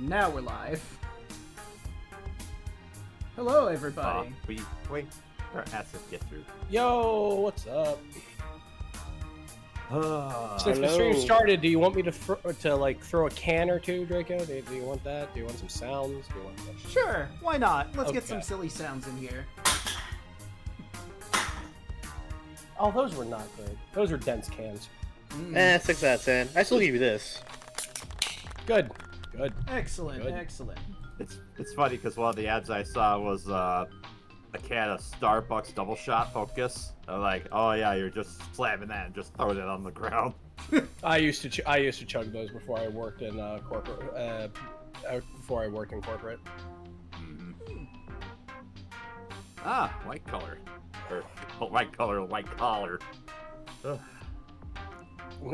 Now we're live. Hello, everybody. Wait, our assets get through. Yo, what's up? Since the Hello. stream started, do you want me to throw a can or two, Draco? Do you want that? Do you want some sounds? Do you want that? Sure, why not? Let's get Okay. some silly sounds in here. Oh, those were not good. Those were dense cans. 6 out of 10. I still give you this. Good. Good. Excellent, Good. excellent. It's funny because one of the ads I saw was a can of Starbucks double shot focus. I'm like, oh yeah, you're just slamming that and just throwing it on the ground. I used to chug those before I worked in corporate. Before I worked in corporate. Ah, white color. Or white color, white collar. Ugh.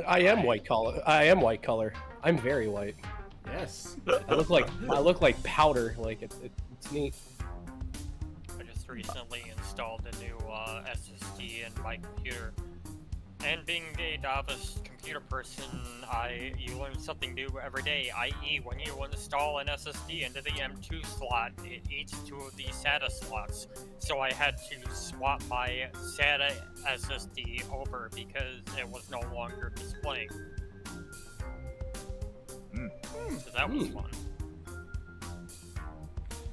I am white collar. I am white color. I'm very white. Yes. I look like powder. Like it's neat. I just recently installed a new SSD in my computer. And being a novice computer person, you learn something new every day, i.e. when you install an SSD into the M2 slot, it eats 2 of the SATA slots. So I had to swap my SATA SSD over because it was no longer displaying. So that was fun.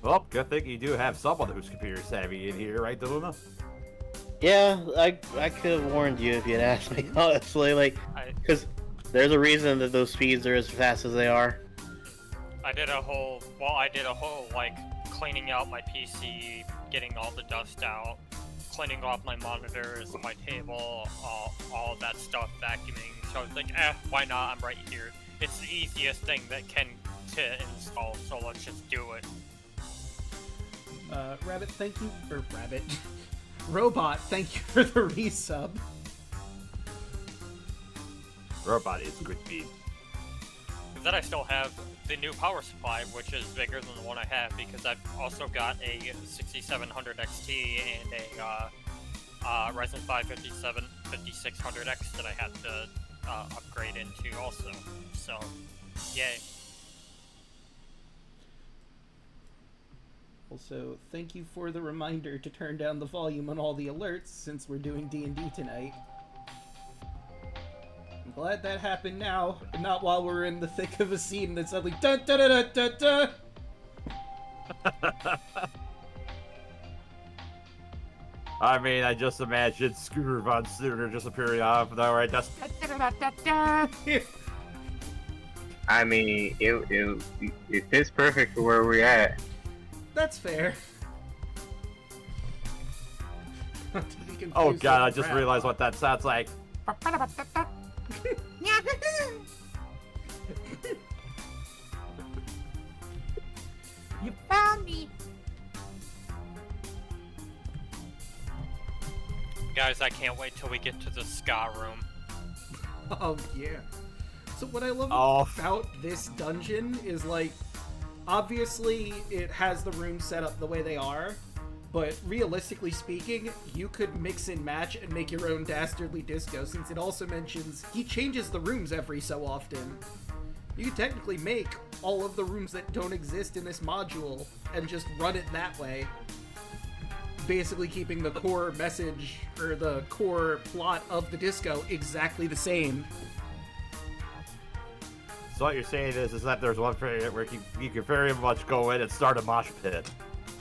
Well, good thing you do have someone who's computer savvy in here, right, Daluna? Yeah, I could have warned you if you'd asked me, honestly. Because there's a reason that those speeds are as fast as they are. I did a whole, like, cleaning out my PC, getting all the dust out, cleaning off my monitors, my table, all of that stuff, vacuuming. So I was like, why not? I'm right here. It's the easiest thing to install, so let's just do it. Rabbit, thank you for Rabbit. Robot, thank you for the resub. Robot is good beat. Then I still have the new power supply, which is bigger than the one I have, because I've also got a 6700 XT and a Ryzen 5 5600X that I had to upgrade into also. So, yay. Also, thank you for the reminder to turn down the volume on all the alerts since we're doing D&D tonight. I'm glad that happened now, and not while we're in the thick of a scene that's suddenly dun dun dun dun dun dun. I mean, I just imagined Scooter Von Snooter just appearing off of nowhere. Just I mean, it fits perfect for where we're at. That's fair. oh god, I just realized what that sounds like. You found me. Guys, I can't wait till we get to the ska room. Oh yeah. So what I love about this dungeon is, like, obviously it has the rooms set up the way they are, but realistically speaking, you could mix and match and make your own Dastardly Disco, since it also mentions he changes the rooms every so often. You could technically make all of the rooms that don't exist in this module and just run it that way. Basically keeping the core message, or the core plot of the disco exactly the same. So what you're saying is that there's one period where you can very much go in and start a mosh pit.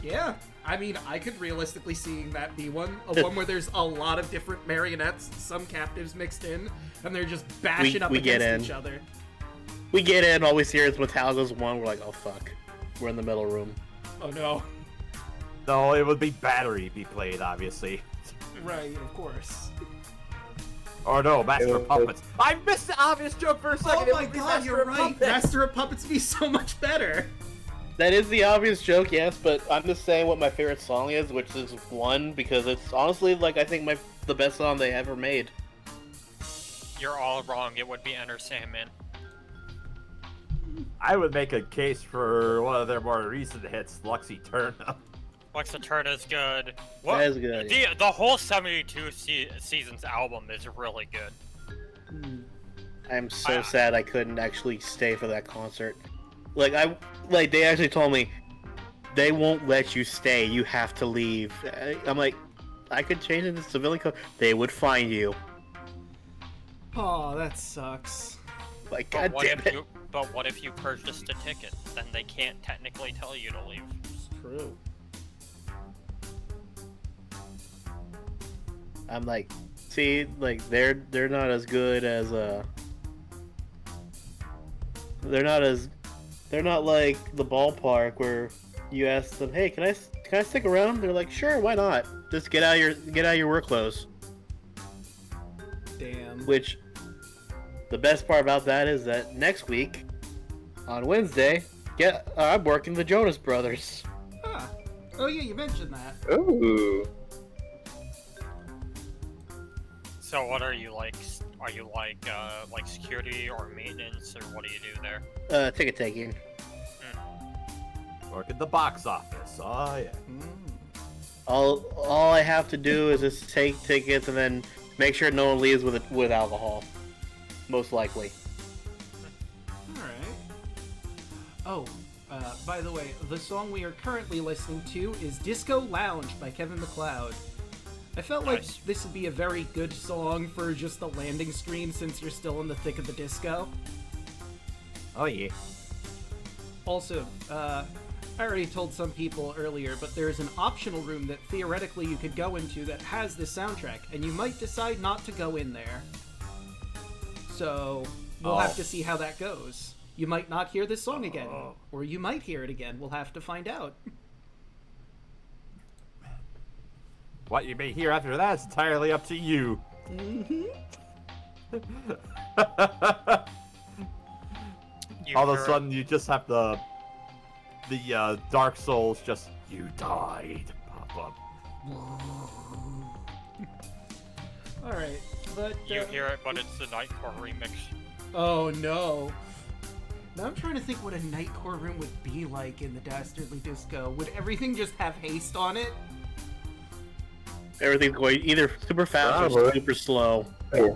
Yeah, I mean, I could realistically seeing that be one where there's a lot of different marionettes, some captives mixed in, and they're just bashing up against each other. We get in, all we see is Metallica's one, we're like, oh fuck. We're in the middle room. Oh no. No, it would be Battery be played, obviously. Right, of course. Or no, Master of Puppets. I missed the obvious joke for a second. Oh my god, you're right. Master of Puppets be so much better. That is the obvious joke, yes, but I'm just saying what my favorite song is, which is one, because it's honestly, like, I think the best song they ever made. You're all wrong. It would be Enter Sandman. I would make a case for one of their more recent hits, Lux Eterna. Lux Eterna is good. That is good. The whole 72 Seasons album is really good. I'm so sad I couldn't actually stay for that concert. Like they actually told me they won't let you stay. You have to leave. I'm like, I could change it to civilian code. They would find you. Oh, that sucks. Like, god damn it. But what if you purchased a ticket? Then they can't technically tell you to leave. It's true. I'm like, see, like they're not as good as they're not like the ballpark where you ask them, hey, can I stick around? They're like, sure, why not? Just get out of your work clothes. Damn. Which the best part about that is that next week on Wednesday, I'm working the Jonas Brothers. Ah. Oh yeah, you mentioned that. Ooh. So what are you like? Are you like security or maintenance, or what do you do there? Ticket taking. Work at the box office. Oh yeah. All I have to do is just take tickets and then make sure no one leaves with alcohol. Most likely. Alright. Oh, by the way, the song we are currently listening to is Disco Lounge by Kevin MacLeod. I felt like this would be a very good song for just the landing screen since you're still in the thick of the disco. Oh yeah. Also, I already told some people earlier, but there's an optional room that theoretically you could go into that has this soundtrack, and you might decide not to go in there. So, we'll have to see how that goes. You might not hear this song again, or you might hear it again. We'll have to find out. What you may hear after that is entirely up to you. All of a sudden, you just have the Dark Souls just, you died, pop up. Alright, but... You hear it, but it's the Nightcore remix. Oh no. Now I'm trying to think what a Nightcore room would be like in the Dastardly Disco. Would everything just have haste on it? Everything's going either super fast or super slow. I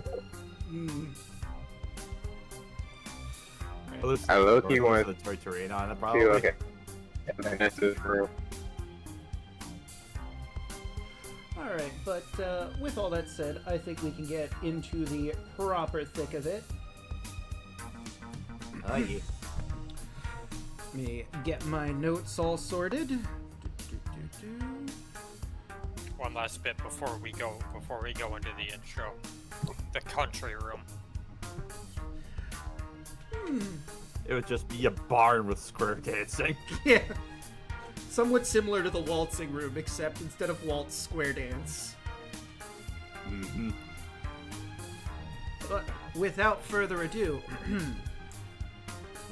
low-key want the toy terrain on it, to probably. okay. Magnius' room. Alright, but with all that said, I think we can get into the proper thick of it. Oh yeah. Let me get my notes all sorted. One last bit before we go into the intro. The country room. It would just be a barn with square dancing. Yeah. Somewhat similar to the waltzing room, except instead of waltz, square dance. But without further ado,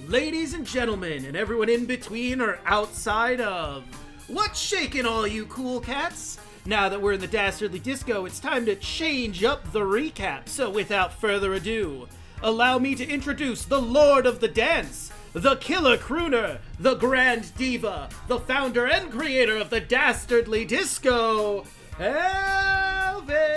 ladies and gentlemen, and everyone in between or outside of, what's shaking all you cool cats? Now that we're in the Dastardly Disco, it's time to change up the recap. So without further ado, allow me to introduce the Lord of the Dance, the Killer Crooner, the Grand Diva, the founder and creator of the Dastardly Disco, Elvis!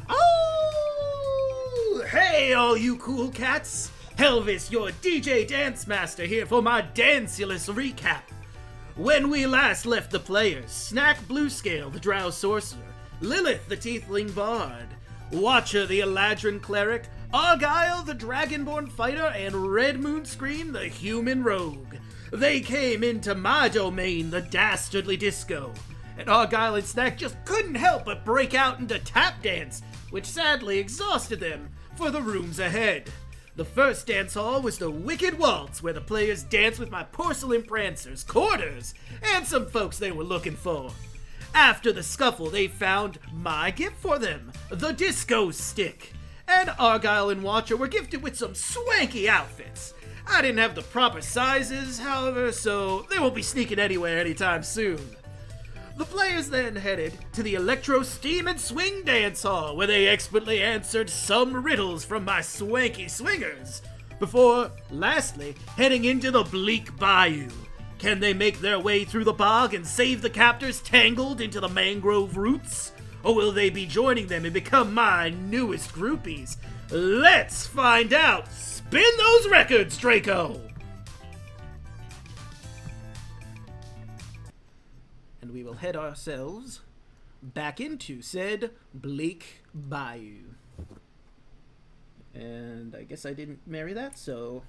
Oh! Hey, all you cool cats! Elvis, your DJ Dance Master, here for my Danculous recap. When we last left the players, Snack Bluescale, the Drow Sorcerer, Lilith, the Tiefling Bard, Watcher, the Eladrin Cleric, Argyle, the Dragonborn Fighter, and Red Moon Scream, the Human Rogue. They came into my domain, the Dastardly Disco, and Argyle and Snack just couldn't help but break out into tap dance, which sadly exhausted them for the rooms ahead. The first dance hall was the Wicked Waltz, where the players danced with my porcelain prancers, quarters, and some folks they were looking for. After the scuffle, they found my gift for them, the Disco Stick. And Argyle and Watcher were gifted with some swanky outfits. I didn't have the proper sizes, however, so they won't be sneaking anywhere anytime soon. The players then headed to the Electro Steam and Swing Dance Hall, where they expertly answered some riddles from my swanky swingers, before, lastly, heading into the Bleak Bayou. Can they make their way through the bog and save the captors tangled into the mangrove roots? Or will they be joining them and become my newest groupies? Let's find out! Spin those records, Draco! And we will head ourselves back into said bleak bayou. And I guess I didn't marry that, so...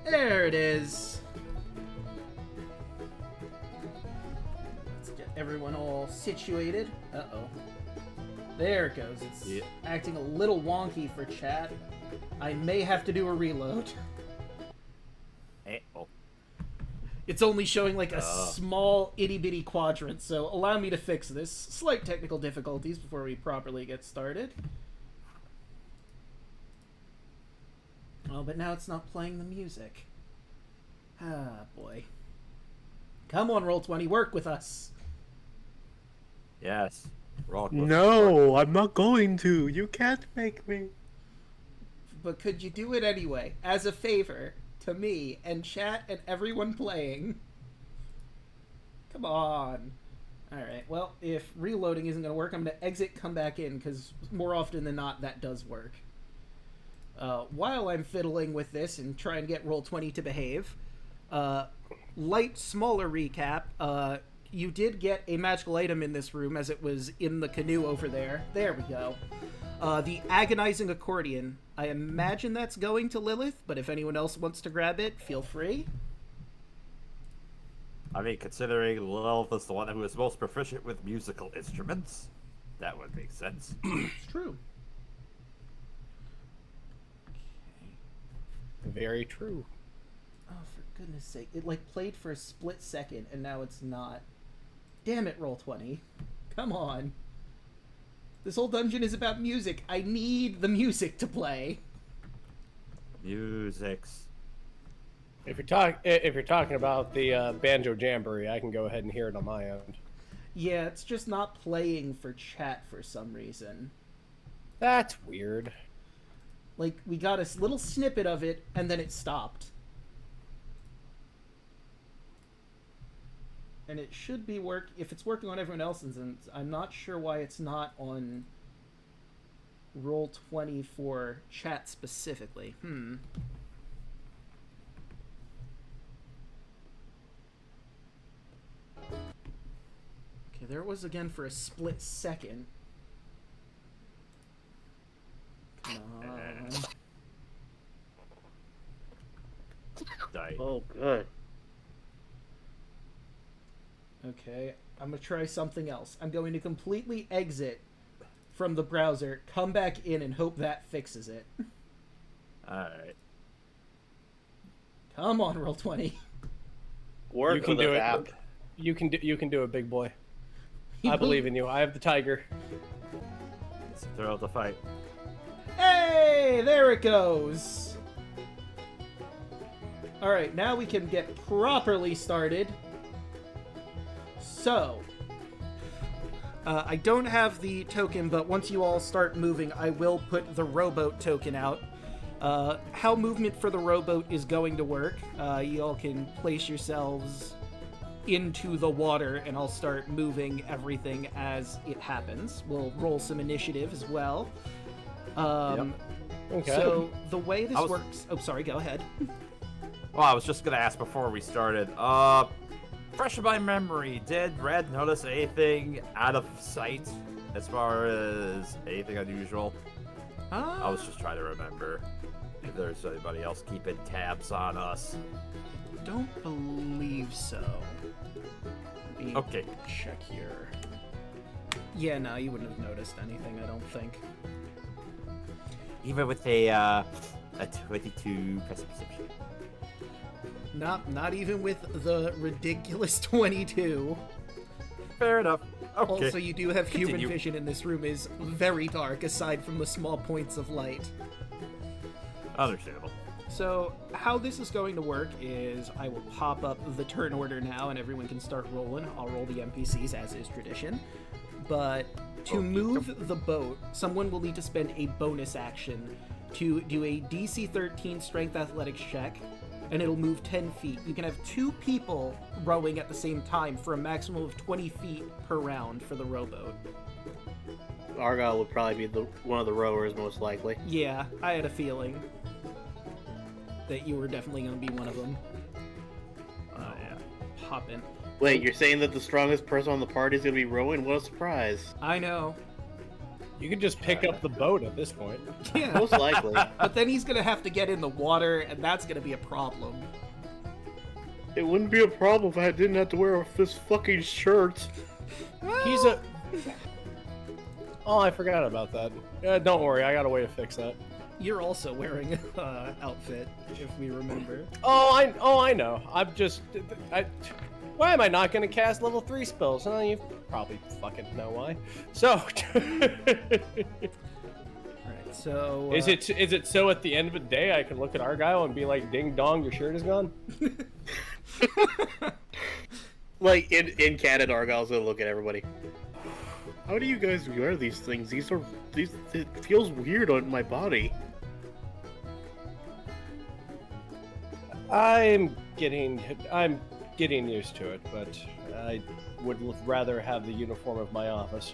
there it is. Let's get everyone all situated. Uh-oh. There it goes. It's acting a little wonky for chat. I may have to do a reload. It's only showing like a small itty-bitty quadrant, so allow me to fix this. Slight technical difficulties before we properly get started. Oh, but now it's not playing the music. Ah, boy. Come on, Roll20, work with us. Yes. No, I'm not going to. You can't make me. But could you do it anyway, as a favor to me and chat and everyone playing? Come on. Alright, well, if reloading isn't going to work, I'm going to exit, come back in, because more often than not, that does work. While I'm fiddling with this and trying to get Roll20 to behave, light, smaller recap, you did get a magical item in this room as it was in the canoe over there. There we go. The agonizing accordion. I imagine that's going to Lilith, but if anyone else wants to grab it, feel free. I mean, considering Lilith is the one who is most proficient with musical instruments, that would make sense. It's true. Very true. Oh, for goodness sake. It, like, played for a split second, and now it's not. Damn it, Roll20. Come on. This whole dungeon is about music. I need the music to play. Musics. If you're talking about the banjo jamboree, I can go ahead and hear it on my end. Yeah, it's just not playing for chat for some reason. That's weird. Like, we got a little snippet of it, and then it stopped. And it should be if it's working on everyone else's, and I'm not sure why it's not on Roll20 for chat specifically. Okay, there it was again for a split second. Come on. Die. Oh, good. Okay, I'm going to try something else. I'm going to completely exit from the browser, come back in, and hope that fixes it. Alright. Come on, Roll20. Work You can with do the it. app. You can do it, big boy. I believe in you. I have the tiger. Let's throw out the fight. Hey, there it goes. Alright, now we can get properly started. So, I don't have the token, but once you all start moving, I will put the rowboat token out. How movement for the rowboat is going to work, you all can place yourselves into the water, and I'll start moving everything as it happens. We'll roll some initiative as well. Okay. So, the way this works... Oh, sorry, go ahead. Well, I was just gonna ask before we started, fresh in my memory, did Red notice anything out of sight as far as anything unusual? I was just trying to remember if there's anybody else keeping tabs on us. Don't believe so. Let me Okay. check here. Yeah, no, you wouldn't have noticed anything, I don't think. Even with a 22 perception. Not even with the ridiculous 22. Fair enough. Okay. Also, you do have human Continue. vision in this room is very dark, aside from the small points of light. Understandable. So, how this is going to work is I will pop up the turn order now, and everyone can start rolling. I'll roll the NPCs, as is tradition. But to move the boat, someone will need to spend a bonus action to do a DC 13 Strength Athletics check, and it'll move 10 feet. You can have 2 people rowing at the same time for a maximum of 20 feet per round for the rowboat. Argyle would probably be one of the rowers, most likely. Yeah, I had a feeling that you were definitely going to be one of them. Oh, yeah. Poppin'. Wait, you're saying that the strongest person on the party is going to be rowing? What a surprise. I know. You could just pick up the boat at this point. Yeah. Most likely. But then he's going to have to get in the water, and that's going to be a problem. It wouldn't be a problem if I didn't have to wear this fucking shirt. He's a... Oh, I forgot about that. Don't worry, I got a way to fix that. You're also wearing an outfit, if we remember. Oh, I know. I'm just... Why am I not going to cast level 3 spells? You probably fucking know why. So... Alright, so... Is it so at the end of the day I can look at Argyle and be like, ding dong, your shirt is gone? Like, in canon, Argyle's going to look at everybody. How do you guys wear these things? It feels weird on my body. I'm getting used to it, but I would rather have the uniform of my office.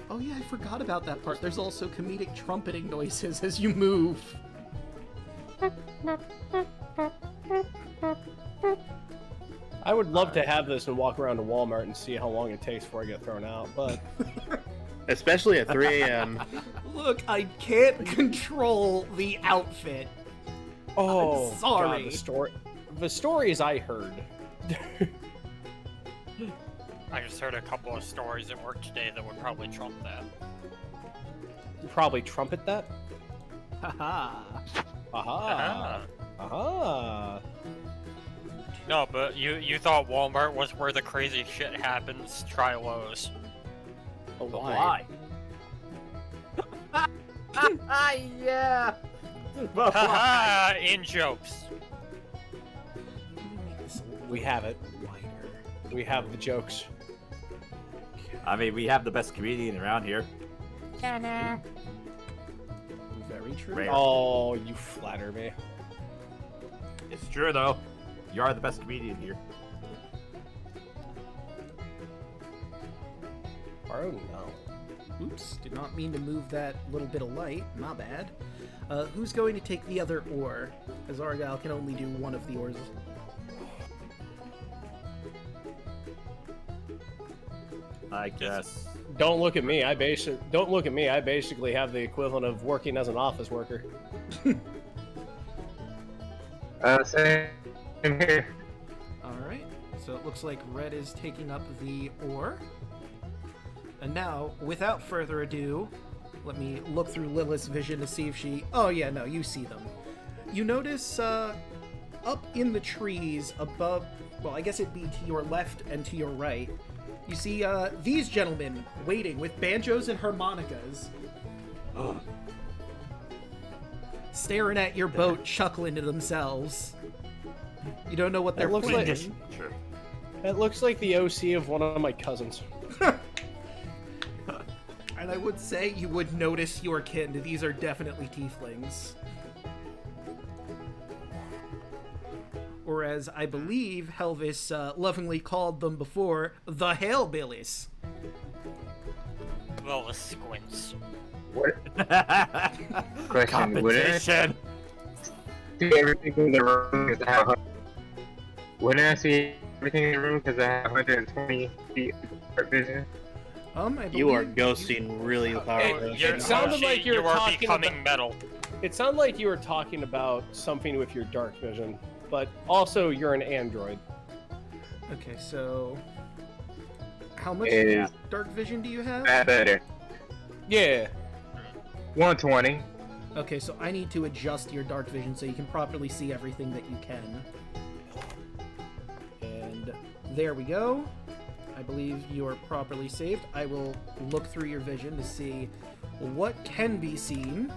Oh yeah, I forgot about that part. There's also comedic trumpeting noises as you move. I would love to have this and walk around to Walmart and see how long it takes before I get thrown out, but... Especially at 3 a.m. Look, I can't control the outfit. Oh, I'm sorry. God, the stories I heard. I just heard a couple of stories at work today that would probably trump that. Probably trumpet that? Haha. Aha. Aha. No, but you thought Walmart was where the crazy shit happens. Try Lowe's. Oh, But why? why? Yeah. But why? Haha! In jokes. We have it. We have the jokes. I mean, we have the best comedian around here. Ta-da. Very true. Rare. Oh, you flatter me. It's true, though. You are the best comedian here. Oh, no. Oops, did not mean to move that little bit of light. My bad. Who's going to take the other oar? As Argyle can only do one of the oars. I guess. Don't look at me. Don't look at me. I basically have the equivalent of working as an office worker. Same here. Alright, so it looks like Red is taking up the oar. And now, without further ado, let me look through Lilith's vision to see if she... Oh yeah, no, you see them. You notice, up in the trees above... Well, I guess it'd be to your left and to your right. You see, these gentlemen waiting with banjos and harmonicas. Staring at your boat, chuckling to themselves. You don't know what they're looks playing. like- Sure. That looks like the OC of one of my cousins. And I would say you would notice your kin. These are definitely tieflings. Or as I believe Helvis lovingly called them before, the Hillbillies. Well, the squints. What? Question: Would I Competition. see everything in the room because I have? Wouldn't I see everything in the room because I have 120 feet of vision? I You are believe ghosting really powerful. It sounded like you were are talking becoming about- metal. It sounded like you were talking about something with your dark vision, but also you're an android. Okay, so how much Is dark vision do you have? that better? Yeah. 120. Okay, so I need to adjust your dark vision so you can properly see everything that you can. And there we go. I believe you are properly saved. I will look through your vision to see what can be seen.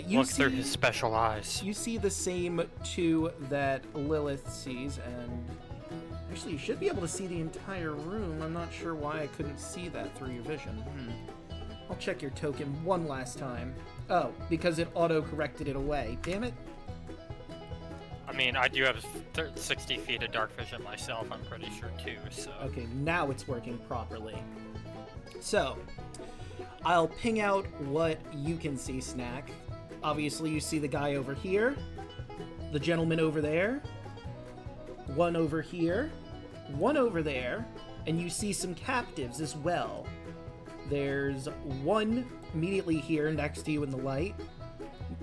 You Look see, through his special eyes. You see the same two that Lilith sees, and actually you should be able to see the entire room. I'm not sure why I couldn't see that through your vision. I'll check your token one last time. Oh, because it auto-corrected it away. Damn it. I mean, I do have 60 feet of dark vision myself, I'm pretty sure, too, so... Okay, now it's working properly. So, I'll ping out what you can see, Snack. Obviously, you see the guy over here, the gentleman over there, one over here, one over there, and you see some captives as well. There's one immediately here next to you in the light.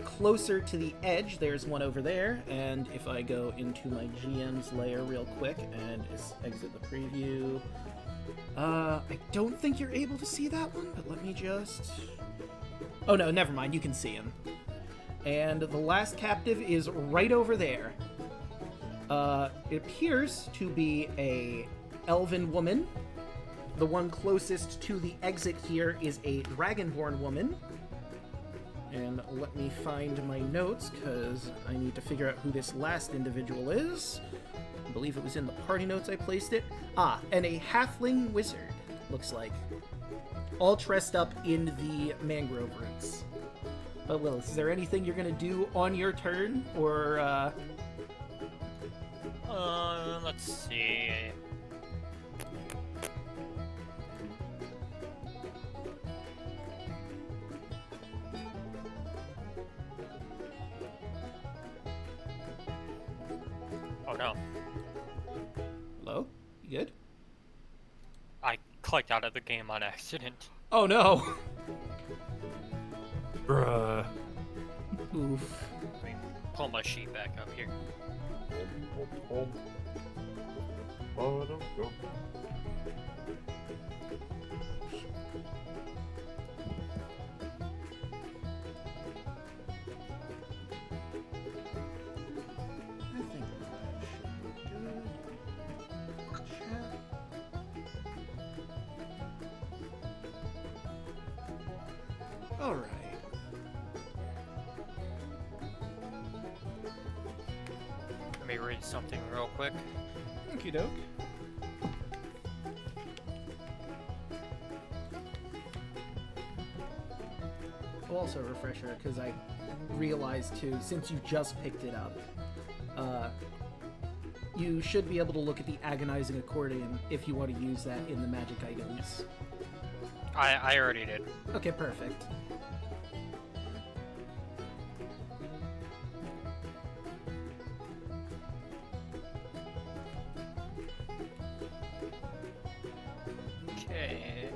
Closer to the edge, there's one over there, and if I go into my GM's layer real quick and exit the preview, I don't think you're able to see that one, but let me just... Oh no, never mind, you can see him. And the last captive is right over there. It appears to be a elven woman. The one closest to the exit here is a dragonborn woman. And let me find my notes, because I need to figure out who this last individual is. I believe it was in the party notes I placed it. Ah, and a halfling wizard, looks like. All dressed up in the mangrove roots. But Lilith, is there anything you're going to do on your turn, or, let's see... Oh no. Hello? You good? I clicked out of the game on accident. Oh no! Bruh. Oof. Let me pull my sheet back up here. I think that should be good. Chat. Alright. Let me read something real quick. Okie doke. Also a refresher, because I realized too, since you just picked it up, you should be able to look at the agonizing accordion if you want to use that in the magic items. I already did. Okay, perfect. Okay.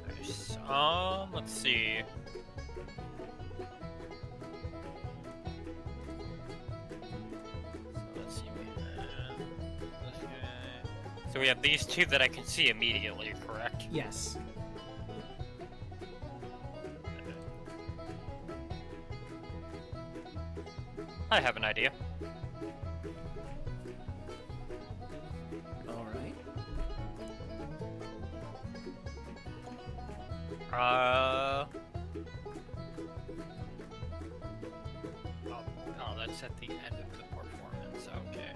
Nice. Let's see. So let's see. This guy. So we have these two that I can see immediately, correct? Yes. I have an idea. Alright. Oh, that's at the end of the performance. Okay.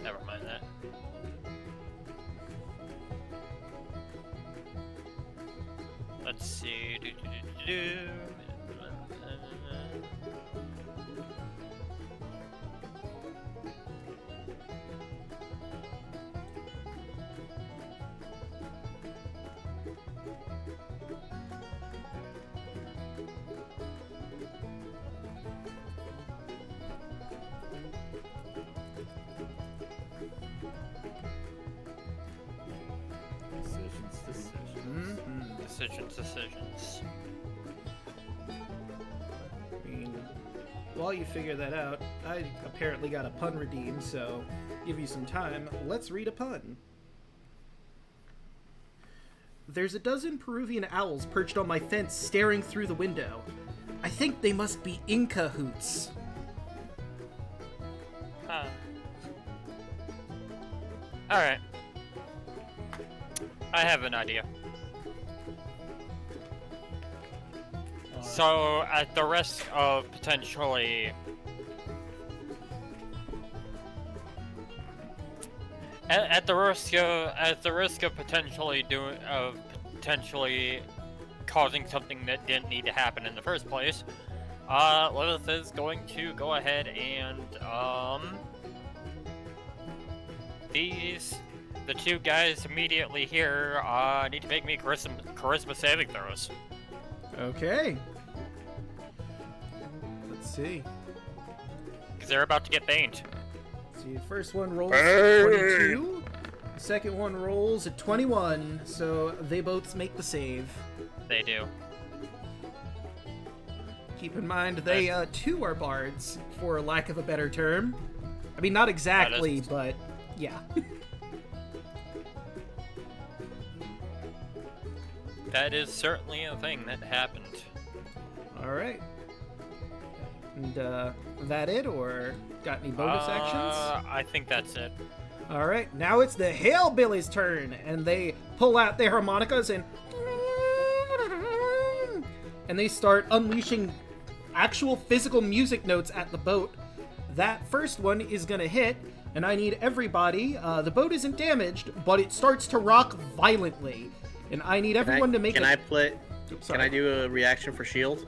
Never mind that. Let's see. Decisions. I mean, while you figure that out, I apparently got a pun redeemed, so give you some time. Let's read a pun. There's a dozen Peruvian owls perched on my fence staring through the window. I think they must be in cahoots. Huh. Alright. I have an idea. So, at the risk of potentially At the risk of potentially causing something that didn't need to happen in the first place, Lilith is going to go ahead and the two guys immediately here need to make me charisma saving throws. Okay. Let's see. Because they're about to get baned. See, the first one rolls 22. The second one rolls a 21, so they both make the save. They do. Keep in mind, they too are bards, for lack of a better term. I mean, not exactly, but yeah. That is certainly a thing that happened. All right. And that it, or got any bonus actions? I think that's it. All right, now it's the Hillbilly's turn, and they pull out their harmonicas and they start unleashing actual physical music notes at the boat. That first one is gonna hit, and I need everybody. The boat isn't damaged, but it starts to rock violently, and I need everyone to make. Can I do a reaction for shield?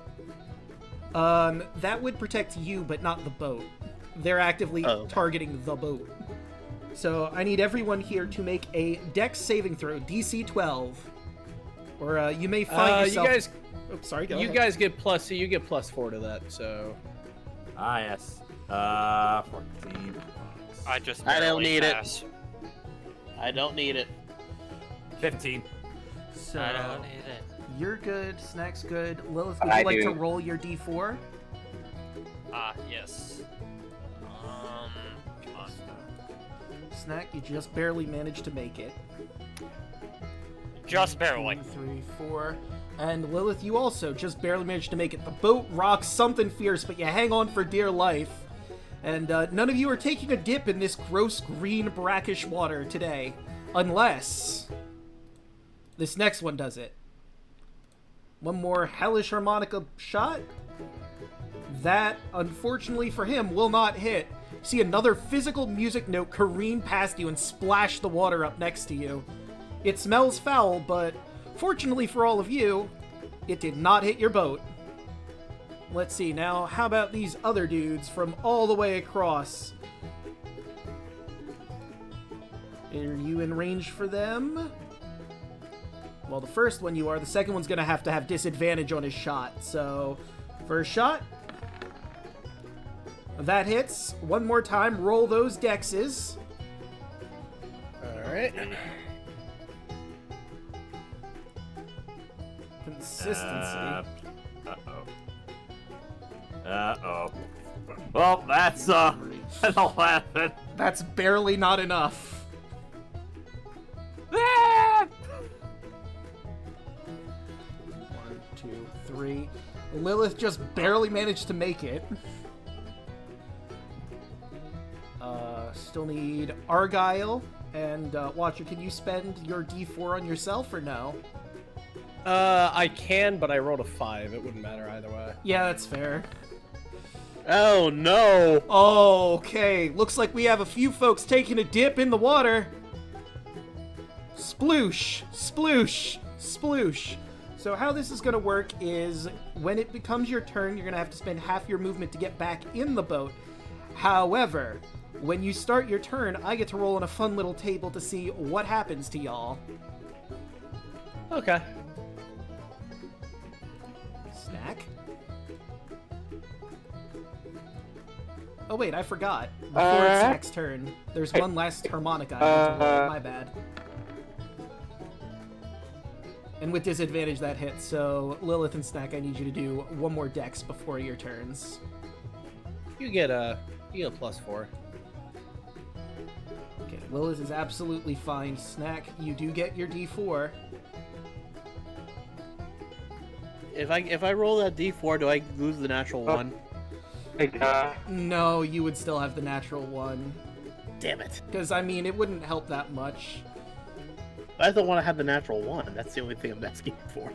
That would protect you, but not the boat. They're actively targeting the boat. So I need everyone here to make a Dex saving throw, DC 12. Or you may find yourself. You guys, go ahead. guys get +4 to that. So. Ah yes. 14. I just. I don't need pass. it. I don't need it. 15. So I don't need it. you're good. Snack's good. Lilith, would you like to roll your D4? Yes. Come on. Snack, you just barely managed to make it. Just barely. 2, 3, 4. And Lilith, you also just barely managed to make it. The boat rocks something fierce, but you hang on for dear life. And none of you are taking a dip in this gross green brackish water today. Unless this next one does it. One more hellish harmonica shot. That, unfortunately for him, will not hit. See another physical music note careen past you and splash the water up next to you. It smells foul, but fortunately for all of you, it did not hit your boat. Let's see, now, how about these other dudes from all the way across? Are you in range for them? Well, the first one you are. The second one's going to have disadvantage on his shot. So, first shot. That hits. One more time. Roll those dexes. All right. Consistency. Uh-oh. Well, that's, 11. That's barely not enough. Ah! 1, 2, 3. Lilith just barely managed to make it. Still need Argyle. And, Watcher, can you spend your D4 on yourself or no? I can, but I rolled a 5. It wouldn't matter either way. Yeah, that's fair. Oh, no! Okay, looks like we have a few folks taking a dip in the water. Sploosh, sploosh, sploosh. So how this is going to work is when it becomes your turn, you're going to have to spend half your movement to get back in the boat. However, when you start your turn, I get to roll on a fun little table to see what happens to y'all. Okay. Snack? Oh wait, I forgot. Before it's Snack's turn, there's one last harmonica I have to roll. My bad. And with disadvantage that hits, so Lilith and Snack, I need you to do one more dex before your turns. You get a +4. Okay, Lilith is absolutely fine. Snack, you do get your D4. If I roll that D4, do I lose the natural 1? No, you would still have the natural 1. Damn it. Because, I mean, it wouldn't help that much. I don't want to have the natural 1. That's the only thing I'm asking for.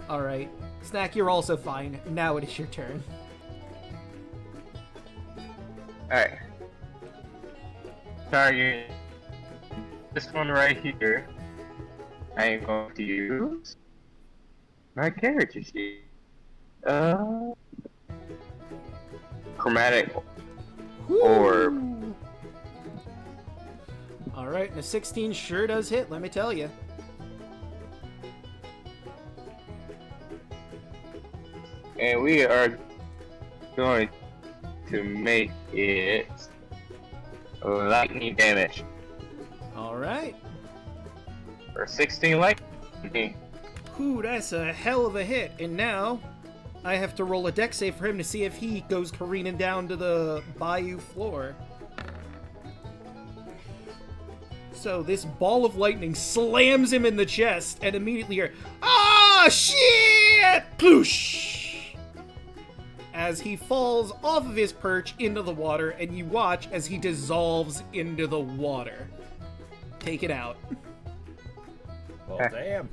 Alright. Snack, you're also fine. Now it is your turn. Alright. target this one right here. I am going to use my character sheet. Chromatic orb. Alright, and a 16 sure does hit, let me tell you. And we are going to make it lightning damage. Alright. For 16 lightning. Whew, that's a hell of a hit. And now, I have to roll a dex save for him to see if he goes careening down to the bayou floor. So this ball of lightning slams him in the chest, and immediately you're, ah, shit! Ploosh! As he falls off of his perch into the water, and you watch as he dissolves into the water. Take it out. Well, damn.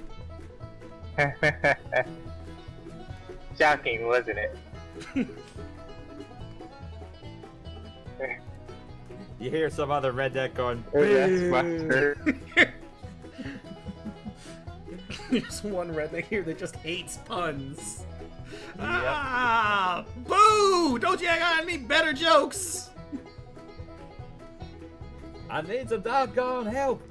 Shocking, wasn't it? You hear some other redneck going, That's butter. There's one redneck here that just hates puns. Yep. Ah! Boo! Don't you got any better jokes? I need some doggone help.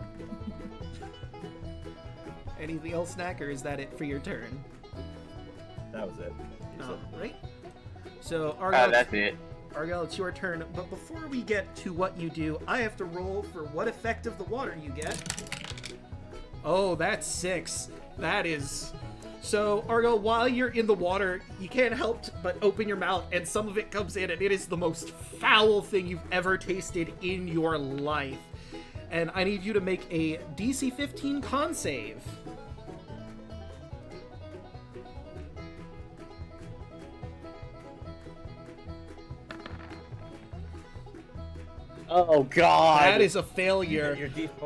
Anything else, Snack, or is that it for your turn? That was it. Right. So, Argyle, That's it. Argyle, it's your turn. But before we get to what you do, I have to roll for what effect of the water you get. Oh, that's 6. That is... So, Argyle, while you're in the water, you can't help but open your mouth, and some of it comes in, and it is the most foul thing you've ever tasted in your life. And I need you to make a DC 15 con save. Oh God! That is a failure.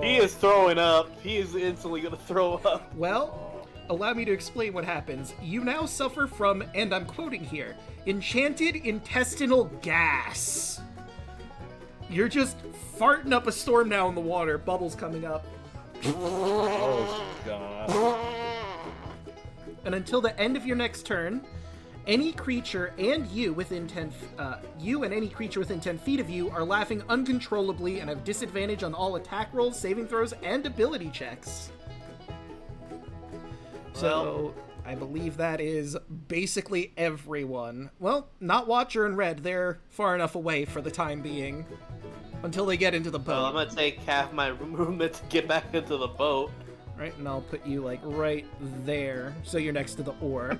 He is throwing up. He is instantly gonna throw up. Well, allow me to explain what happens. You now suffer from, and I'm quoting here, enchanted intestinal gas. You're just farting up a storm now in the water, bubbles coming up. Oh, God. And until the end of your next turn, any creature and you within 10 you and any creature within 10 feet of you are laughing uncontrollably and have disadvantage on all attack rolls, saving throws, and ability checks. So, I believe that is basically everyone. Well, not Watcher and Red. They're far enough away for the time being. Until they get into the boat. Well, I'm gonna take half my movement to get back into the boat. Right, and I'll put you, like, right there, so you're next to the oar.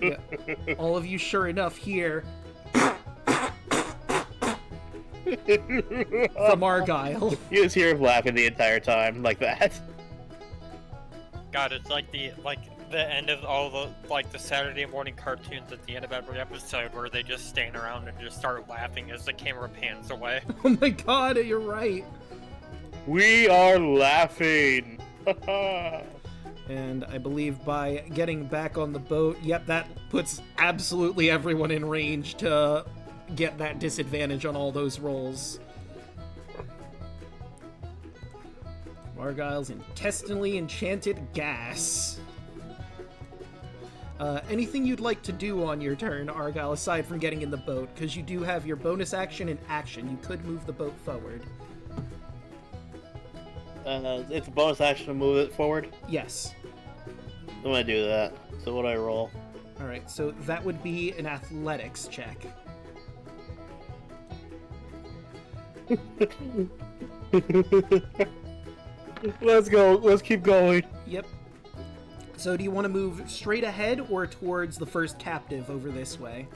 Yeah. All of you, sure enough, hear from Argyle. You just hear him laughing the entire time, like that. God, it's like the end of all the the Saturday morning cartoons at the end of every episode where they just stand around and just start laughing as the camera pans away. Oh my god, you're right. We are laughing. And I believe by getting back on the boat, yep, that puts absolutely everyone in range to get that disadvantage on all those rolls. Argyle's intestinally enchanted gas. Anything you'd like to do on your turn, Argyle, aside from getting in the boat? Because you do have your bonus action and action. You could move the boat forward. It's a bonus action to move it forward. Yes. I'm gonna do that. So what do I roll? Alright, so that would be an athletics check. Let's go. Let's keep going. Yep. So do you want to move straight ahead or towards the first captive over this way?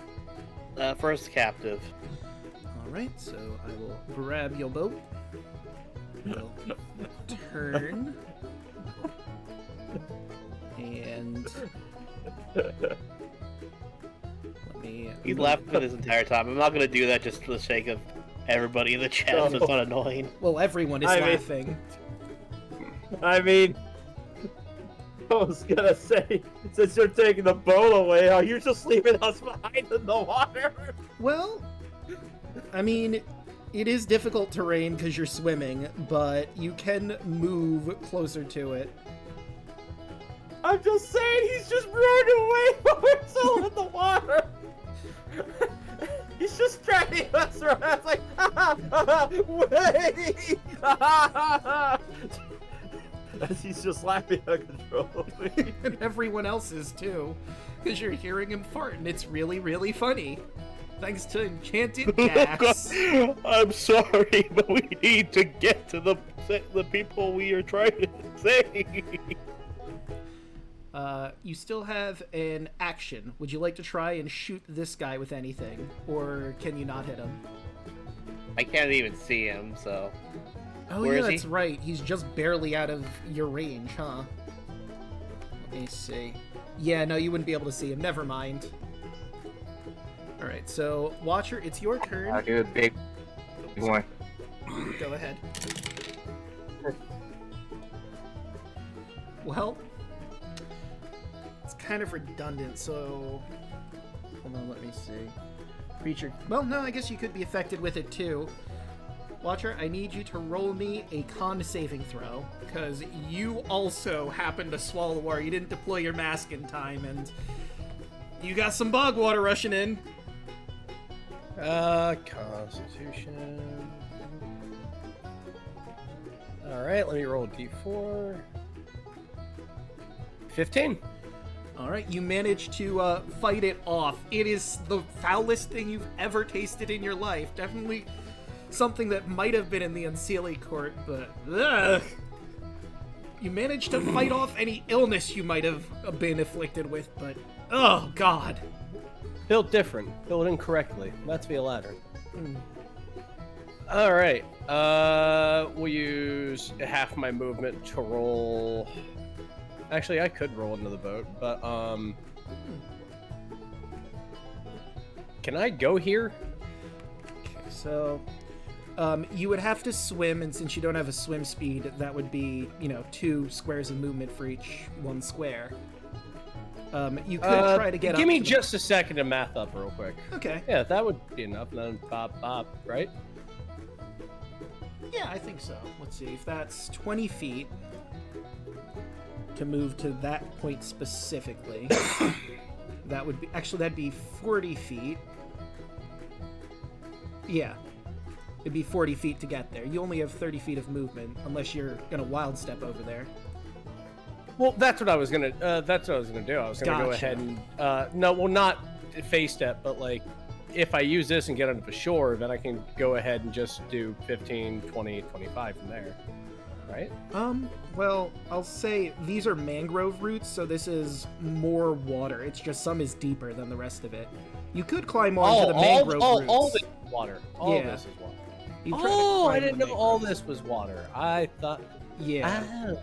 First captive. Alright, so I will grab your boat. We'll turn. And... let me... He's laughing this entire time. I'm not gonna do that just for the sake of everybody in the chat, so it's not annoying. Well, everyone is laughing. I mean... I was gonna say, since you're taking the boat away, are you just leaving us behind in the water? Well, I mean, it is difficult terrain because you're swimming, but you can move closer to it. I'm just saying, he's just running away while we're still in the water. He's just dragging us around. It's like, wait! As he's just laughing uncontrollably. And everyone else is too, because you're hearing him fart, and it's really, really funny. Thanks to enchanted gas. I'm sorry, but we need to get to the people we are trying to save. You still have an action. Would you like to try and shoot this guy with anything, or can you not hit him? I can't even see him, so. Oh, Where yeah, is he? that's right. He's just barely out of your range, huh? Let me see. Yeah, no, you wouldn't be able to see him. Never mind. Alright, so, Watcher, it's your turn. I'll do a big one. Go ahead. Well, it's kind of redundant, so... Hold on, let me see. Creature... Well, no, I guess you could be affected with it, too. Watcher, I need you to roll me a con saving throw, because you also happened to swallow the water. You didn't deploy your mask in time, and you got some bog water rushing in. Constitution. Alright, let me roll a d4. 15. Alright, you managed to fight it off. It is the foulest thing you've ever tasted in your life. Definitely something that might have been in the Unseelie court, but ugh. You managed to fight off any illness you might have been afflicted with, but oh god. Built different. Built incorrectly. That's via ladder. Alright. We'll use half my movement to roll. Actually, I could roll into the boat, but can I go here? Okay, so you would have to swim, and since you don't have a swim speed, that would be, 2 squares of movement for each 1 square. You could try to get up. Give me just a second to math up real quick. Okay. Yeah, that would be enough. And then bop, right? Yeah, I think so. Let's see. If that's 20 feet to move to that point specifically, that would be... Actually, that'd be 40 feet. Yeah. It'd be 40 feet to get there. You only have 30 feet of movement, unless you're going to wild step over there. Well, that's what I was gonna. That's what I was gonna do. I was gonna go Gotcha. ahead and no, well, not face step, but like if I use this and get onto the shore, then I can go ahead and just do 15, 20, 25 from there, right? Well, I'll say these are mangrove roots, so this is more water. It's just some is deeper than the rest of it. You could climb onto the mangrove roots. All this is water. All Yeah. this is water. You try to Oh, climb I didn't the know all mangroves. this was water. I thought. Yeah. Ah.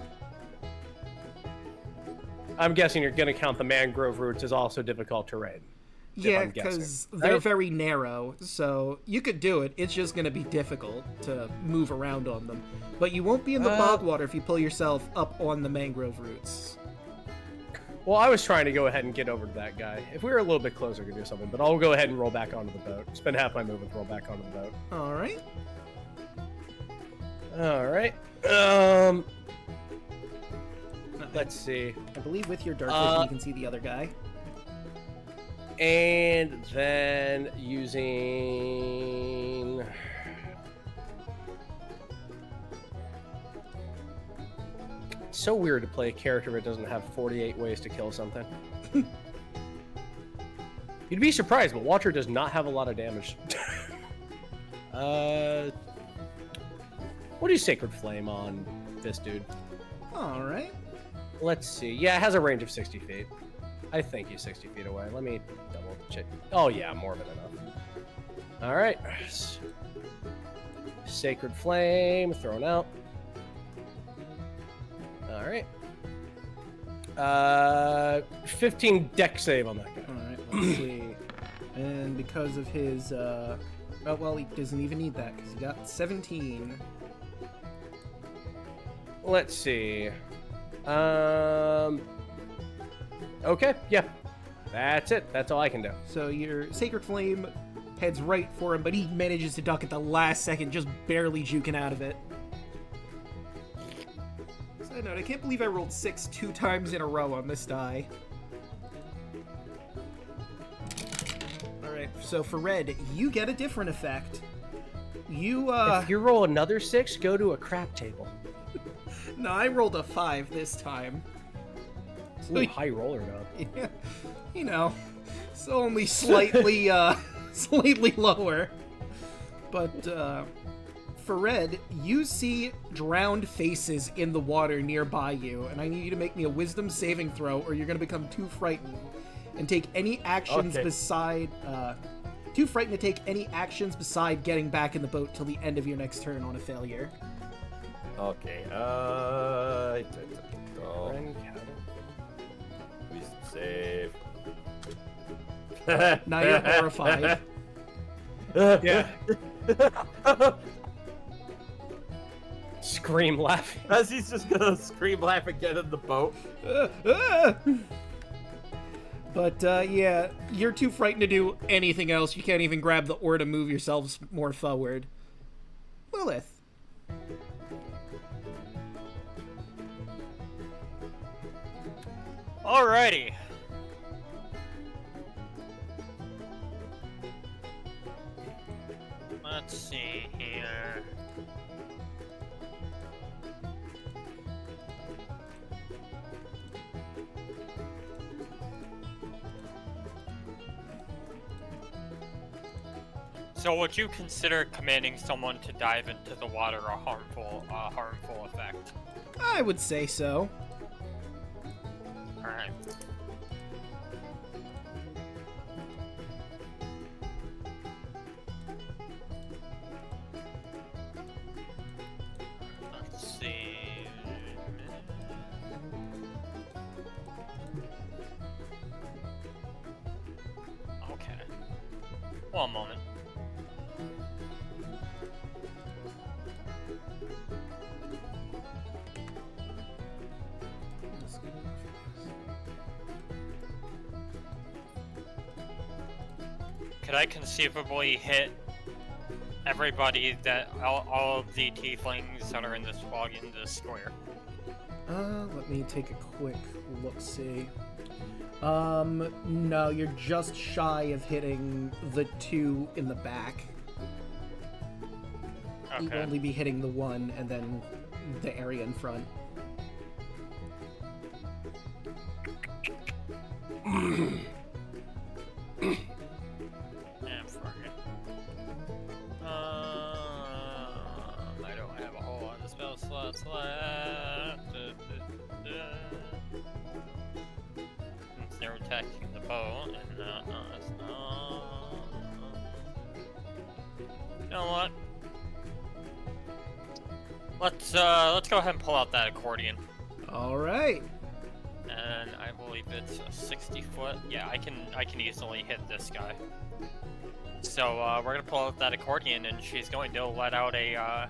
I'm guessing you're gonna count the mangrove roots as also difficult terrain. Yeah, I'm guessing, because they're right? very narrow, so you could do it. It's just going to be difficult to move around on them. But you won't be in the bog water if you pull yourself up on the mangrove roots. Well, I was trying to go ahead and get over to that guy. If we were a little bit closer, we could do something. But I'll go ahead and roll back onto the boat. Spend half my movement to roll back onto the boat. All right. All right. Let's see. I believe with your dark vision you can see the other guy. And then using... It's so weird to play a character that doesn't have 48 ways to kill something. You'd be surprised, but Watcher does not have a lot of damage. What do you Sacred Flame on this dude? All right. Let's see. Yeah, it has a range of 60 feet. I think he's 60 feet away. Let me double check. Oh, yeah, more than enough. All right. Sacred Flame thrown out. All right. 15 deck save on that guy. All right, let's see. And because of his... oh, well, he doesn't even need that because he got 17. Let's see. Okay, yeah. That's it. That's all I can do. So your Sacred Flame heads right for him, but he manages to duck at the last second, just barely juking out of it. Side note, I can't believe I rolled 6 2 times in a row on this die. Alright, so for Red, you get a different effect. If you roll another 6, go to a crap table. No, I rolled a 5 this time. Ooh, high roller now. Yeah, you know, it's only slightly, slightly lower. But, for Red, you see drowned faces in the water nearby you, and I need you to make me a wisdom saving throw, or you're gonna become too frightened and take any actions beside, too frightened to take any actions beside getting back in the boat till the end of your next turn on a failure. Okay, Wisdom save. Now you're horrified. Yeah. Scream laughing. As he's just gonna scream, laugh again in the boat. But, yeah, you're too frightened to do anything else. You can't even grab the oar to move yourselves more forward. Lilith. Alrighty. Let's see here. So would you consider commanding someone to dive into the water a harmful effect? I would say so. Alright. Let's see. Okay. One moment. Could I conceivably hit everybody all of the tieflings that are in this square? Let me take a quick look-see. No, you're just shy of hitting the 2 in the back. Okay. You'd only be hitting the 1 and then the area in front. I don't have a whole lot of spell slots left. Since they're attacking the bow, and you know what? Let's go ahead and pull out that accordion. All right. And I believe it's a 60-foot. Yeah, I can easily hit this guy. So we're gonna pull out that accordion, and she's going to let out a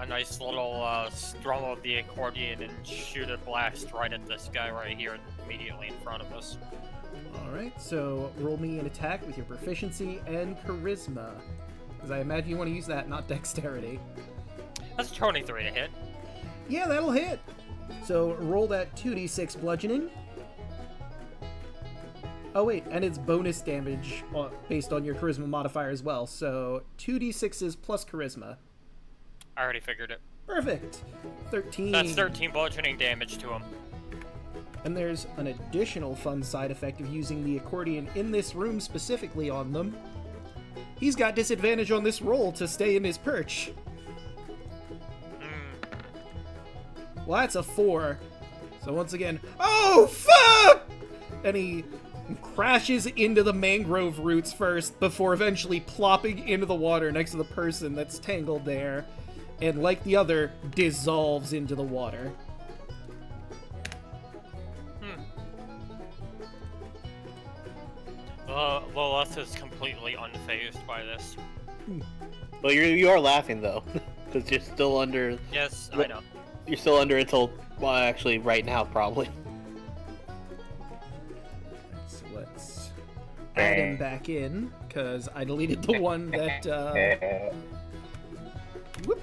nice little strum of the accordion and shoot a blast right at this guy right here, immediately in front of us. All right. So roll me an attack with your proficiency and charisma, because I imagine you want to use that, not dexterity. That's 23 to hit. Yeah, that'll hit. So roll that 2d6 bludgeoning. Oh wait, and it's bonus damage based on your charisma modifier as well. So 2d6s plus charisma. I already figured it. Perfect. 13. That's 13 bludgeoning damage to him. And there's an additional fun side effect of using the accordion in this room specifically on them. He's got disadvantage on this roll to stay in his perch. Well, that's a 4. So once again, oh, fuck! And he crashes into the mangrove roots first before eventually plopping into the water next to the person that's tangled there. And like the other, dissolves into the water. Lilith is completely unfazed by this. Well, you are laughing though, because you're still under. Yes, I know. You're still under until, well, actually, right now probably. add him back in, because I deleted the one that, whoop.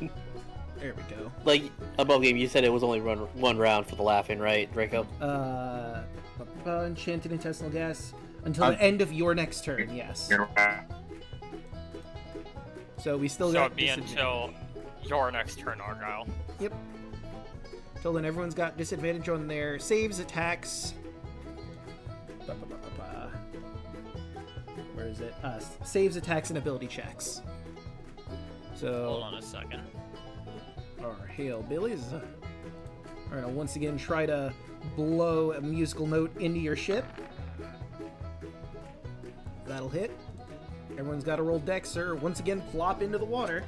There we go. Like, above game, you said it was only one round for the laughing, right, Draco? Enchanted intestinal gas until the end of your next turn, yes. So we still So got it'd be until your next turn, Argyle. Yep. Till then, everyone's got disadvantage on their saves, attacks. Where is it? Saves, attacks, and ability checks. So Hold on a second. our Hillbillies are gonna once again try to blow a musical note into your ship. That'll hit. Everyone's got to roll dex or once again plop into the water.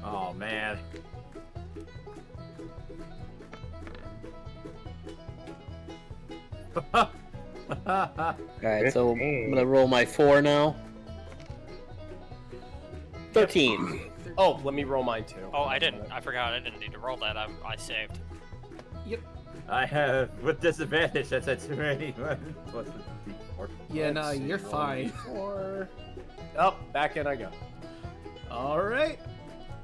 Oh man. Alright, so I'm gonna roll my 4 now. 13. Oh, let me roll mine too. Oh, I didn't. I forgot. I didn't need to roll that. I saved. Yep. I have with disadvantage. That's a too many. Plus the D4. Yeah, no, you're fine. 4. Oh, back in I go. All right.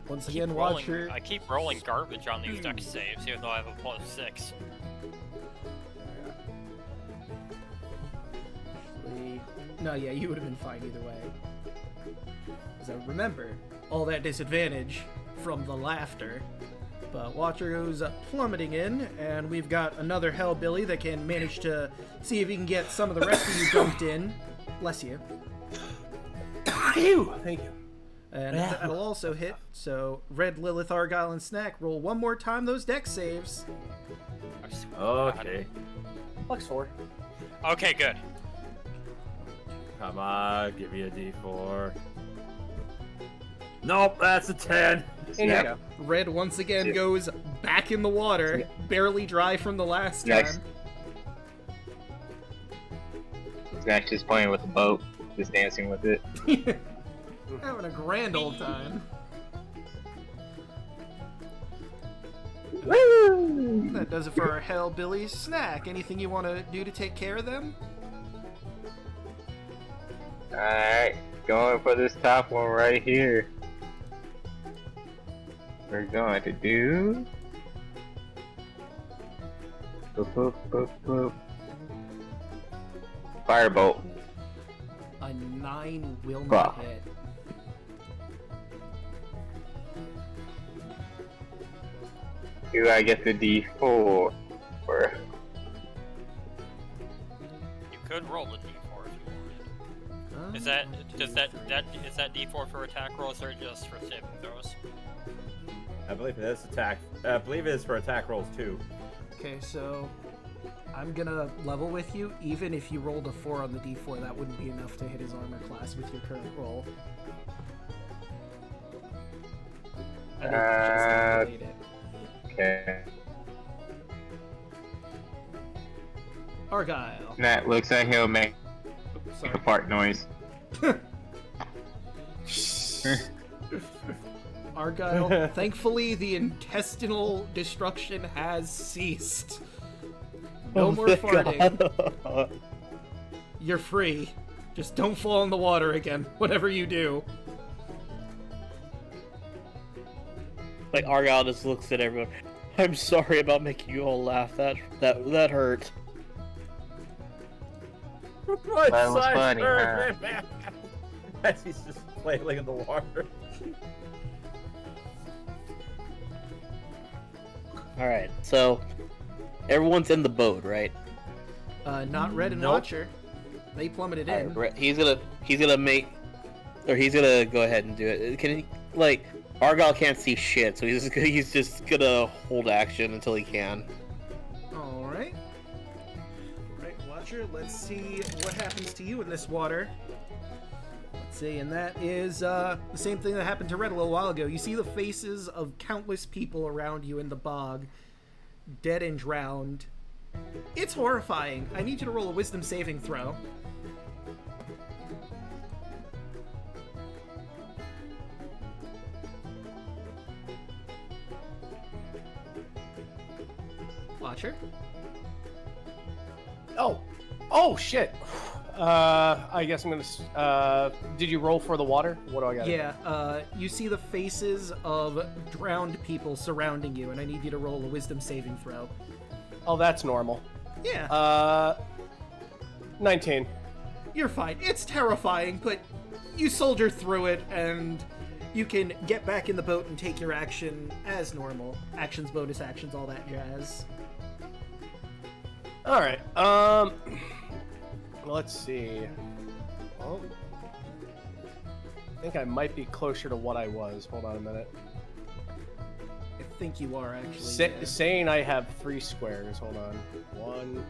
Once Keep again, rolling- watch your. I keep rolling garbage on these dex saves, even though I have a +6. No, yeah, you would have been fine either way. So remember, all that disadvantage from the laughter. But Watcher goes plummeting in, and we've got another Hellbilly that can manage to see if he can get some of the rest of you dumped in. Bless you. Thank you. And that'll also hit. So Red, Lilith, Argyle, and Snack roll one more time those dex saves. I swear to God. Okay. +4. Okay, good. Come on, give me a D4. Nope, that's a 10. In you go. Red once again goes back in the water, barely dry from the last Next. time. Zach's just playing with the boat, just dancing with it. Having a grand old time. That does it for our Hellbillies. Snack, anything you want to do to take care of them? Alright, going for this top one right here. We're going to do... Boop, boop, boop, boop. Firebolt. A 9 will not Wow. hit. Do I get the D4? Or... You could roll the D4 if you wanted. Is that is that D4 for attack rolls or just for saving throws? I believe it is attack. I believe it is for attack rolls too. Okay, so I'm gonna level with you. Even if you rolled a 4 on the D4, that wouldn't be enough to hit his armor class with your current roll. I didn't just calculate it. Okay. Argyle. That looks like he'll make Oops, a sorry. fart noise. Argyle, thankfully the intestinal destruction has ceased. No more farting. You're free. Just don't fall in the water again, whatever you do. Like, Argyle just looks at everyone. I'm sorry about making you all laugh. That hurt. That was funny, huh? As he's just flailing in the water. Alright, so everyone's in the boat, right? Not Red and Nope. Watcher. They plummeted in. Alright, he's gonna go ahead and do it. Can he, like, Argyle can't see shit, so he's just gonna hold action until he can. Alright. Right, Watcher, let's see what happens to you in this water. Let's see, and that is the same thing that happened to Red a little while ago. You see the faces of countless people around you in the bog, dead and drowned. It's horrifying. I need you to roll a wisdom saving throw. Watcher? Oh shit. I guess I'm gonna. Did you roll for the water? What do I got? Yeah, you see the faces of drowned people surrounding you, and I need you to roll a wisdom saving throw. Oh, that's normal. Yeah. 19. You're fine. It's terrifying, but you soldier through it, and you can get back in the boat and take your action as normal. Actions, bonus actions, all that jazz. All right. Let's see. Oh, I think I might be closer to what I was. Hold on a minute. I think you are, actually. Yeah. Saying I have 3 squares. Hold on. 1,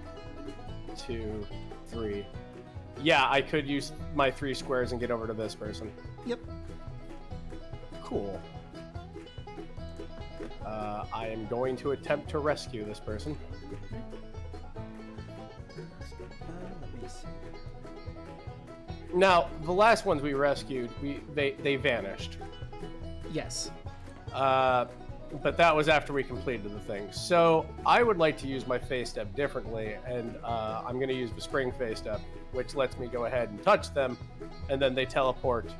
2, 3. Yeah, I could use my 3 squares and get over to this person. Yep. Cool. I am going to attempt to rescue this person. Let me see. Now, the last ones we rescued, they vanished. Yes. But that was after we completed the thing. So I would like to use my phase step differently, and I'm going to use the spring phase step, which lets me go ahead and touch them, and then they teleport.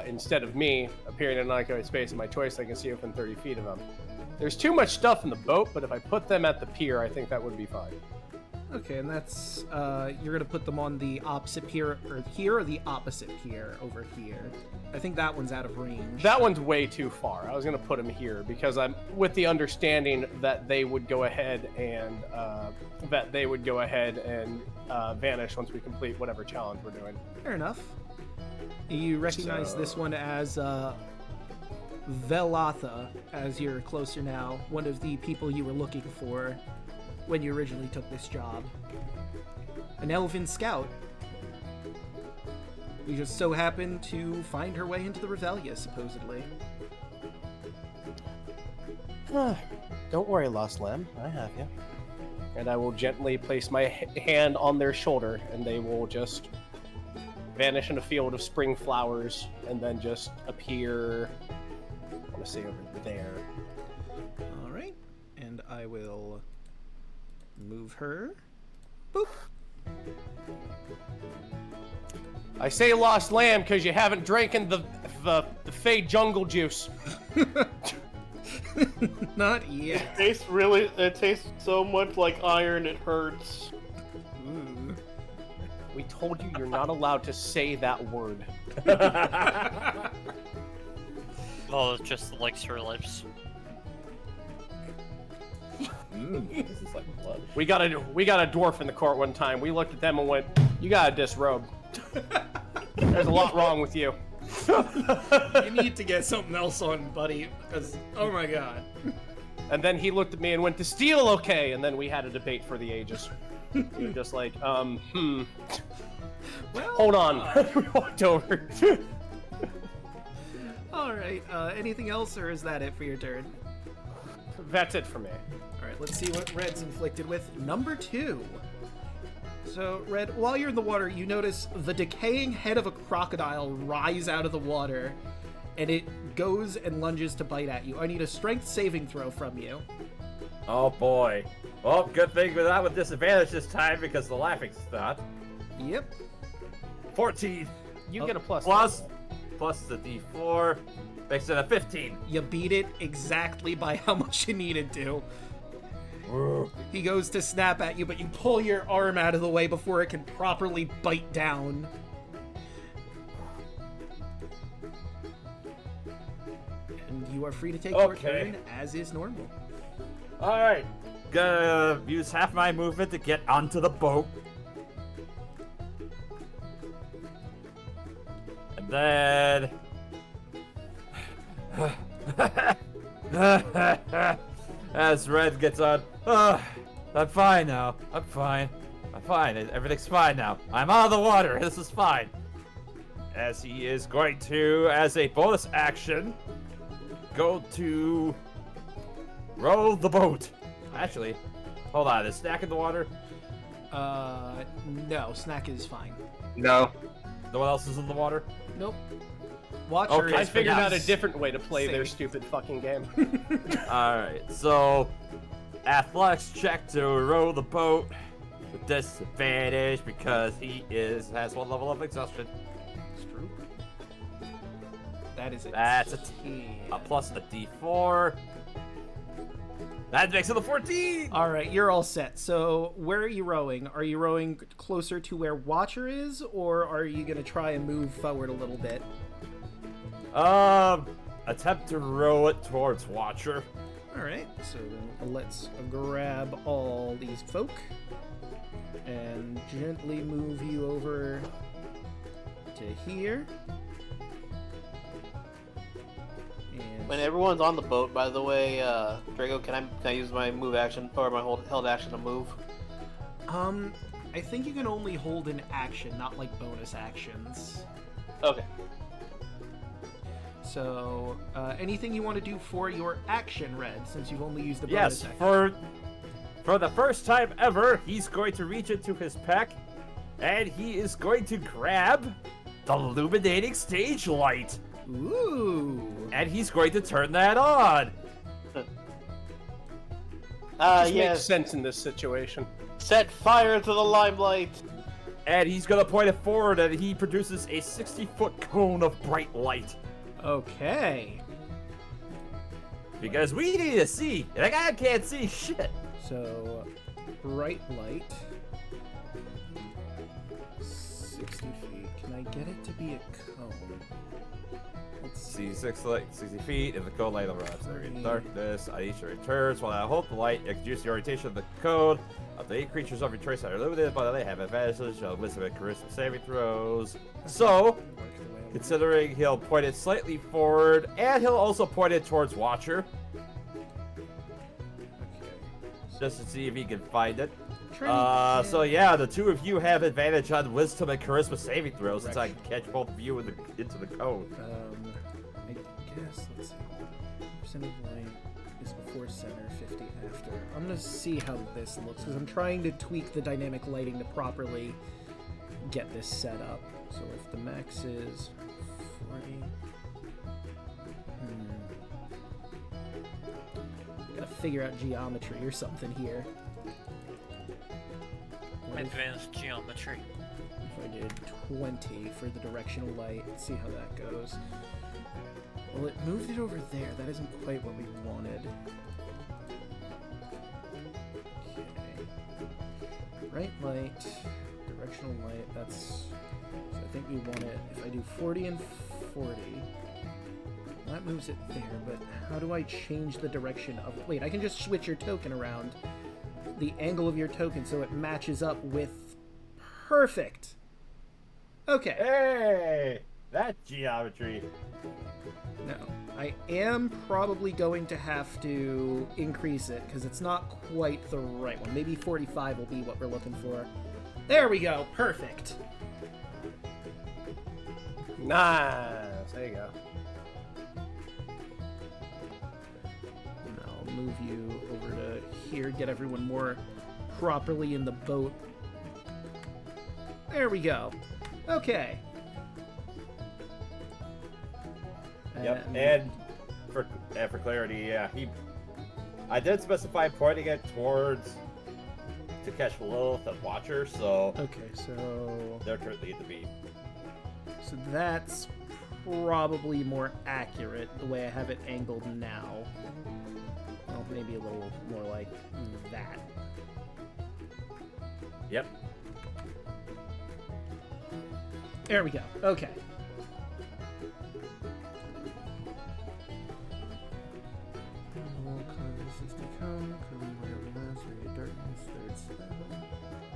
Instead of me appearing in an unoccupied space of my choice, I can see within 30 feet of them. There's too much stuff in the boat, but if I put them at the pier, I think that would be fine. Okay, and that's, you're gonna put them on the opposite pier, or here, or the opposite pier over here? I think that one's out of range. That one's way too far. I was gonna put them here, because I'm with the understanding that they would go ahead and, vanish once we complete whatever challenge we're doing. Fair enough. You recognize this one as, Velatha, as you're closer now, one of the people you were looking for when you originally took this job. An elven scout. You just so happened to find her way into the Revelia, supposedly. Don't worry, Lost Lamb. I have you. And I will gently place my hand on their shoulder, and they will just vanish in a field of spring flowers, and then just appear, I want to say, over there. All right, and I will move her. Boop. I say Lost Lamb because you haven't drinking the Fey jungle juice. Not yet. It tastes so much like iron it hurts. Ooh. We told you you're not allowed to say that word. Oh, it just licks her lips. This is like blood. We got a dwarf in the court one time. We looked at them and went, "You gotta disrobe. There's a lot wrong with you." You need to get something else on, buddy, because, oh my god. And then he looked at me and went, "To steal, okay?" And then we had a debate for the ages. We were just like, Well, hold on. We walked over. Alright, anything else, or is that it for your turn? That's it for me. Alright, let's see what Red's inflicted with. Number 2. So, Red, while you're in the water, you notice the decaying head of a crocodile rise out of the water, and it goes and lunges to bite at you. I need a strength saving throw from you. Oh boy. Well, good thing we're not with disadvantage this time because the laughing's not. Yep. 14. You get a plus. Plus the D4 makes it a 15. You beat it exactly by how much you needed to. He goes to snap at you, but you pull your arm out of the way before it can properly bite down. And you are free to take your turn, as is normal. Alright. Gonna use half my movement to get onto the boat. And then... As Red gets on, I'm fine now. I'm fine. Everything's fine now. I'm out of the water. This is fine. As he is going to, as a bonus action, go to row the boat. Actually, hold on. Is Snack in the water? No. Snack is fine. No. No one else is in the water? Nope. Watcher Okay, I is figured out a safe. different way to play their stupid fucking game. Alright, so athletics check to row the boat. with disadvantage because he has 1 level of exhaustion. It's true. That is it. That's a plus a d4. That makes it a 14! Alright, you're all set. So, where are you rowing? Are you rowing closer to where Watcher is, or are you going to try and move forward a little bit? Attempt to row it towards Watcher. Alright, so then let's grab all these folk and gently move you over to here. And When everyone's on the boat, by the way, Draco, can I use my move action or my held action to move? I think you can only hold an action, not like bonus actions. Okay. So, anything you want to do for your action, Red, since you've only used the bonus Yes, action? for the first time ever, he's going to reach into his pack, and he is going to grab the illuminating stage light. Ooh. And he's going to turn that on. Just makes Yes. sense in this situation. Set fire to the limelight. And he's going to point it forward, and he produces a 60-foot cone of bright light. Okay. Because we need to see. Like, I can't see shit. So, bright light. 60 feet. Can I get it to be a cone? Let's see. 60 feet, and the cone light arrives there in darkness. On each returns, while I hold the light, you can use the orientation of the cone. Up to 8 creatures of your choice that are illuminated, but they have advantage on wisdom and charisma saving throws. So, considering he'll point it slightly forward, and he'll also point it towards Watcher, just to see if he can find it. So yeah, the two of you have advantage on wisdom and charisma saving throws, since I can catch both of you into the cone. I guess, let's see. Percent of light is before center, 50 after. I'm gonna see how this looks, because I'm trying to tweak the dynamic lighting to properly get this set up. So if the max is 40... Gotta figure out geometry or something here. What if Advanced geometry. I did 20 for the directional light? Let's see how that goes. Well, it moved it over there. That isn't quite what we wanted. Okay. Bright light, directional light, that's... So I think we want it, if I do 40 and 40, that moves it there, but how do I change the direction of... Wait, I can just switch your token around. The angle of your token so it matches up with... Perfect! Okay. Hey! That geometry. No, I am probably going to have to increase it, because it's not quite the right one. Maybe 45 will be what we're looking for. There we go! Perfect! Nice. There you go. And I'll move you over to here, get everyone more properly in the boat. There we go. Okay. Yep, and for clarity, yeah, I did specify pointing it towards to catch Lilith and Watcher, so Okay, so... they're currently at the beat. So that's probably more accurate, the way I have it angled now. Well, maybe a little more like that. Yep. There we go. Okay.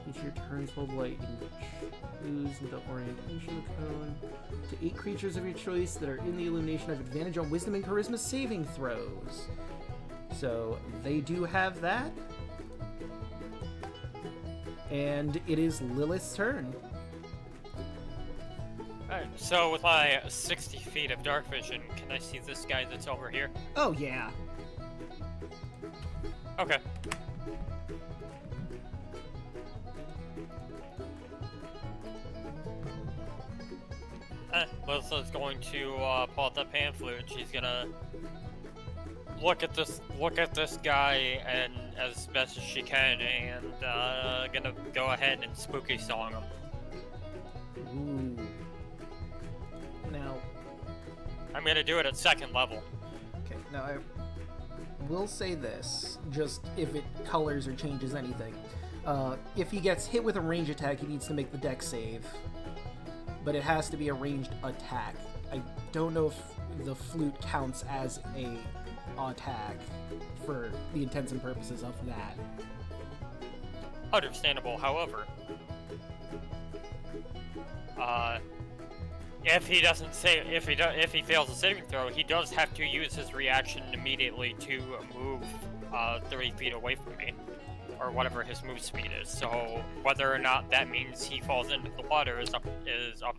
Each of your turns hold light in lose the orientation cone. To 8 creatures of your choice that are in the illumination have advantage on wisdom and charisma saving throws. So they do have that. And it is Lilith's turn. Alright, so with my 60 feet of dark vision, can I see this guy that's over here? Oh, yeah. Okay. Melissa's going to pull out the pan flute, and she's gonna look at this guy and as best as she can, and gonna go ahead and spooky song him. Ooh. Now, I'm gonna do it at second level. okay. Now I will say this, just if it colors or changes anything. If he gets hit with a range attack, he needs to make the dex save. But it has to be a ranged attack. I don't know if the flute counts as a attack for the intents and purposes of that. Understandable, however. If he fails a saving throw, he does have to use his reaction immediately to move 30 feet away from me, or whatever his move speed is. So whether or not that means he falls into the water is up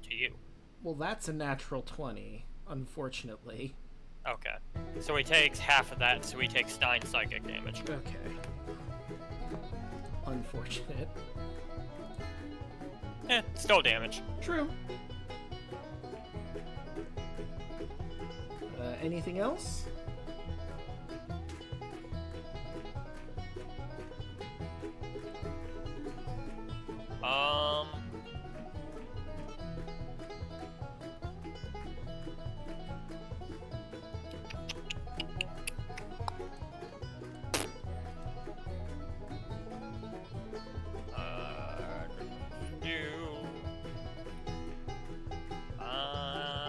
to you. Well, that's a natural 20, unfortunately. Okay. So he takes half of that, so he takes 9 psychic damage. Okay. Unfortunate. Still damage. True. Anything else?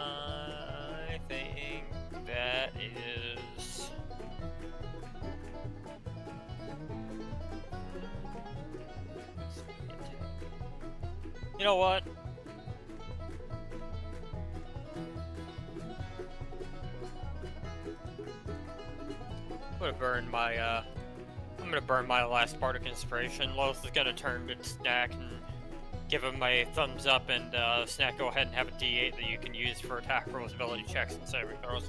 I think that is... You know what? I'm gonna burn my last bardic inspiration. Loth is gonna turn to Snack and give him a thumbs up, and Snack, go ahead and have a D8 that you can use for attack rolls, ability checks, and saving throws.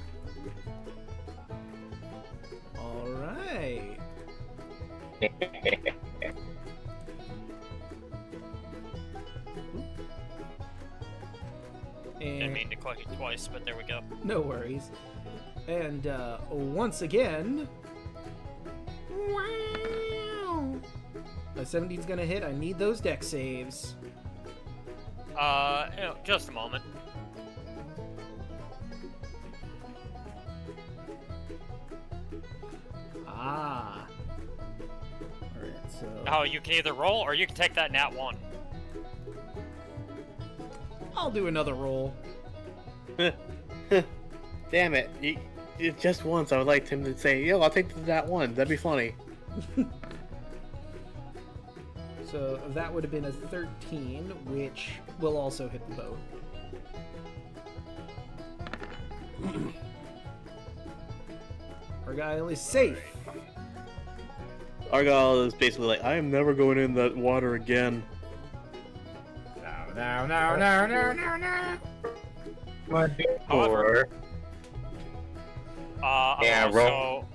All right. Didn't mean to click it twice, but there we go. No worries. And once again, wow, a 17's gonna hit. I need those dex saves. Just a moment. Ah. All right. So. Oh, you can either roll or you can take that nat 1. I'll do another roll. Damn it. Just once I would like him to say, yo, I'll take that one. That'd be funny. So that would have been a 13, which will also hit the boat. Argyle is safe. Argyle is basically like, I am never going in that water again. No. What However, Yeah, roll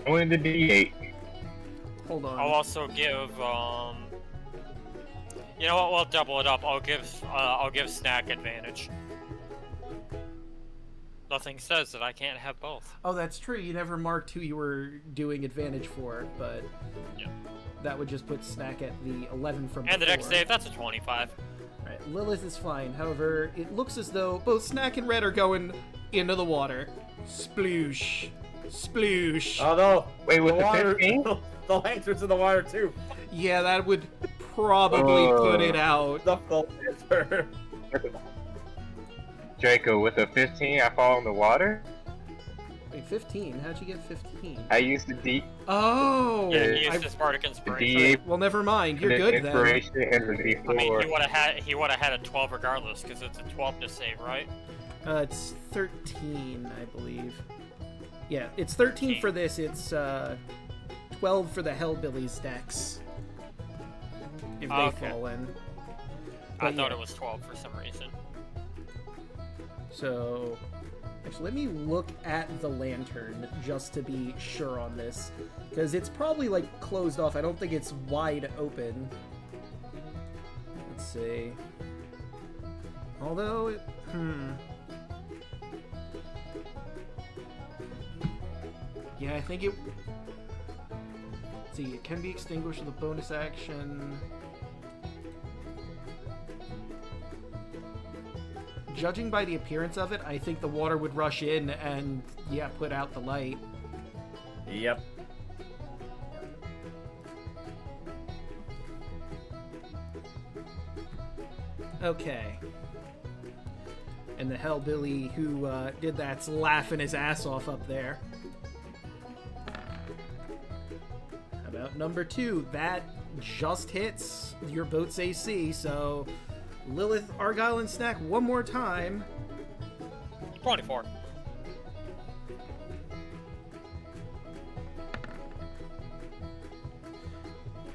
in the D8. Hold on. I'll also give, you know what, we'll double it up. I'll give Snack advantage. Nothing says that I can't have both. Oh, that's true. You never marked who you were doing advantage for, but Yeah. that would just put Snack at the 11 from And the before. next save, that's a 25. Right, Lilith is fine. However, it looks as though both Snack and Red are going into the water. Sploosh. Sploosh. Oh no! Wait, with the water, 15? the lantern's in the water too. Yeah, that would probably put it out. The lantern. Draco, with a 15, I fall in the water. Wait, 15? How'd you get 15? I used the D. Oh! Yeah, he used I- his bardic The inspiration. D8 Well, never mind. You're the good then. inspiration and the D4. I mean, he would have had a 12 regardless, because it's a 12 to save, right? It's 13, I believe. Yeah, it's 13 for this. It's 12 for the Hillbilly's dex. If they Okay. fall in. I But thought yeah. it was 12 for some reason. So, actually, let me look at the lantern just to be sure on this, because it's probably like closed off. I don't think it's wide open. Let's see. Although it, Yeah, I think it... Let's see, it can be extinguished with a bonus action. Judging by the appearance of it, I think the water would rush in and, yeah, put out the light. Yep. Okay. And the Hillbilly who did that's laughing his ass off up there. How about number 2? That just hits your boat's AC, so Lilith, Argyle, and Snack one more time. 24.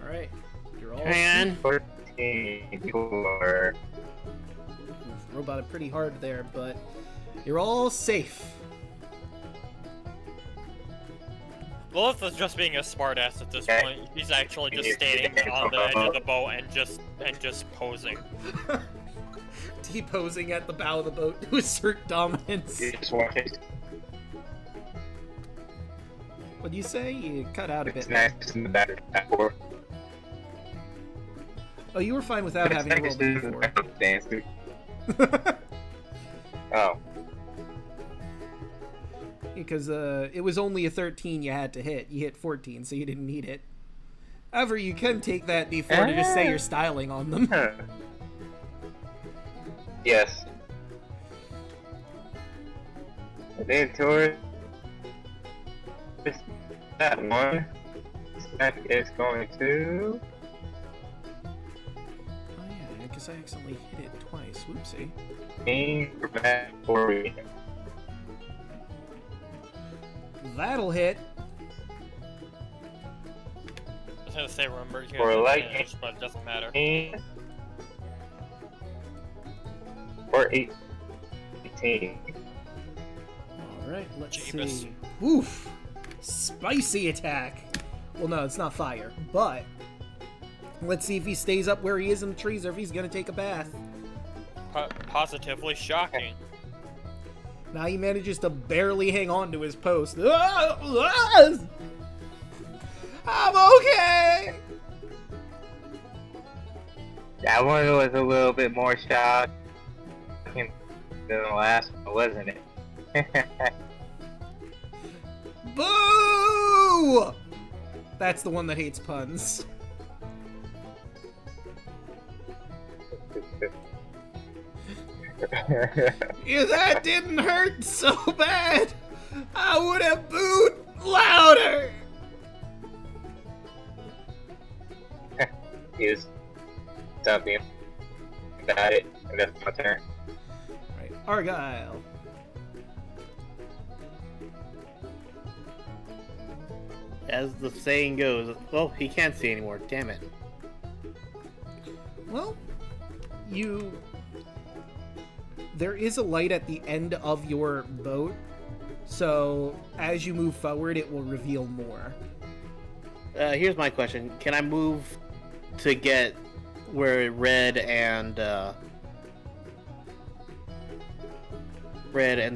Alright. You're all... And 14. Roboted pretty hard there, but you're all safe. Lilith is just being a smartass at this point. He's actually just standing on the edge of the boat and just posing. T-posing at the bow of the boat to assert dominance. Just watching. What'd you say? You cut out a bit. It's nice in the back before. Oh, you were fine without having a roll before. Dancing. Oh. Because it was only a 13 you had to hit. You hit 14, so you didn't need it. However, you can take that D4 to just say you're styling on them. Huh. Yes. And then towards that one, that is going to... Oh yeah, I guess I accidentally hit it twice. Whoopsie. aim for back forward. That'll hit. I was gonna say remember you For have light advantage, but it doesn't matter. And or 18. Alright, let's Jeebus. see. Oof! Spicy attack! Well, no, it's not fire, but let's see if he stays up where he is in the trees or if he's gonna take a bath. Positively shocking. Now he manages to barely hang on to his post. I'm okay! That one was a little bit more shocking than the last one, wasn't it? Boo! That's the one that hates puns. If that didn't hurt so bad, I would have booed louder! He was talking about it, and that's my turn. Right, Argyle. As the saying goes, well, he can't see anymore. Damn it. Well, there is a light at the end of your boat, so as you move forward, it will reveal more. Here's my question. Can I move to get where Red and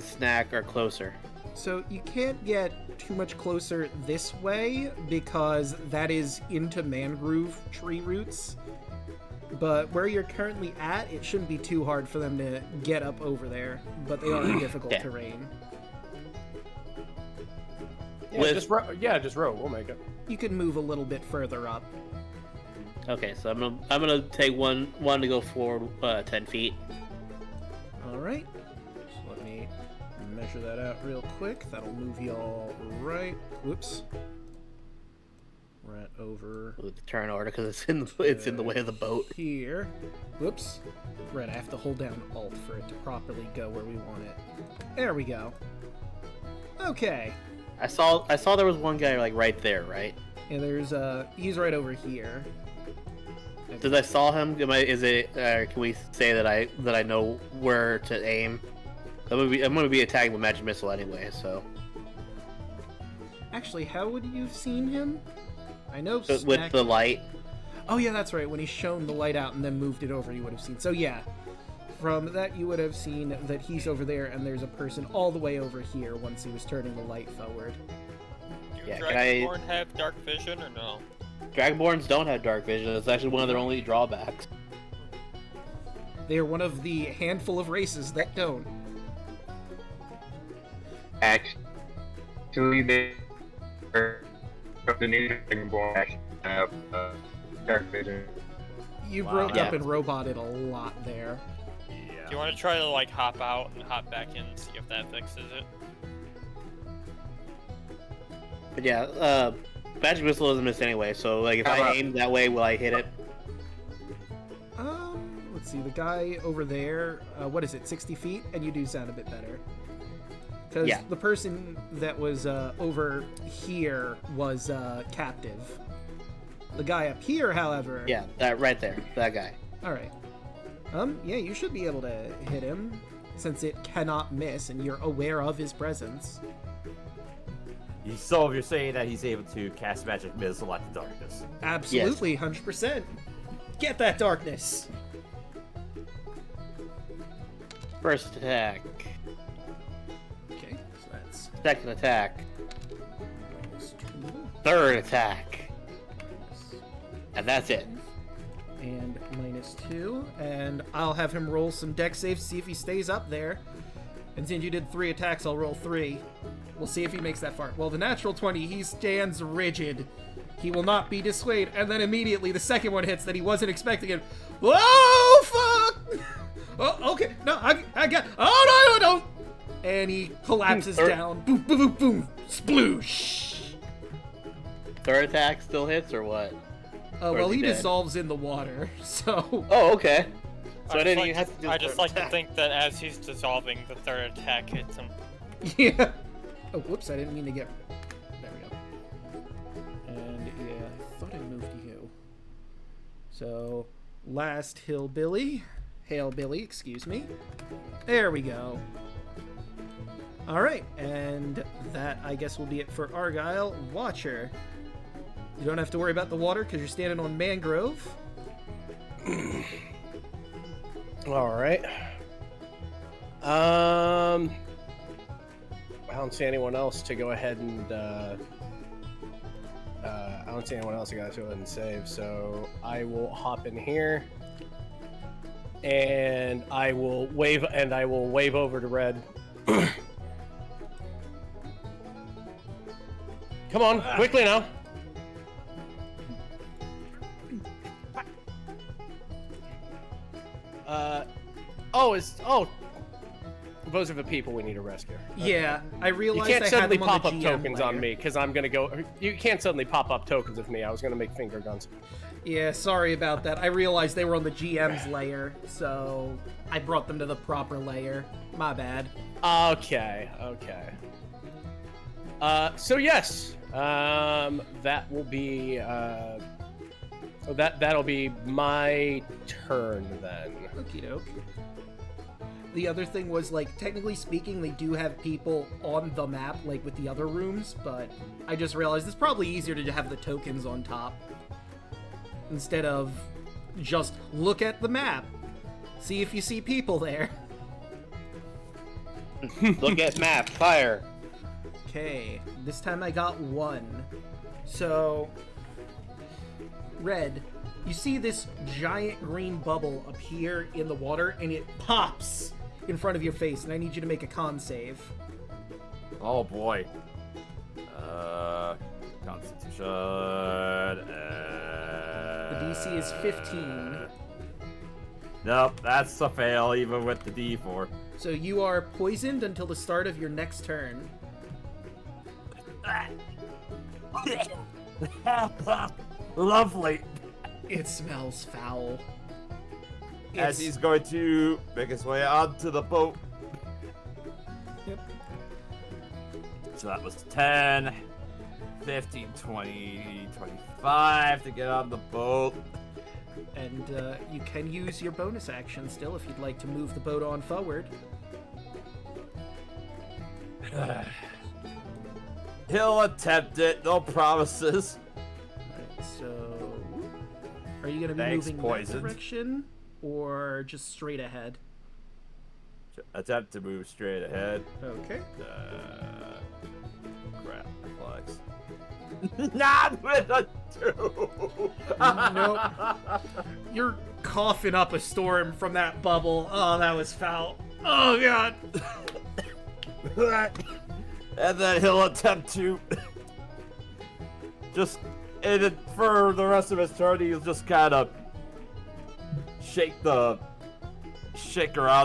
Snack are closer? So you can't get too much closer this way because that is into mangrove tree roots. But where you're currently at, it shouldn't be too hard for them to get up over there. But they are difficult terrain. Yeah, just row. We'll make it. You can move a little bit further up. Okay, so I'm gonna take one to go forward 10 feet. All right. So let me measure that out real quick. That'll move y'all right. Whoops. Right over With the turn order because it's in the way of the boat. here. Whoops. Right, I have to hold down Alt for it to properly go where we want it. There we go. Okay. I saw there was one guy like right there, right? And there's he's right over here. Did I saw him? Can we say that I know where to aim? I'm gonna be attacking with magic missile anyway, so. Actually, how would you have seen him? I know With the light. Oh yeah, that's right. When he shone the light out and then moved it over, you would have seen. So yeah, from that you would have seen that he's over there, and there's a person all the way over here once he was turning the light forward. Yeah, Dragonborn have dark vision or no? Dragonborns don't have dark vision. It's actually one of their only drawbacks. They are one of the handful of races that don't. Actually, they the new Dragonborn actually have dark vision. You Wow. broke Yeah. up and roboted a lot there. Yeah. Do you want to try to like hop out and hop back in and see if that fixes it? But yeah, magic missile doesn't miss anyway. So like, if How I about- aim that way, will I hit it? Let's see, the guy over there, what is it, 60 feet? And you do sound a bit better. Because Yeah. the person that was over here was captive. The guy up here, however... Yeah, that right there, that guy. Alright. Yeah, you should be able to hit him, since it cannot miss, and you're aware of his presence. So you're saying that he's able to cast magic missile like the darkness. Absolutely, 100%. Get that darkness! First attack, Okay, so that's second attack, -2. third attack, and that's it. And -2, and I'll have him roll some dex saves to see if he stays up there. And since you did 3 attacks, I'll roll 3. We'll see if he makes that far. Well, the natural 20, he stands rigid. He will not be dissuaded. And then immediately the second one hits that he wasn't expecting it. Whoa, fuck! Oh, okay. No, I got... Oh, no, don't! And he collapses down. Boom, boom, boom, boom. Sploosh! Third attack still hits or what? Or Well, is he he dead? dissolves in the water, so... Oh, okay. So I I didn't just even have to do the I just third like to attack. think that as he's dissolving, the third attack hits him. Yeah. Oh, whoops, I didn't mean to get... There we go. And, yeah, I thought I moved you. So, last Hillbilly. Hailbilly, excuse me. There we go. Alright, and that, I guess, will be it for Argyle. Watcher. You don't have to worry about the water, because you're standing on mangrove. All right. I don't see anyone else to go ahead and. I don't see anyone else to go ahead and save, so I will hop in here, and I will wave over to Red. Come on, quickly now. Those are the people we need to rescue. Yeah, I You realized can't I had suddenly them on pop the up GM tokens on layer. me because I'm gonna go. You can't suddenly pop up tokens of me. I was gonna make finger guns. Yeah, sorry about that. I realized they were on the GM's layer, so I brought them to the proper layer. My bad. Okay. So yes, that will be. That'll be my turn then. Okie doke. The other thing was, like, technically speaking, they do have people on the map, like, with the other rooms, but I just realized it's probably easier to have the tokens on top. Instead of just look at the map. See if you see people there. Look at map, fire. Okay, this time I got 1. So, Red, you see this giant green bubble appear in the water, and it pops in front of your face, and I need you to make a con save. Oh boy. Constitution. The DC is 15. Nope, that's a fail, even with the D4. So you are poisoned until the start of your next turn. Lovely. It smells foul. As he's going to make his way onto the boat. Yep. So that was 10, 15, 20, 25 to get on the boat. And you can use your bonus action still if you'd like to move the boat on forward. He'll attempt it, no promises. Alright, so... Are you going to be Thanks, moving poisoned. that direction? Or just straight ahead? Attempt to move straight ahead. Okay. Crap, flags. Not with a 2. Nope. You're coughing up a storm from that bubble. Oh, that was foul. Oh, God. And then he'll attempt to just, and then for the rest of his turn, he'll just kind of shake around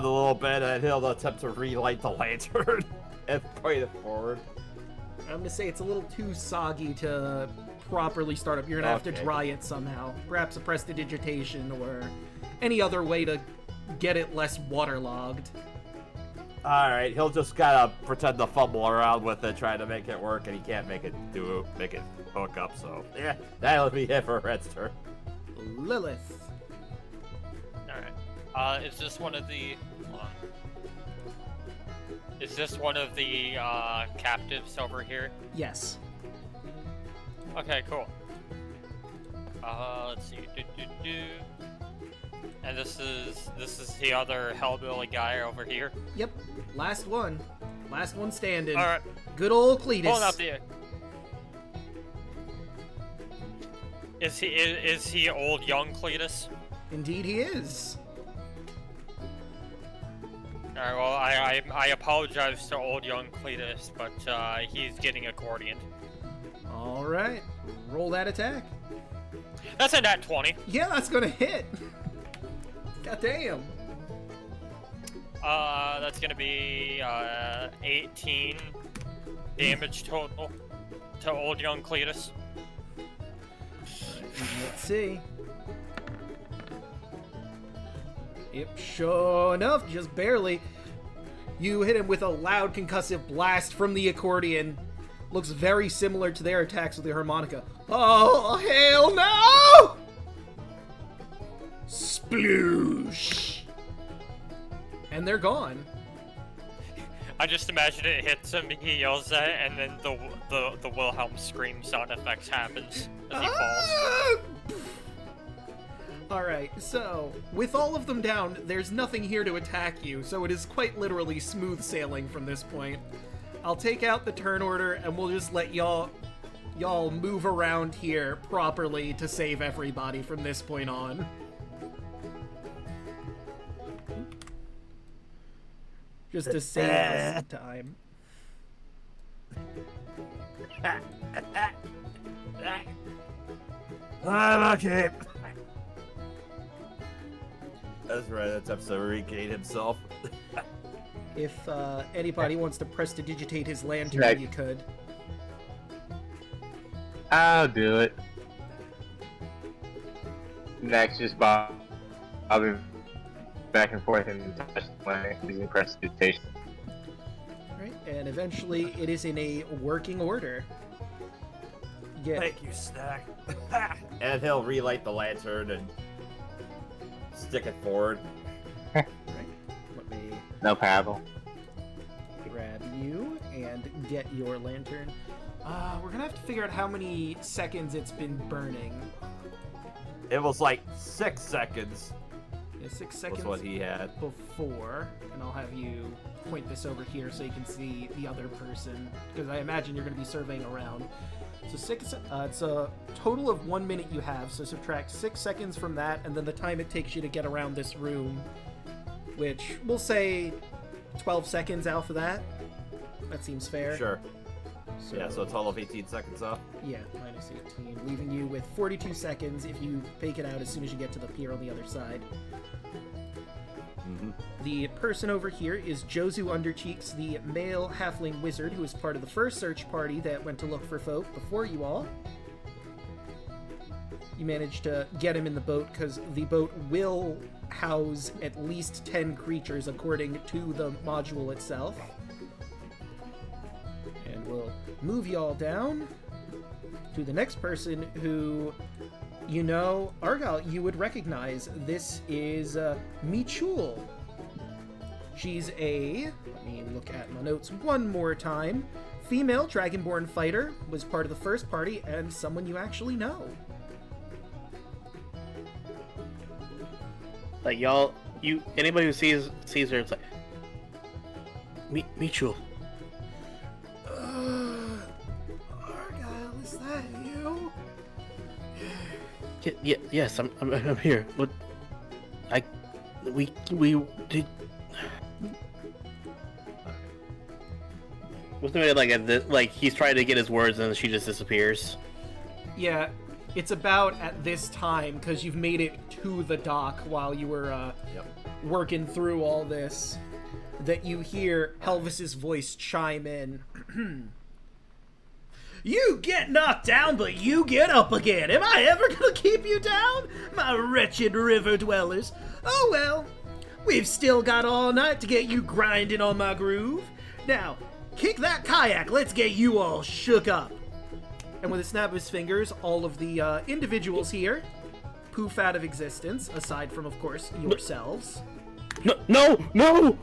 a little bit, and he'll attempt to relight the lantern and point it forward. I'm gonna say it's a little too soggy to properly start up. You're gonna have to dry it somehow. Perhaps a prestidigitation or any other way to get it less waterlogged. Alright, he'll just kind of pretend to fumble around with it, trying to make it work, and he can't make it hook up, so yeah, that'll be it for Red's turn. Lilith. Alright. Is this one of the... Hold on. Is this one of the captives over here? Yes. Okay, cool. Let's see. And this is the other Hillbilly guy over here. Yep. Last one. Last one standing. All right. Good old Cletus. Pulling up the. Is he old young Cletus? Indeed, he is. All right. Well, I apologize to old young Cletus, but he's getting accordion. All right. Roll that attack. That's a nat 20. Yeah, that's gonna hit. God damn. That's gonna be 18 damage total to old young Cletus. Let's see. Yep, sure enough, just barely. You hit him with a loud concussive blast from the accordion. Looks very similar to their attacks with the harmonica. Oh, hell no! Sploosh! And they're gone. I just imagine it hits him, he yells at it, and then the Wilhelm scream sound effects happens as he falls. Alright, so, with all of them down, there's nothing here to attack you, so it is quite literally smooth sailing from this point. I'll take out the turn order, and we'll just let y'all move around here properly to save everybody from this point on. Just to save us time. I'm okay. That's right, attempts to regain himself. If anybody wants to prestidigitate his lantern, Right. you could. I'll do it. Next, just bobbing back and forth and touch my using prestidigitation. Right, and eventually it is in a working order. Yeah. Thank you, Snack. And he'll relight the lantern and stick it forward. Right. Let me No paddle. grab you and get your lantern. We're gonna have to figure out how many seconds it's been burning. It was like 6 seconds. Yeah, 6 Was seconds what he had. before, and I'll have you point this over here so you can see the other person, because I imagine you're going to be surveying around. So it's a total of 1 minute you have, so subtract 6 seconds from that, and then the time it takes you to get around this room, which we'll say 12 seconds out for that. That seems fair. Sure. Yeah, so a total of 18 seconds off. Yeah, minus 18, leaving you with 42 seconds if you fake it out as soon as you get to the pier on the other side. Mm-hmm. The person over here is Jozu Undercheeks, the male halfling wizard who was part of the first search party that went to look for folk before you all. You managed to get him in the boat because the boat will house at least 10 creatures according to the module itself. And we'll move y'all down to the next person who, you know, Argyle, you would recognize. This is Michul. She's let me look at my notes one more time. Female Dragonborn fighter, was part of the first party, and someone you actually know. Like y'all, anybody who sees her, it's like, Michul. Argyle, is that Yes, I'm here. What? We did. Wasn't it like he's trying to get his words and then she just disappears? Yeah, it's about at this time, because you've made it to the dock while you were working through all this, that you hear Helvis's voice chime in. You get knocked down, but you get up again. Am I ever gonna keep you down, my wretched river dwellers? Oh well, we've still got all night to get you grinding on my groove. Now, kick that kayak, let's get you all shook up. And with a snap of his fingers, all of the individuals here poof out of existence, aside from, of course, yourselves. No!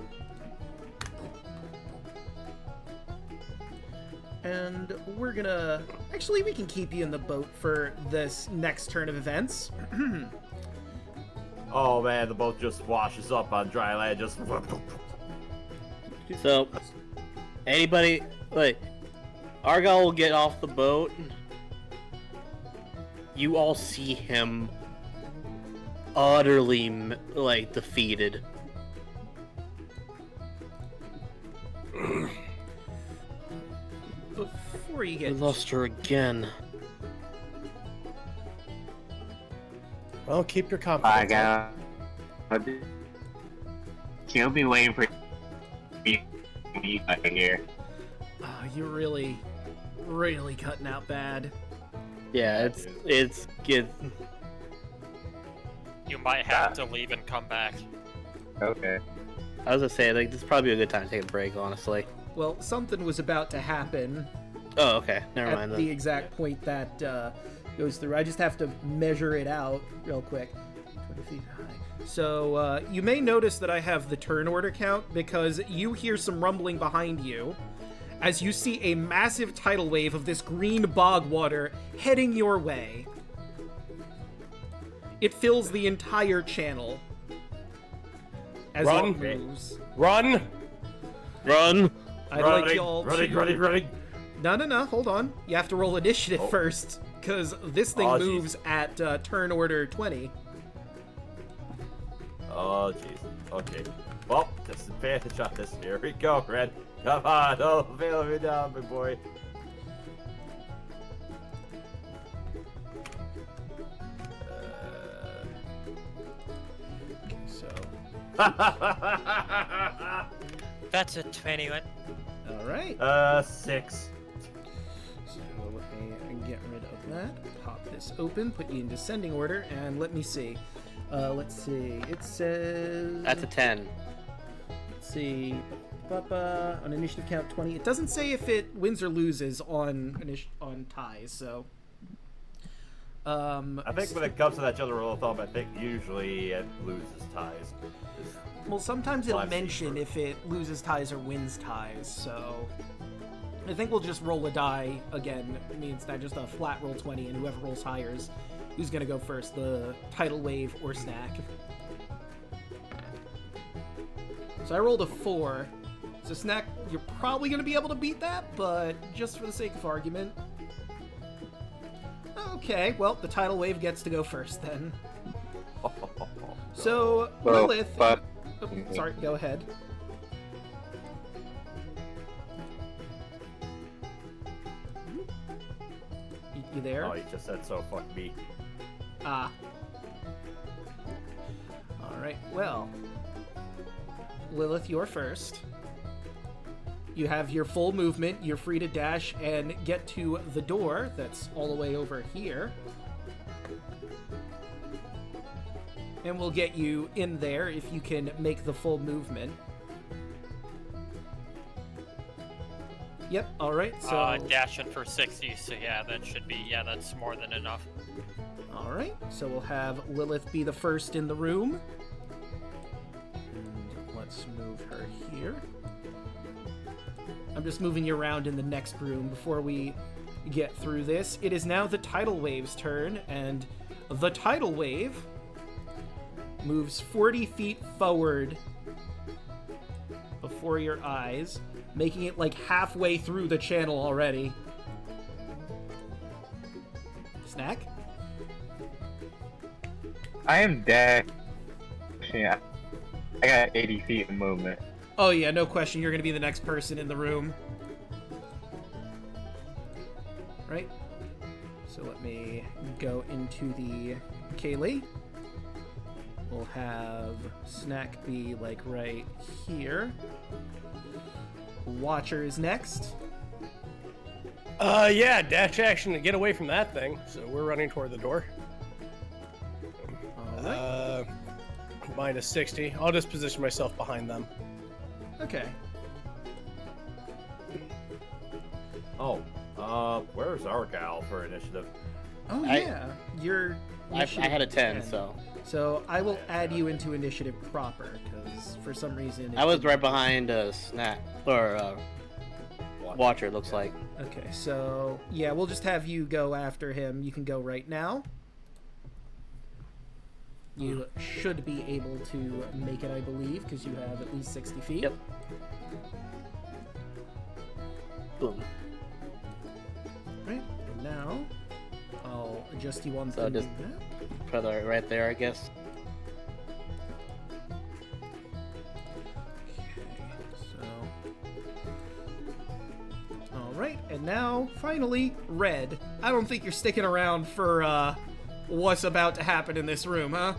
And we're gonna... Actually, we can keep you in the boat for this next turn of events. Oh man, the boat just washes up on dry land, just... So, anybody... Wait. Argyle will get off the boat. You all see him utterly, defeated. Before you We get... lost her again. Well, keep your confidence. She'll be waiting for you here. Oh, you're really cutting out bad. Yeah, it's good. You might have to leave and come back. Okay. I was gonna say, this is probably a good time to take a break, honestly. Well, something was about to happen Oh, okay. Never at mind then. the exact point that goes through. I just have to measure it out real quick. 20 feet high. So you may notice that I have the turn order count because you hear some rumbling behind you as you see a massive tidal wave of this green bog water heading your way. It fills the entire channel as Run. it moves. Run! I'd like y'all to... Running. No, hold on. You have to roll initiative first, because this thing Oh, moves at turn order 20. Oh, jeez. Okay. Well, disadvantage on this. Here we go, Red. Come on, don't fail me down, big boy. Okay, so... That's a 21. Alright. 6. So let me get rid of that. Pop this open, put you in descending order, and let me see. Let's see. It says... That's a 10. Let's see. On initiative count 20. It doesn't say if it wins or loses on ties, so... I think when it comes to that general rule of thumb, I think usually it loses ties. Well, sometimes it'll Well, I've seen mention it. if it loses ties or wins ties, so... I think we'll just roll a die again. It means that just a flat roll 20, and whoever rolls higher is who's gonna go first, the tidal wave or snack. So I rolled a 4. So snack, you're probably gonna be able to beat that, but just for the sake of argument. Okay, well, the tidal wave gets to go first then. So, Well, Lilith... but- Oh, sorry, go ahead. You there? Oh, he just said so, fuck me. Ah. Alright, well. Lilith, you're first. You have your full movement. You're free to dash and get to the door that's all the way over here. And we'll get you in there if you can make the full movement. Yep, alright, so... Dashing for 60, so yeah, that should be, that's more than enough. Alright, so we'll have Lilith be the first in the room. And let's move her here. I'm just moving you around in the next room before we get through this. It is now the tidal wave's turn, and the tidal wave moves 40 feet forward before your eyes, making it like halfway through the channel already. Snack? I am dead. Yeah, I got 80 feet of movement. Oh yeah, no question. You're gonna be the next person in the room. Right? So let me go into the Kaylee. We'll have Snack be like right here. Watcher is next. Yeah, dash action to get away from that thing. So we're running toward the door. All right. Minus 60. I'll just position myself behind them. Okay. Oh, where's our gal for initiative? Oh I- yeah, you're. I had a 10, so So I will add you into initiative proper because for some reason I was right behind Snack or Watcher. Looks like. Okay, so yeah, we'll just have you go after him. You can go right now. You should be able to make it, I believe, because you have at least 60 feet. Yep. Boom. Right, and now I'll adjust you on So the just- map. Put it right there, I guess. Alright, and now, finally, Red. I don't think you're sticking around for, what's about to happen in this room, huh?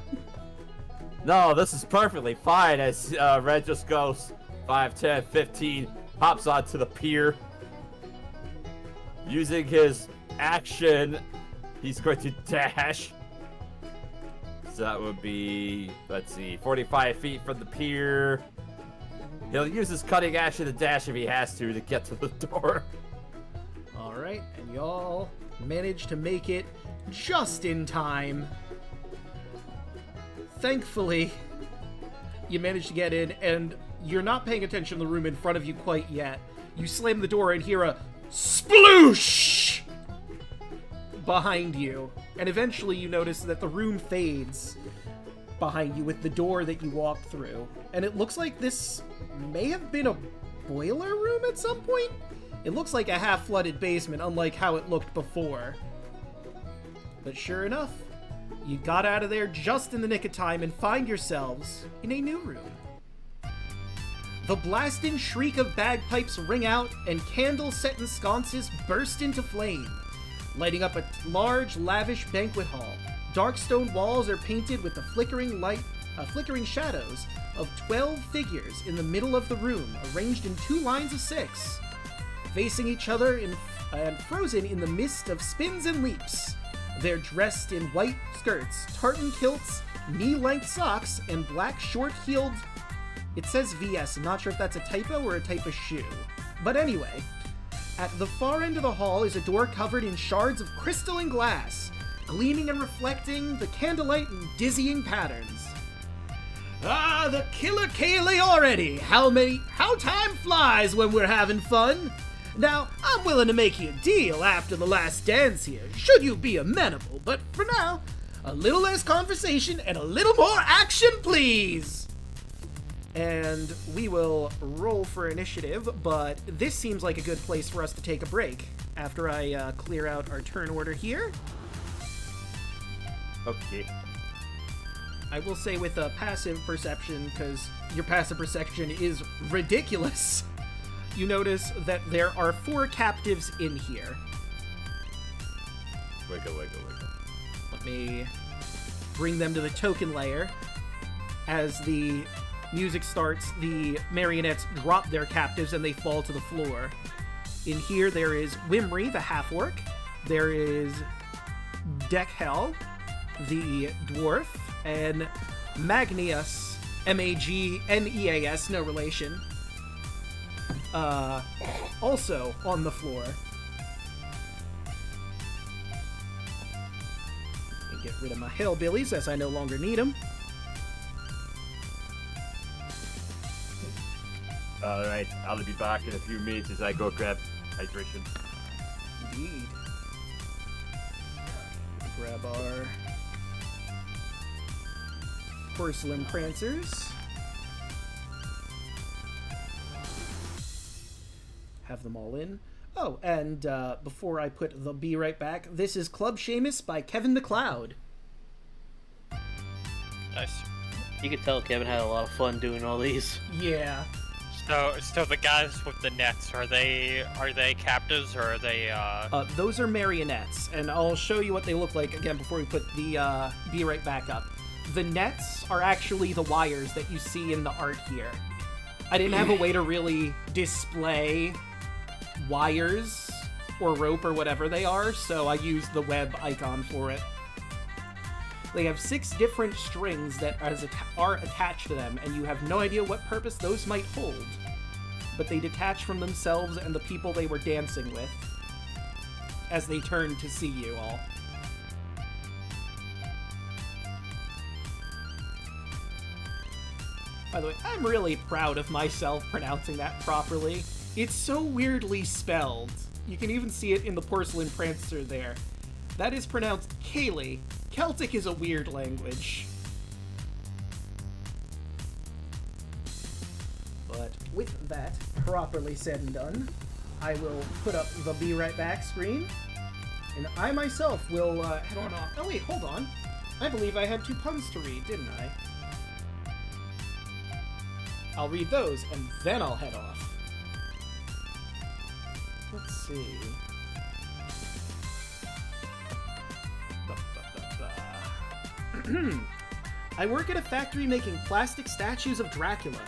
No, this is perfectly fine as Red just goes 5, 10, 15, hops onto the pier. Using his action, he's going to dash. So that would be, let's see, 45 feet from the pier. He'll use his cutting action to dash if he has to get to the door. Alright, and y'all managed to make it just in time. Thankfully, you managed to get in, and you're not paying attention to the room in front of you quite yet. You slam the door and hear a sploosh behind you, and eventually you notice that the room fades behind you with the door that you walked through, and it looks like this may have been a boiler room at some point. It looks like a half-flooded basement, unlike how it looked before. But sure enough, you got out of there just in the nick of time and find yourselves in a new room. The blasting shriek of bagpipes ring out, and candles set in sconces burst into flame, lighting up a large, lavish banquet hall. Dark stone walls are painted with the flickering shadows of 12 figures in the middle of the room, arranged in 2 lines of 6, facing each other and frozen in the mist of spins and leaps. They're dressed in white skirts, tartan kilts, knee-length socks, and black short-heeled... It says VS, I'm not sure if that's a typo or a type of shoe. But anyway, at the far end of the hall is a door covered in shards of crystal and glass, gleaming and reflecting the candlelight in dizzying patterns. Ah, the killer Kaylee already! How time flies when we're having fun! Now, I'm willing to make you a deal after the last dance here, should you be amenable, but for now, a little less conversation and a little more action, please! And we will roll for initiative, but this seems like a good place for us to take a break after I clear out our turn order here. Okay. I will say with a passive perception, because your passive perception is ridiculous, you notice that there are 4 captives in here. Wiggle, wiggle, wiggle. Let me bring them to the token layer. As the music starts, the marionettes drop their captives and they fall to the floor. In here, there is Wimry, the half-orc. There is Deckhel, the dwarf, and Magnius, Magneas, no relation. Also on the floor. Let me get rid of my hillbillies as I no longer need them. Alright, I'll be back in a few minutes as I go grab hydration. Indeed. Grab our porcelain prancers. Have them all in. Oh, and before I put the "Be Right Back," this is Club Seamus by Kevin MacLeod. Nice. You could tell Kevin had a lot of fun doing all these. Yeah. So the guys with the nets, are they captives or are they Those are marionettes, and I'll show you what they look like again before we put the Be Right Back up. The nets are actually the wires that you see in the art here. I didn't have a way to really display wires or rope or whatever they are, so I used the web icon for it. They have 6 different strings that are attached to them, and you have no idea what purpose those might hold. But they detach from themselves and the people they were dancing with as they turn to see you all. By the way, I'm really proud of myself pronouncing that properly. It's so weirdly spelled. You can even see it in the porcelain prancer there. That is pronounced Kaylee. Celtic is a weird language. But with that properly said and done, I will put up the Be Right Back screen. And I myself will head on off. Oh wait, hold on. I believe I had 2 puns to read, didn't I? I'll read those, and then I'll head off. Let's see. I work at a factory making plastic statues of Dracula.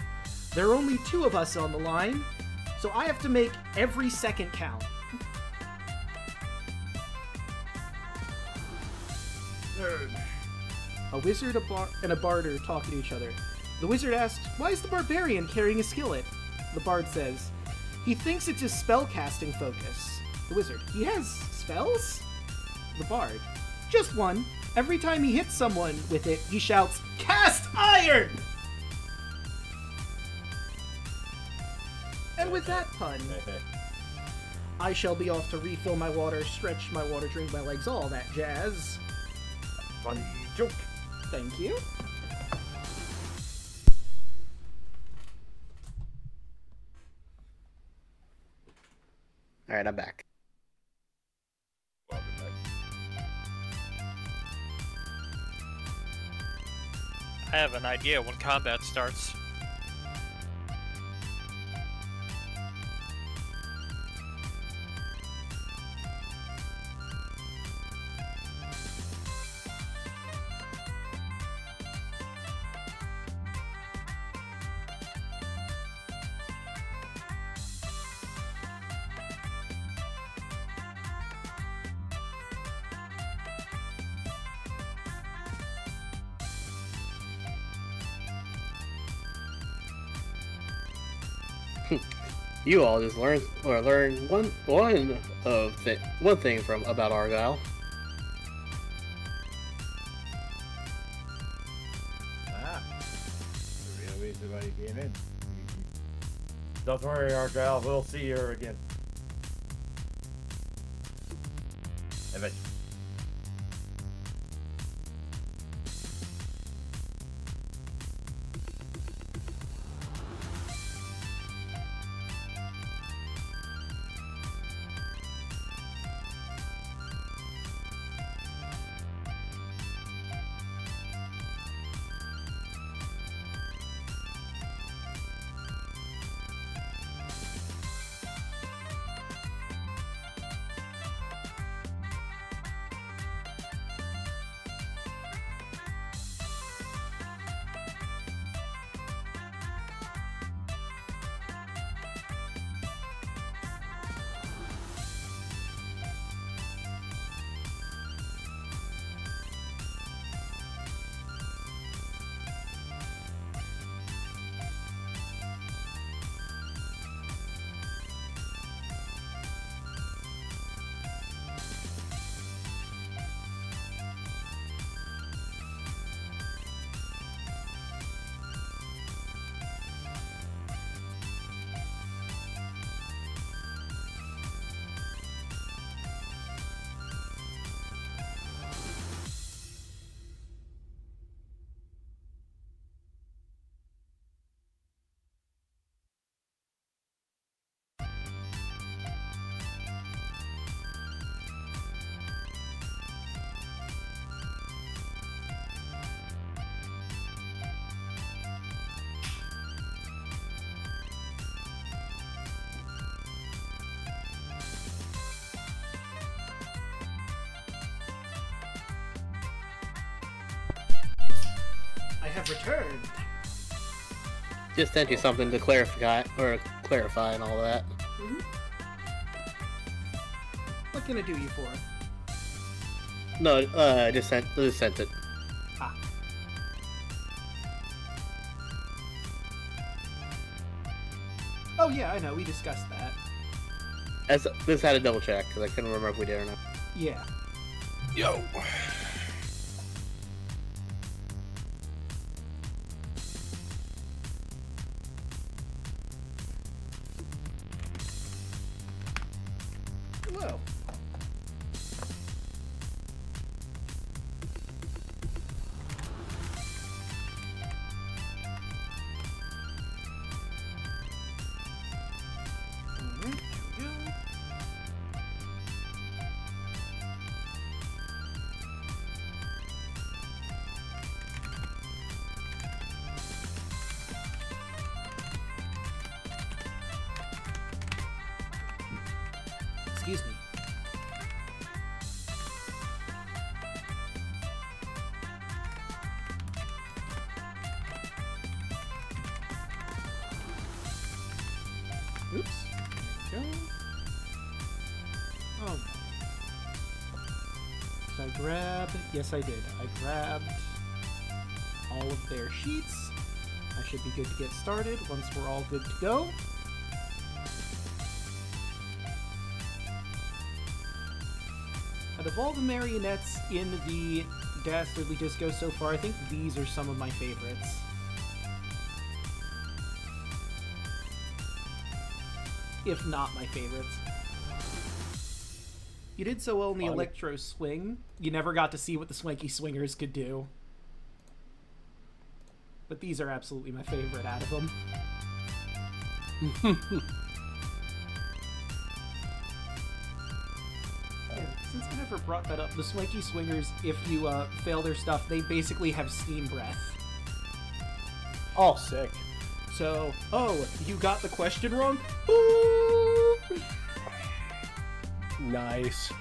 There are only 2 of us on the line, so I have to make every second count. A wizard and a bard are talking to each other. The wizard asks, "Why is the barbarian carrying a skillet?" The bard says, "He thinks it's his spellcasting focus." The wizard, "He has spells?" The bard, "Just one. Every time he hits someone with it, he shouts, 'Cast iron!'" And with that pun, I shall be off to refill my water, stretch my water, drink my legs, all that jazz. Funny joke. Thank you. Alright, I'm back. I have an idea when combat starts. You all just learned one thing from about Argyle. Ah, the real reason why you came in. Don't worry, Argyle. We'll see her again. Eventually. have returned. Just sent you something to clarify and all that. Mm-hmm. What can I do you for? No, I just sent it. Ah. Oh yeah, I know. We discussed that. This had a double check because I couldn't remember if we did or not. Yeah. Yo. Hello. Alright, there we go. Excuse me. Oops. There we go. Oh. Did I grab? Yes, I did. I grabbed all of their sheets. I should be good to get started once we're all good to go. Out of all the marionettes in the Dastardly Disco so far, I think these are some of my favorites. If not my favorites. You did so well in the Electro Swing, you never got to see what the Swanky Swingers could do. But these are absolutely my favorite out of them. Since I never brought that up, the Swanky Swingers, if you fail their stuff, they basically have steam breath. Oh, sick. So, oh, you got the question wrong? Ooh! Nice.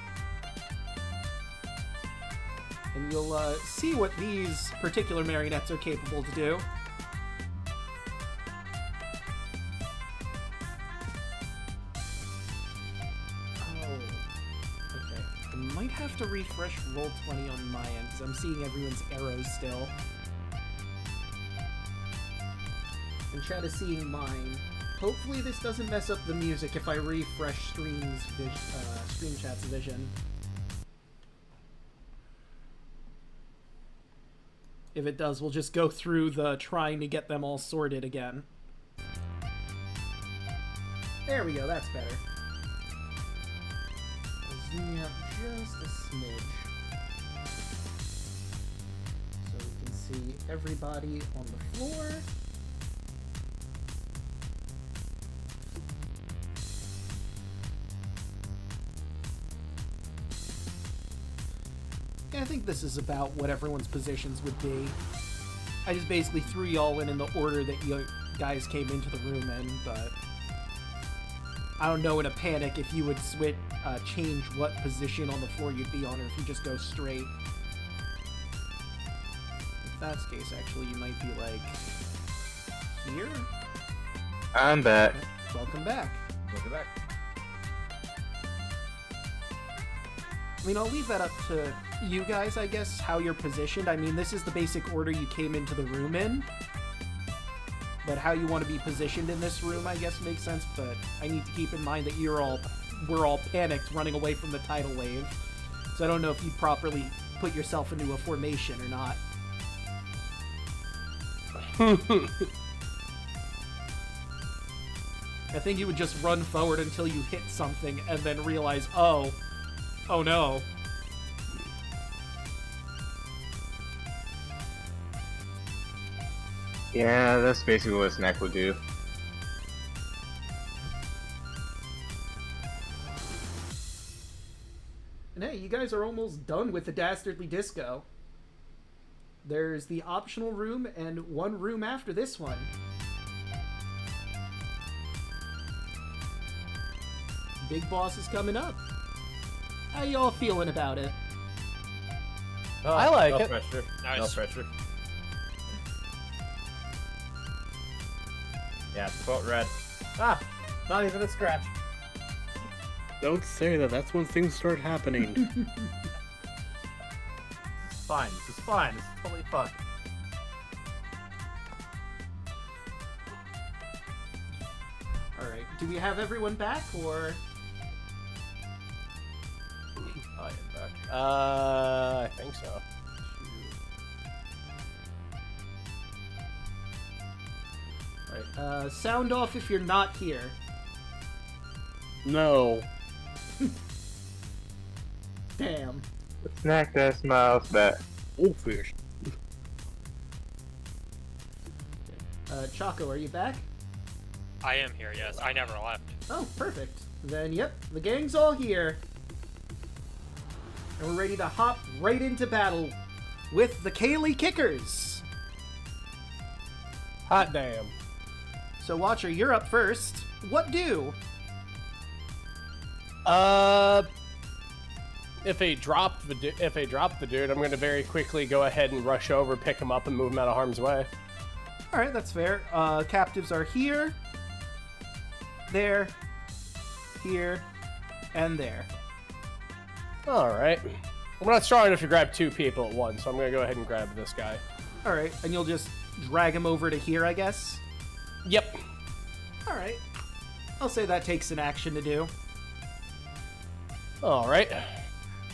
And you'll see what these particular marionettes are capable to do. I might have to refresh Roll20 on my end, because I'm seeing everyone's arrows still. And chat is seeing mine. Hopefully this doesn't mess up the music if I refresh Stream Chat's vision. If it does, we'll just go through the trying to get them all sorted again. There we go, that's better. Zoom me out just a smidge so we can see everybody on the floor. Yeah, I think this is about what everyone's positions would be. I just basically threw y'all in the order that you guys came into the room in, but I don't know in a panic if you would change what position on the floor you'd be on, or if you just go straight. If that's the case, actually, you might be like here. I'm back. Okay. Welcome back. Welcome back. I mean, I'll leave that up to you guys, I guess, how you're positioned. I mean, this is the basic order you came into the room in. But how you want to be positioned in this room, I guess, makes sense. But I need to keep in mind that we're all panicked running away from the tidal wave. So I don't know if you properly put yourself into a formation or not. I think you would just run forward until you hit something and then realize, oh no. Yeah, that's basically what Snack would do. And hey, you guys are almost done with the Dastardly Disco. There's the optional room and one room after this one. Big Boss is coming up. How y'all feeling about it? I like no it. Pressure. Nice. No pressure. Yeah, it's quote red. Ah, not even a scratch. Don't say that. That's when things start happening. It's fine. This is fine. This is totally fun. All right. Do we have everyone back, or? I am back. I think so. All right. Sound off if you're not here. No. Damn. Snack that smiles back. Oh, fish. Choco, are you back? I am here, yes. I never left. Oh, perfect. Then, yep, the gang's all here. And we're ready to hop right into battle with the Kaylee Kickers. Hot damn. So, Watcher, you're up first. What do? If they drop the dude, I'm gonna very quickly go ahead and rush over, pick him up, and move him out of harm's way. All right, that's fair. Captives are here, there, here, and there. All right. I'm not strong enough to grab two people at once, so I'm gonna go ahead and grab this guy. All right, and you'll just drag him over to here, I guess? Yep. All right. I'll say that takes an action to do. All right.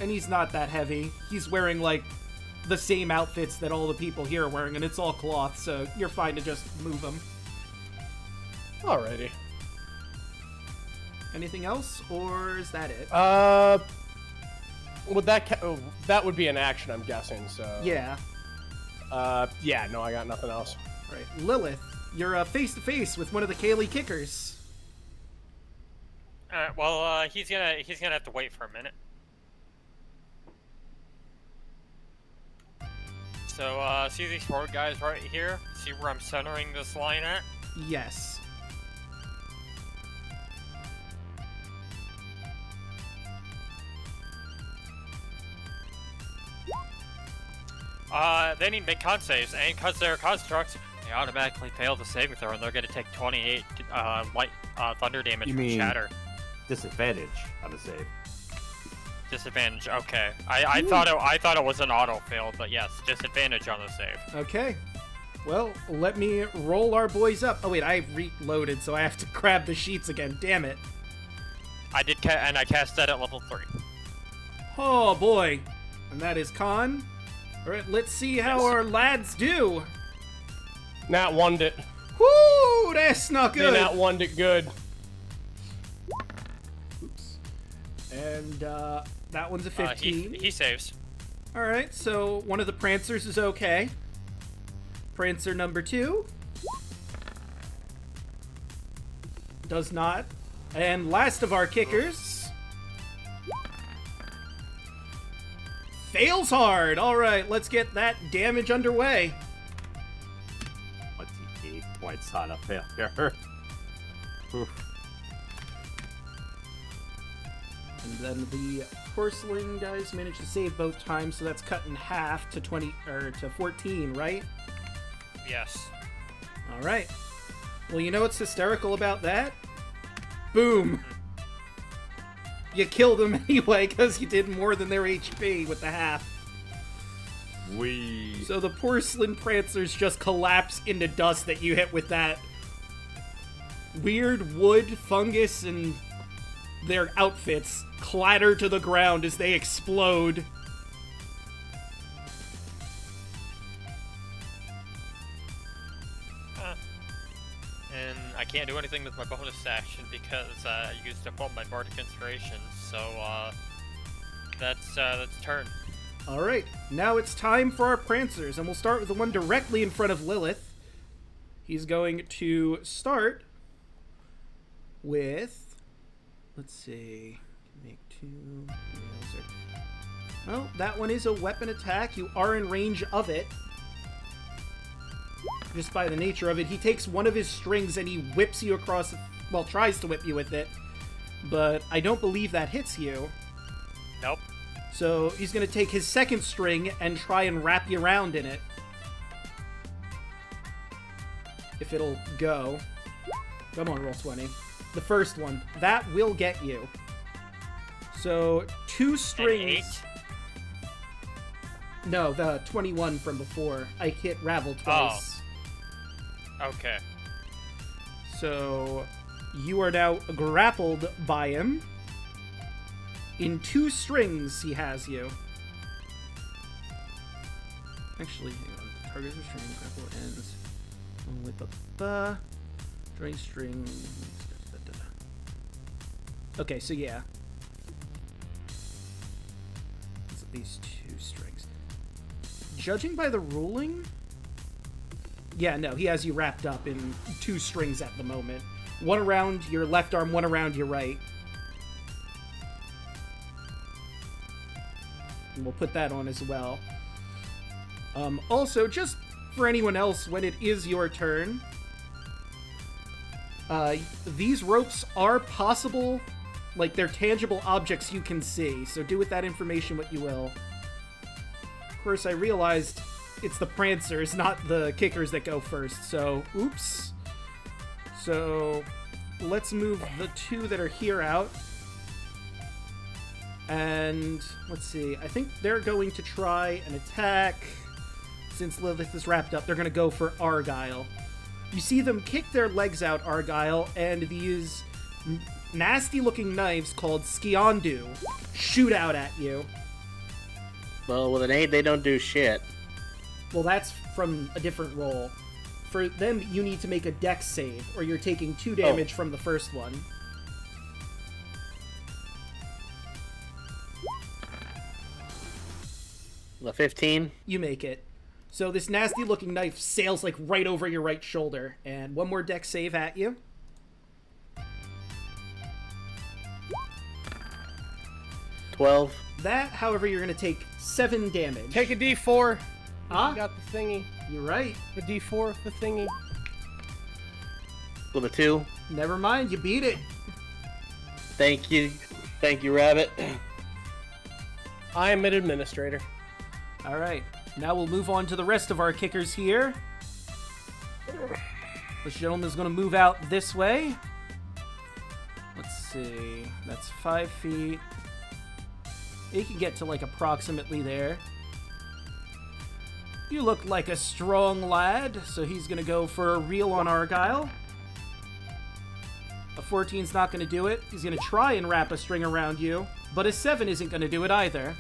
And he's not that heavy. He's wearing, like, the same outfits that all the people here are wearing, and it's all cloth, so you're fine to just move him. Alrighty. Anything else, or is that it? Would that that would be an action, I'm guessing. So. Yeah. Yeah. No, I got nothing else. All right, Lilith, you're face to face with one of the Kaylee Kickers. Well, he's gonna have to wait for a minute. So, see these four guys right here? See where I'm centering this line at? Yes. They need to make con saves, and because they're constructs, they automatically fail the saving throw, and they're gonna take 28 light thunder damage You from mean- shatter. Disadvantage on the save. Disadvantage. Okay, I thought it was an auto fail, but yes, disadvantage on the save. Okay. Well, let me roll our boys up. Oh wait, I reloaded, so I have to grab the sheets again. Damn it. I did, and I cast that at level 3. Oh boy. And that is con. All right, let's see how our lads do. Nat one it. Whoo, that's not They good. nat one it good. Oops. And that one's a 15. He saves. All right, so one of the prancers is okay. Prancer number 2 does not. And last of our kickers fails hard. All right, let's get that damage underway. 28 points on a failure. Oof. And then the porcelain guys managed to save both times, so that's cut in half to 20 or to 14, right? Yes. All right. Well, you know what's hysterical about that? Boom. You killed them anyway because you did more than their HP with the half. Wee. So the porcelain prancers just collapse into dust that you hit with that weird wood, fungus, and their outfits clatter to the ground as they explode. And I can't do anything with my bonus action because I used up all my bardic inspiration. So that's turn. All right, now it's time for our prancers, and we'll start with the one directly in front of Lilith. He's going to start with, let's see, make 2. Well, that one is a weapon attack. You are in range of it. Just by the nature of it, he takes one of his strings and he whips you across, well, tries to whip you with it, but I don't believe that hits you. Nope. So he's going to take his second string and try and wrap you around in it. If it'll go. Come on, roll 20. The first one. That will get you. So, 2 strings. No, the 21 from before. I hit Ravel twice. Oh. Okay. So, you are now grappled by him. In 2 strings, he has you. Actually, hang on. Target's restrained, grapple ends. Join string. Okay, so yeah. It's at least 2 strings. Judging by the ruling... Yeah, no, he has you wrapped up in 2 strings at the moment. One around your left arm, one around your right. And we'll put that on as well. Also, just for anyone else, when it is your turn, these ropes are possible, like they're tangible objects you can see, so do with that information what you will. Of course, I realized it's the prancers, not the kickers that go first, so oops. So let's move the 2 that are here out. And let's see, I think they're going to try an attack. Since Lilith is wrapped up, they're going to go for Argyle. You see them kick their legs out, Argyle, and these nasty-looking knives called Skiondu shoot out at you. Well, with an 8, they don't do shit. Well, that's from a different roll. For them, you need to make a dex save, or you're taking 2 damage from the first one. The 15? You make it. So this nasty-looking knife sails, like, right over your right shoulder. And one more dex save at you. $12. That, however, you're going to take 7 damage. Take a D4. Ah. You got the thingy. You're right. The D4, the thingy. With a 2. Never mind, you beat it. Thank you. Thank you, Rabbit. I am an administrator. All right. Now we'll move on to the rest of our kickers here. This gentleman's going to move out this way. Let's see. That's 5 feet. He can get to, like, approximately there. You look like a strong lad, so he's going to go for a reel on Argyle. A 14's not going to do it. He's going to try and wrap a string around you, but a 7 isn't going to do it either.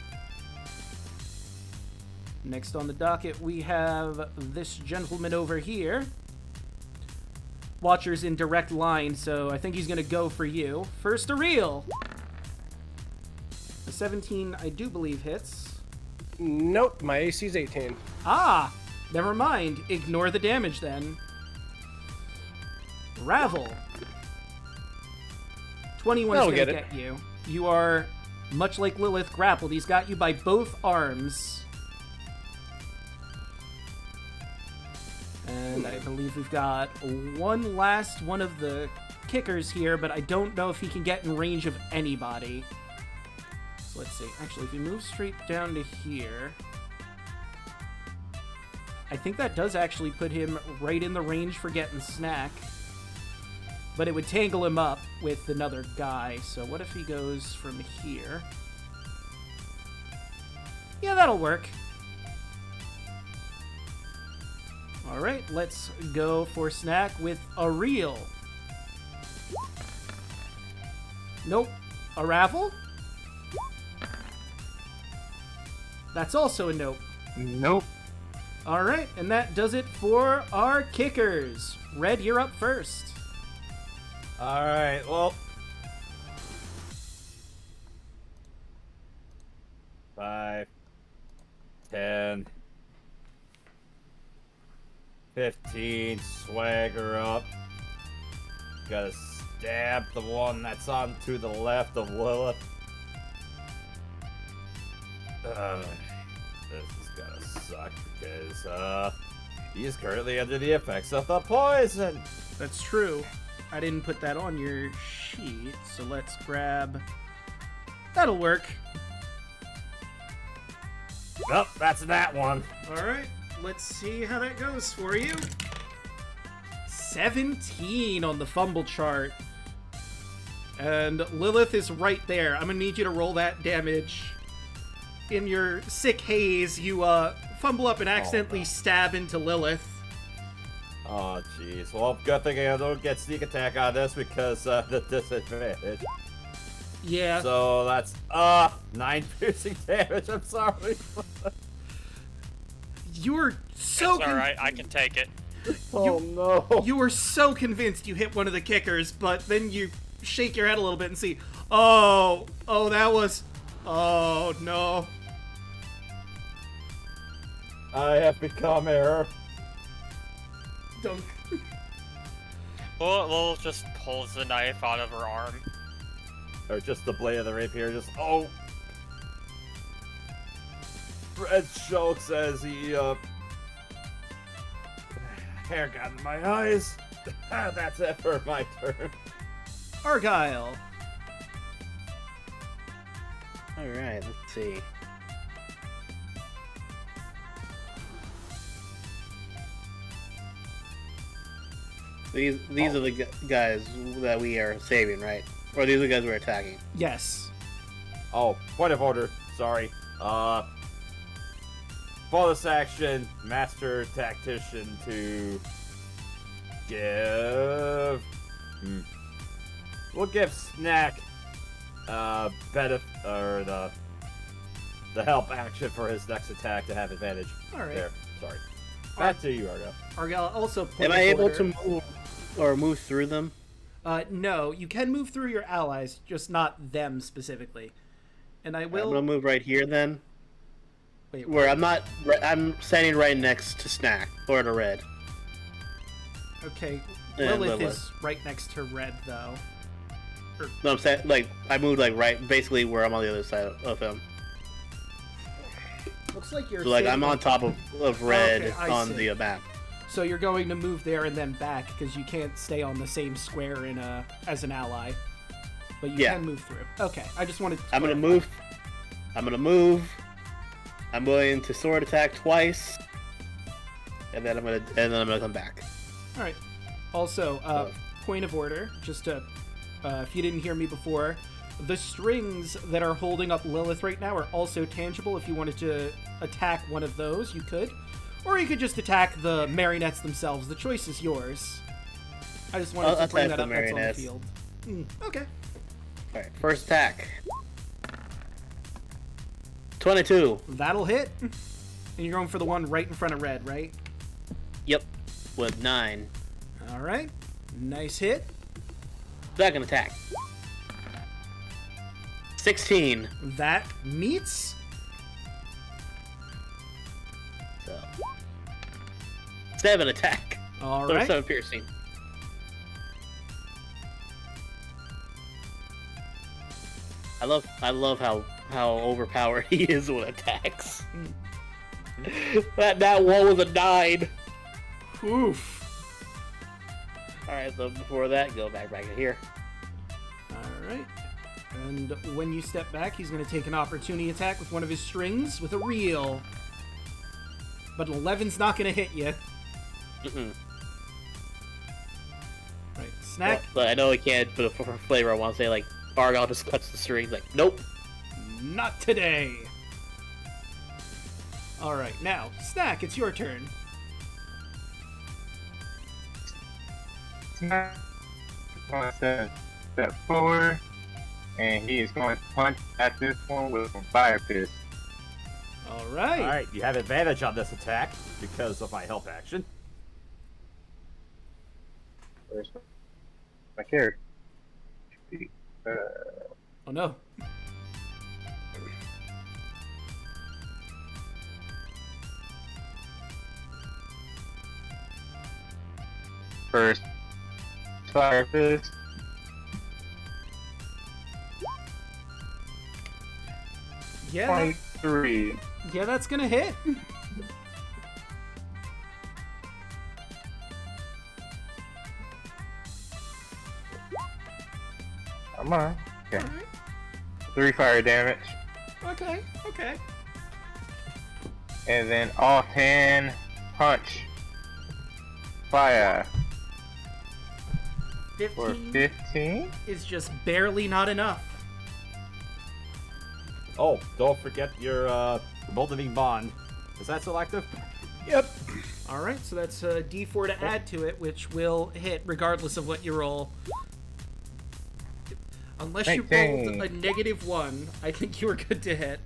Next on the docket, we have this gentleman over here. Watcher's in direct line, so I think he's going to go for you. First, a reel. A 17, I do believe, hits. Nope, my AC's 18. Ah, never mind. Ignore the damage, then. Ravel. 21 is going to get you. You are, much like Lilith, grappled. He's got you by both arms. And I believe we've got one last one of the kickers here, but I don't know if he can get in range of anybody. So let's see. Actually, if he moves straight down to here, I think that does actually put him right in the range for getting Snack. But it would tangle him up with another guy. So what if he goes from here? Yeah, that'll work. Alright, let's go for Snack with a reel. Nope. A raffle? That's also a nope. Nope. Alright, and that does it for our kickers. Red, you're up first. Alright, well. 5, 10, 15, swagger up. Gotta stab the one that's on to the left of Lilith. This is gonna suck because, he is currently under the effects of the poison. That's true. I didn't put that on your sheet, so let's grab... That'll work. Well, that's that one. Alright, let's see how that goes for you. 17 on the fumble chart. And Lilith is right there. I'm gonna need you to roll that damage. In your sick haze, you fumble up and accidentally stab into Lilith. Oh, jeez. Well, good thing I don't get sneak attack on this because the disadvantage. Yeah. So that's 9 piercing damage. I'm sorry. You were so. It's alright, I can take it. Oh no. You were so convinced you hit one of the kickers, but then you shake your head a little bit and see. Oh, that was. Oh no. I have become error. Dunk. Lil just pulls the knife out of her arm. Or just the blade of the rapier. Just Fred chokes as he hair got in my eyes. That's it for my turn. Argyle. Alright, let's see. These are the guys that we are saving, right? Or these are the guys we're attacking? Yes. Oh, point of order. Sorry. Bonus action, master tactician to give. We'll give Snack benefit or the help action for his next attack to have advantage. All right. There. Sorry. Back to you, Argo. Argyle also. Am I able to move or move through them? No, you can move through your allies, just not them specifically. And I will. I'm gonna move right here then. Wait, where I'm not. I'm standing right next to Snack or to Red. Okay. And Lilith Lilith. is right next to Red, though. No, I'm saying like I moved like right, basically where I'm on the other side of him. Looks like you're. So like I'm sitting on top of Red Okay, I on see. the map. So you're going to move there and then back because you can't stay on the same square as an ally, but you Yeah. can move through. Okay, I just wanted. To I'm gonna clarify. move. I'm gonna move. I'm going to sword attack twice, and then I'm gonna come back. All right. Also, point of order, just to, if you didn't hear me before, the strings that are holding up Lilith right now are also tangible. If you wanted to attack one of those, you could. Or you could just attack the marionettes themselves. The choice is yours. I just wanted to bring attack that the up that's on the marionettes. field. Okay. Alright, first attack. 22. That'll hit. And you're going for the one right in front of Red, right? Yep. With 9. All right. Nice hit. Second attack. 16. That meets. So 7 attack. All Or right. 7 piercing. I love how overpowered he is when attacks. that one was a 9. Oof. Alright, so before that, go back in here. All right. And when you step back, he's going to take an opportunity attack with one of his strings with a reel. But 11's not going to hit you. Mm-mm. Right. Snack. But I know I can't, but for flavor, I want to say, like, Argyle just cuts the string. Like, nope. Not today. All right. Now, Snack, it's your turn. Snack wants to step forward, and he is going to punch at this one with a fire fist. All right. Alright, you have advantage on this attack because of my help action. Where's my character? Oh, no. First fire fist. Yeah, that- 23. yeah, that's going to hit. Come on. Okay. All right. 3 fire damage. Okay. Okay. And then offhand punch. Fire. For 15 15? is just barely not enough. Oh, don't forget your Moldening Bond. Is that selective? Yep. Alright, so that's a d4 to add to it, which will hit regardless of what you roll. Unless you rolled a -1, I think you were good to hit.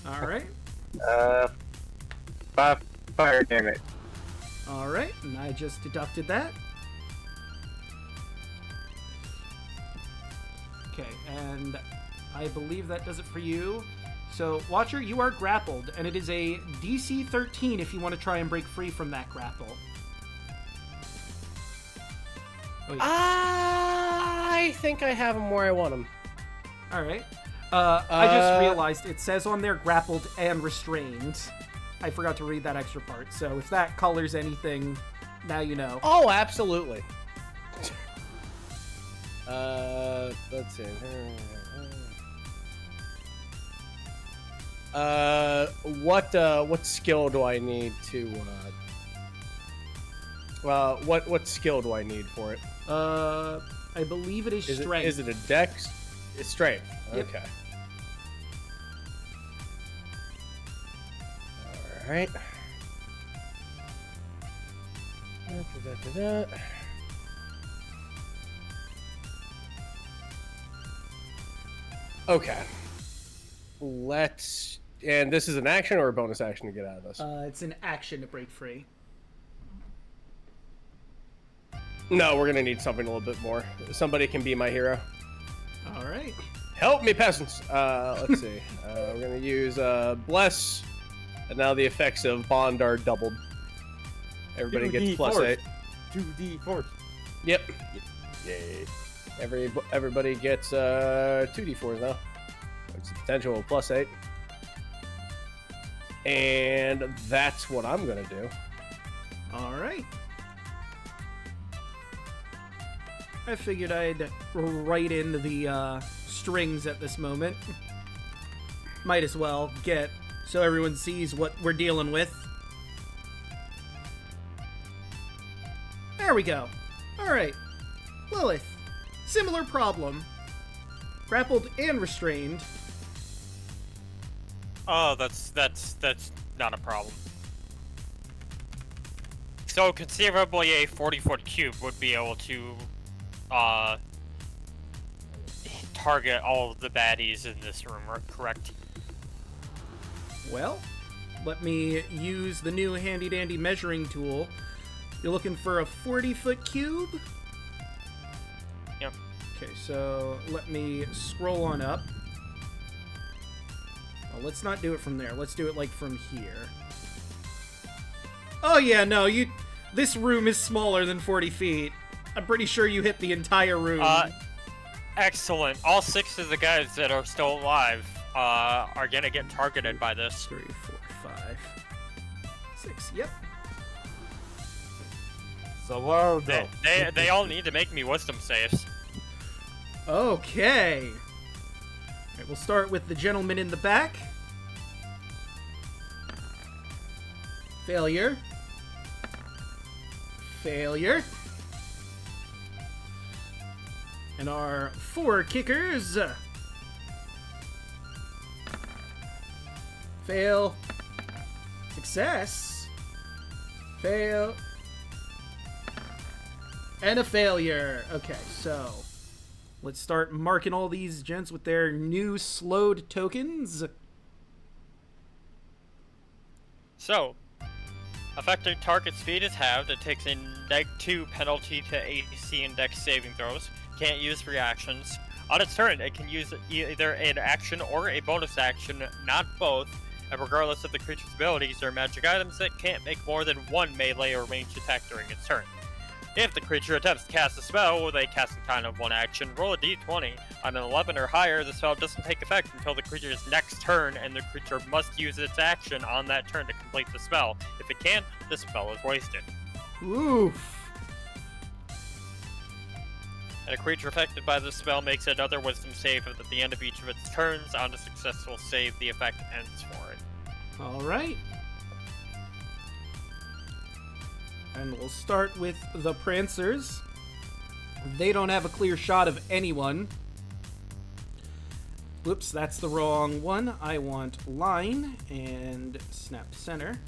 Alright. 5 fire damage. Alright, and I just deducted that. Okay, and I believe that does it for you. So, Watcher, you are grappled, and it is a DC 13 if you want to try and break free from that grapple. Oh, yeah. I think I have him where I want him. Alright. I just realized it says on there grappled and restrained. I forgot to read that extra part, so if that colors anything, now you know. Oh, absolutely. Let's see. What skill do I need to? What skill do I need for it? I believe it is strength. Is it a dex? It's strength. Yep. Okay. All right. Okay. Let's. And this is an action or a bonus action to get out of this? It's an action to break free. No, we're gonna need something a little bit more. Somebody can be my hero. All right. Help me, peasants! Let's see. We're gonna use Bless, and now the effects of Bond are doubled. Everybody gets +8. 2d4. Yep. Yay. Everybody gets 2d4s now. It's a potential of +8. And that's what I'm gonna do. All right. I figured I'd write in the strings at this moment. Might as well get so everyone sees what we're dealing with. There we go. All right. Lilith. Similar problem. Grappled and restrained. Oh, that's not a problem. So conceivably a 40-foot cube would be able to target all of the baddies in this room, correct? Well, let me use the new handy-dandy measuring tool. You're looking for a 40-foot cube? Yep. Okay, so let me scroll on up. Well, let's not do it from there. Let's do it, like, from here. Oh, yeah, no, this room is smaller than 40 feet. I'm pretty sure you hit the entire room. Excellent. All 6 of the guys that are still alive are gonna get targeted by this. 3, 4, 5, 6. Yep. So well done. They all need to make me wisdom saves. Okay. All right, we'll start with the gentleman in the back. Failure. Failure. And our 4 kickers. Fail. Success. Fail. And a failure. Okay, so let's start marking all these gents with their new slowed tokens. So, affected target speed is halved. It takes a -2 penalty to AC and Dex saving throws. Can't use reactions. On its turn, it can use either an action or a bonus action, not both. And regardless of the creature's abilities or magic items, it can't make more than 1 melee or ranged attack during its turn. If the creature attempts to cast a spell with a casting time of 1 action, roll a d20. On an 11 or higher, the spell doesn't take effect until the creature's next turn, and the creature must use its action on that turn to complete the spell. If it can't, the spell is wasted. Oof. And a creature affected by this spell makes another wisdom save at the end of each of its turns. On a successful save, the effect ends for it. All right. And we'll start with the Prancers. They don't have a clear shot of anyone. Whoops, that's the wrong one. I want line and snap center.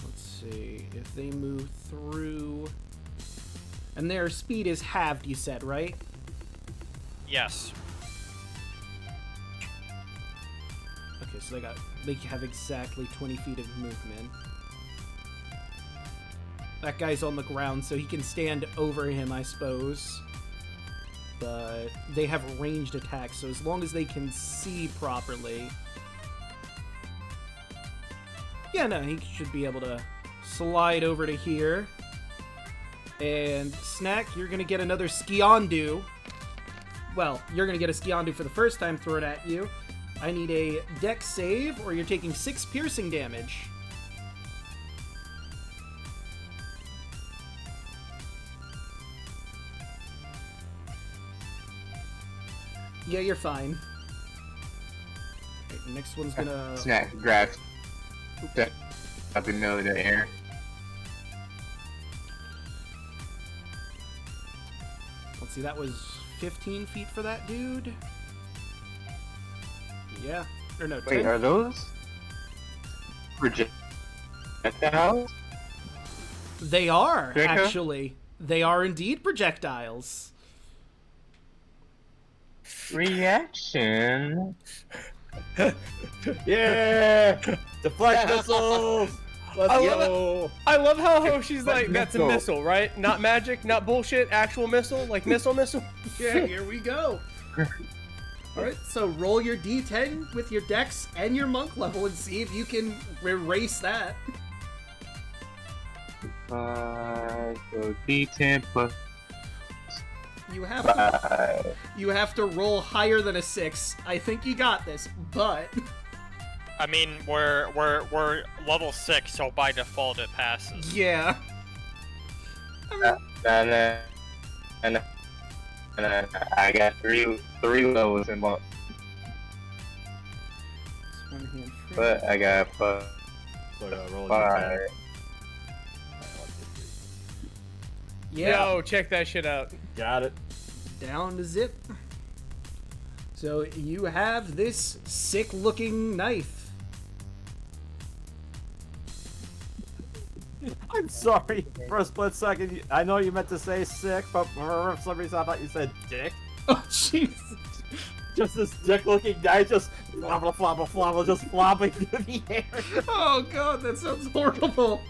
Let's see if they move through. And their speed is halved, you said, right? Yes. Okay, so they have exactly 20 feet of movement. That guy's on the ground, so he can stand over him, I suppose. But they have ranged attacks, so as long as they can see properly... Yeah, no, he should be able to slide over to here. And Snack, you're going to get another Skiondu. Well, you're going to get a Skiondu for the first time thrown at you. I need a dex save, or you're taking 6 piercing damage. Yeah, you're fine. Okay, the next one's gonna... Snack grabs up in the middle of the air. Let's see, that was 15 feet for that dude. Yeah. Or no, 10. Wait, are those projectiles? They are, Draco? actually. They are indeed projectiles. Reaction. Yeah! Deflect missiles! Let's I go. I love how Hoshi's like, that's a Missile. missile, right? Not magic, not bullshit, actual missile, like missile. Yeah, here we go. Alright, so roll your d10 with your dex and your monk level and see if you can erase that. So D10 plus You have 5. you have to roll higher than a 6. I think you got this, but I mean, we're level 6, so by default it passes. yeah. And I got three levels in one, It's one hand free. but I got plus So I gotta roll a 5. d10. Yeah, Yo, check that shit out. Got it. down to zip. So you have this sick-looking knife. I'm sorry. For a split second, I know you meant to say sick, but for some reason I thought you said dick. Oh, jeez. Just this dick-looking guy just flabba, flabba, flabba, just flopping through the air. Oh god, that sounds horrible.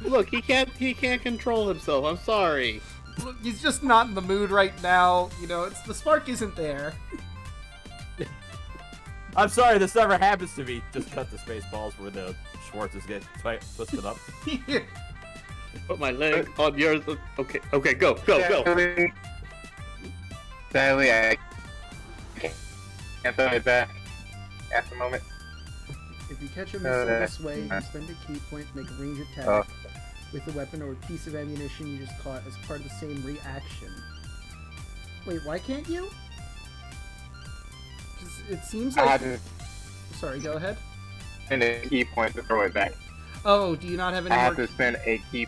Look, he can't control himself. I'm sorry. Look, he's just not in the mood right now. You know, the spark isn't there. I'm sorry, this never happens to me. Just cut the space balls where the Schwartzes get twisted up. Put my leg on yours. Okay, go. Sadly, I can't throw it back at the moment. If you catch a missile this way, you spend a key point to make a range attack with the weapon or a piece of ammunition you just caught as part of the same reaction. Wait, why can't you? 'Cause it seems I like... had to Sorry, go ahead. spend a key point to throw it back. Oh, do you not have any I more... have to spend a key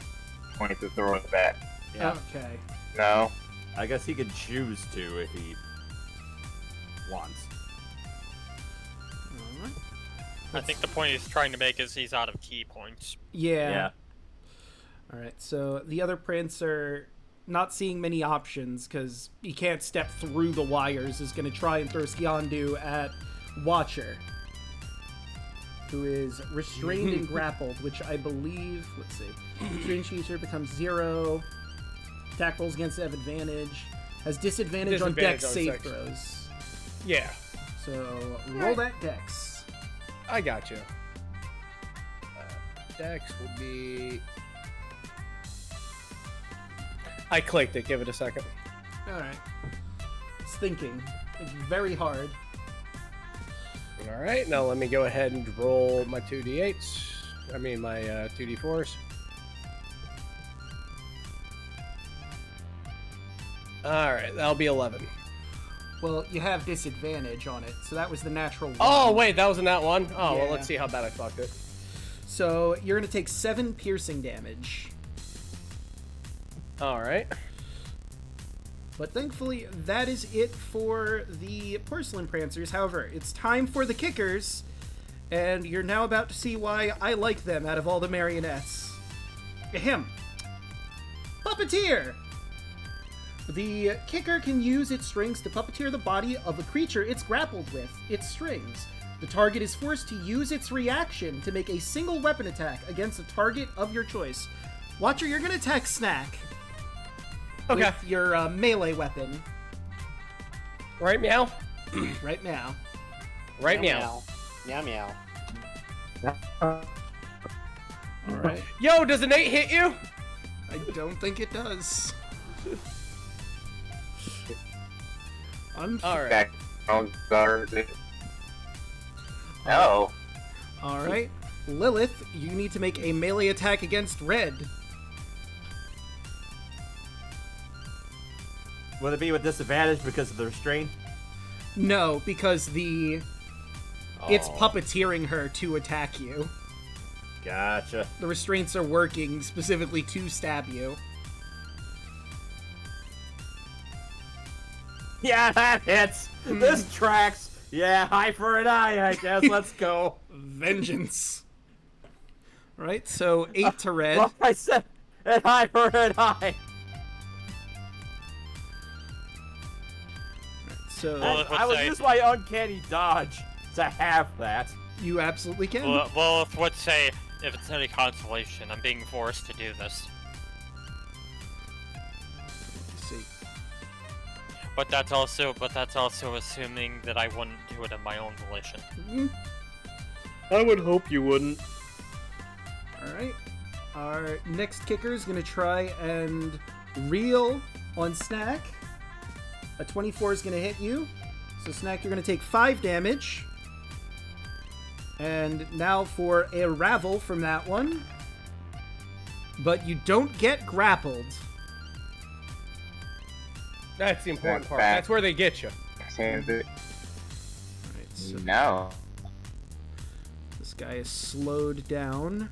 point to throw it back. Yeah. Okay. No. I guess he could choose to if he wants. Alright. I think the point he's trying to make is he's out of key points. Yeah. Alright, so the other Prancer, not seeing many options because he can't step through the wires, is going to try and throw Skiondu at Watcher, who is restrained and grappled, which I believe, let's see, restrained creature becomes 0, attack rolls against have advantage, has disadvantage on dex save section. throws. Yeah, So roll that dex. I got you. Dex will be. I clicked it. Give it a second. Alright. It's thinking. It's very hard. All right, now let me go ahead and roll my 2d8s. I mean my 2d4s. All right, that'll be 11. Well, you have disadvantage on it, so that was the natural one. Oh wait, that wasn't that one. Oh Yeah. well, let's see how bad I fucked it. So you're going to take 7 piercing damage. All right. But thankfully, that is it for the porcelain prancers. However, it's time for the kickers, and you're now about to see why I like them out of all the marionettes. Ahem. Puppeteer! The kicker can use its strings to puppeteer the body of a creature it's grappled with its strings. The target is forced to use its reaction to make a single weapon attack against a target of your choice. Watcher, you're gonna attack Snack. Okay. With your melee weapon. Right, meow. Right now. Right, meow. Meow meow. Alright. Yo, does an 8 hit you? I don't think it does. All right. Back on guard. No. Alright. Lilith, you need to make a melee attack against Red. Would it be with disadvantage because of the restraint? No, because it's puppeteering her to attack you. Gotcha. The restraints are working specifically to stab you. Yeah, that hits. This tracks. Yeah, eye for an eye, I guess. Let's go. Vengeance. Right, so 8 to Red. Well, I said an eye for an eye. So I would use my uncanny dodge to have that. you absolutely can. Lilith would say, if it's any consolation, I'm being forced to do this. Let's see. But that's also assuming that I wouldn't do it of my own volition. I would hope you wouldn't. Alright. Our next kicker is going to try and reel on Snack. A 24 is going to hit you. So Snack, you're going to take 5 damage. And now for a ravel from that one. But you don't get grappled. That's the important That's part. bad. That's where they get you. Alright, so No. this guy is slowed down.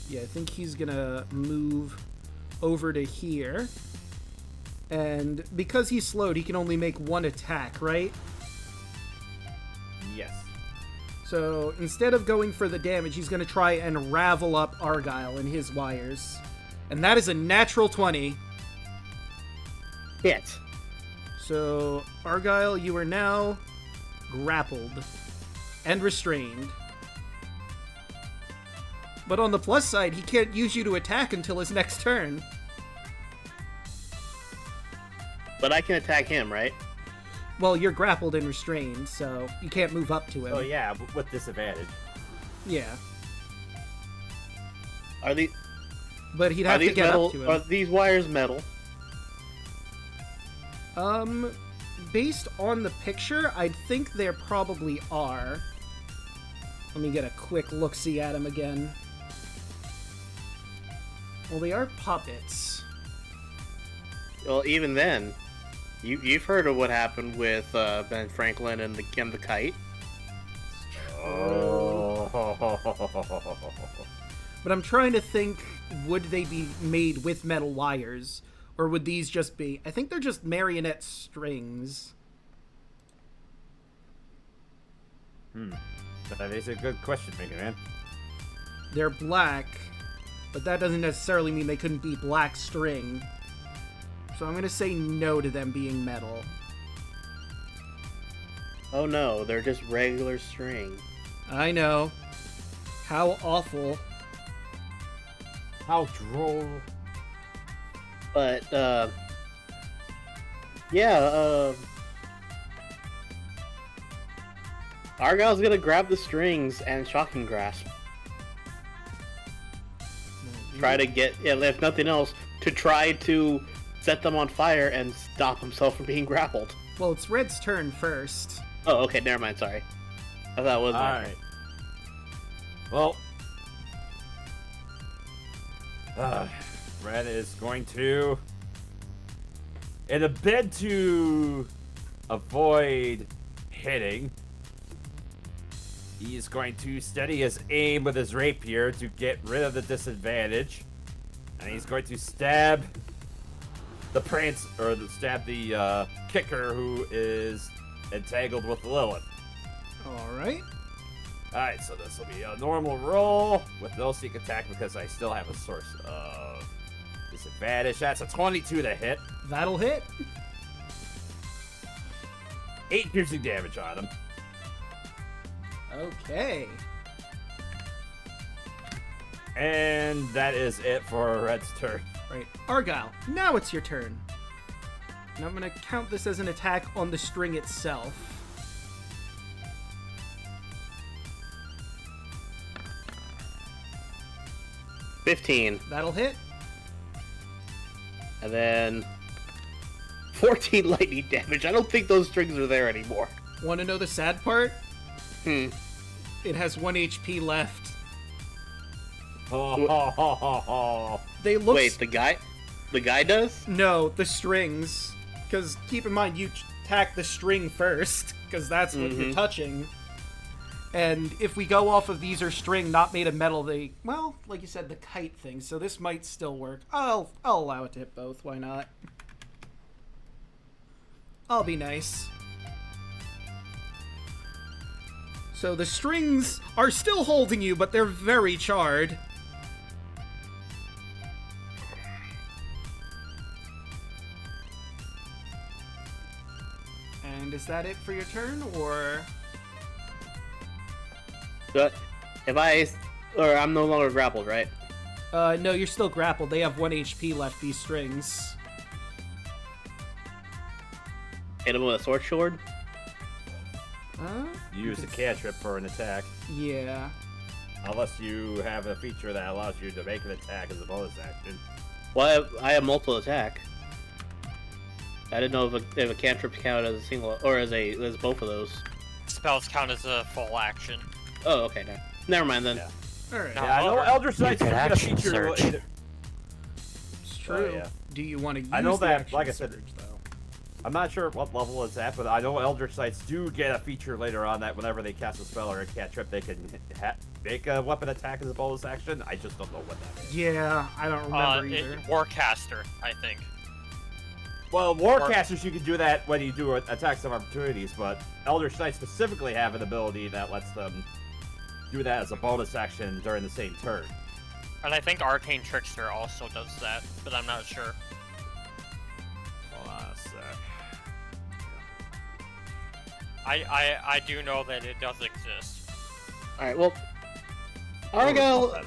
Yeah, I think he's gonna move over to here. And because he's slowed, he can only make 1 attack, right? Yes. So instead of going for the damage, he's gonna try and ravel up Argyle in his wires. And that is a natural 20. Hit. So, Argyle, you are now grappled and restrained. But on the plus side, he can't use you to attack until his next turn. But I can attack him, right? Well, you're grappled and restrained, so you can't move up to him. Oh yeah, with disadvantage. Yeah. Are these But he'd have to get metal? up to Are him. these wires metal? Based on the picture, I'd think there probably are. Let me get a quick look-see at him again. Well, they are puppets. Well, even then, you've heard of what happened with Ben Franklin and the Kite. Oh. But I'm trying to think, would they be made with metal wires? Or would these just be... I think they're just marionette strings. That is a good question, Mega Man. They're black, but that doesn't necessarily mean they couldn't be black string. So I'm going to say no to them being metal. Oh no, they're just regular string. I know. How awful. How droll. But yeah, Argyle's gonna grab the strings and shocking grasp. Try to get, if nothing else, to try to set them on fire and stop himself from being grappled. Well, it's Red's turn first. Oh, okay, never mind. Sorry, I thought it was. my Alright. Well. Red is going to... In a bid to avoid hitting, He's going to steady his aim with his rapier to get rid of the disadvantage. And he's going to stab the stab the kicker who is entangled with Lilith. Alright. Alright, so this will be a normal roll with no sneak attack because I still have a source of disadvantage. That's a 22 to hit. That'll hit. 8 piercing damage on him. Okay. And that is it for Red's turn. Right. Argyle, now it's your turn. And I'm going to count this as an attack on the string itself. $15. That'll hit. And then 14 lightning damage. I don't think those strings are there anymore. Want to know the sad part? Hmm. It has 1 HP left. Oh. They look... Wait, the guy does? No, the strings. Because keep in mind, you attack the string first, because that's what you're touching. And if we go off of these are string, not made of metal, they, well, like you said, the kite thing. So this might still work. I'll allow it to hit both. Why not? I'll be nice. So the strings are still holding you, but they're very charred. And is that it for your turn, or... But I'm no longer grappled, right? No, you're still grappled. They have 1 HP left, these strings. Hit him with a sword? Use a cantrip for an attack. Yeah. Unless you have a feature that allows you to make an attack as a bonus action. Well, I have multiple attack. I didn't know if a cantrip count as a single or as both of those. Spells count as a full action. Oh, okay. Never mind then. Yeah. Alright. Yeah, I know Eldritch Sight's could get a action feature. search. It's true. Oh, yeah. Do you want to use I know the that, action like I said, surge, though? I'm not sure what level it's at, but I know Eldritch Sights do get a feature later on that whenever they cast a spell or a cantrip, they can make a weapon attack as a bonus action. I just don't know what that is. Yeah, I don't remember either. Warcaster, I think. Well, Warcasters, you can do that when you do attacks of opportunities, but Eldritch Knights specifically have an ability that lets them do that as a bonus action during the same turn. And I think Arcane Trickster also does that, but I'm not sure. Hold on a sec. I do know that it does exist. Alright, well, Argyle,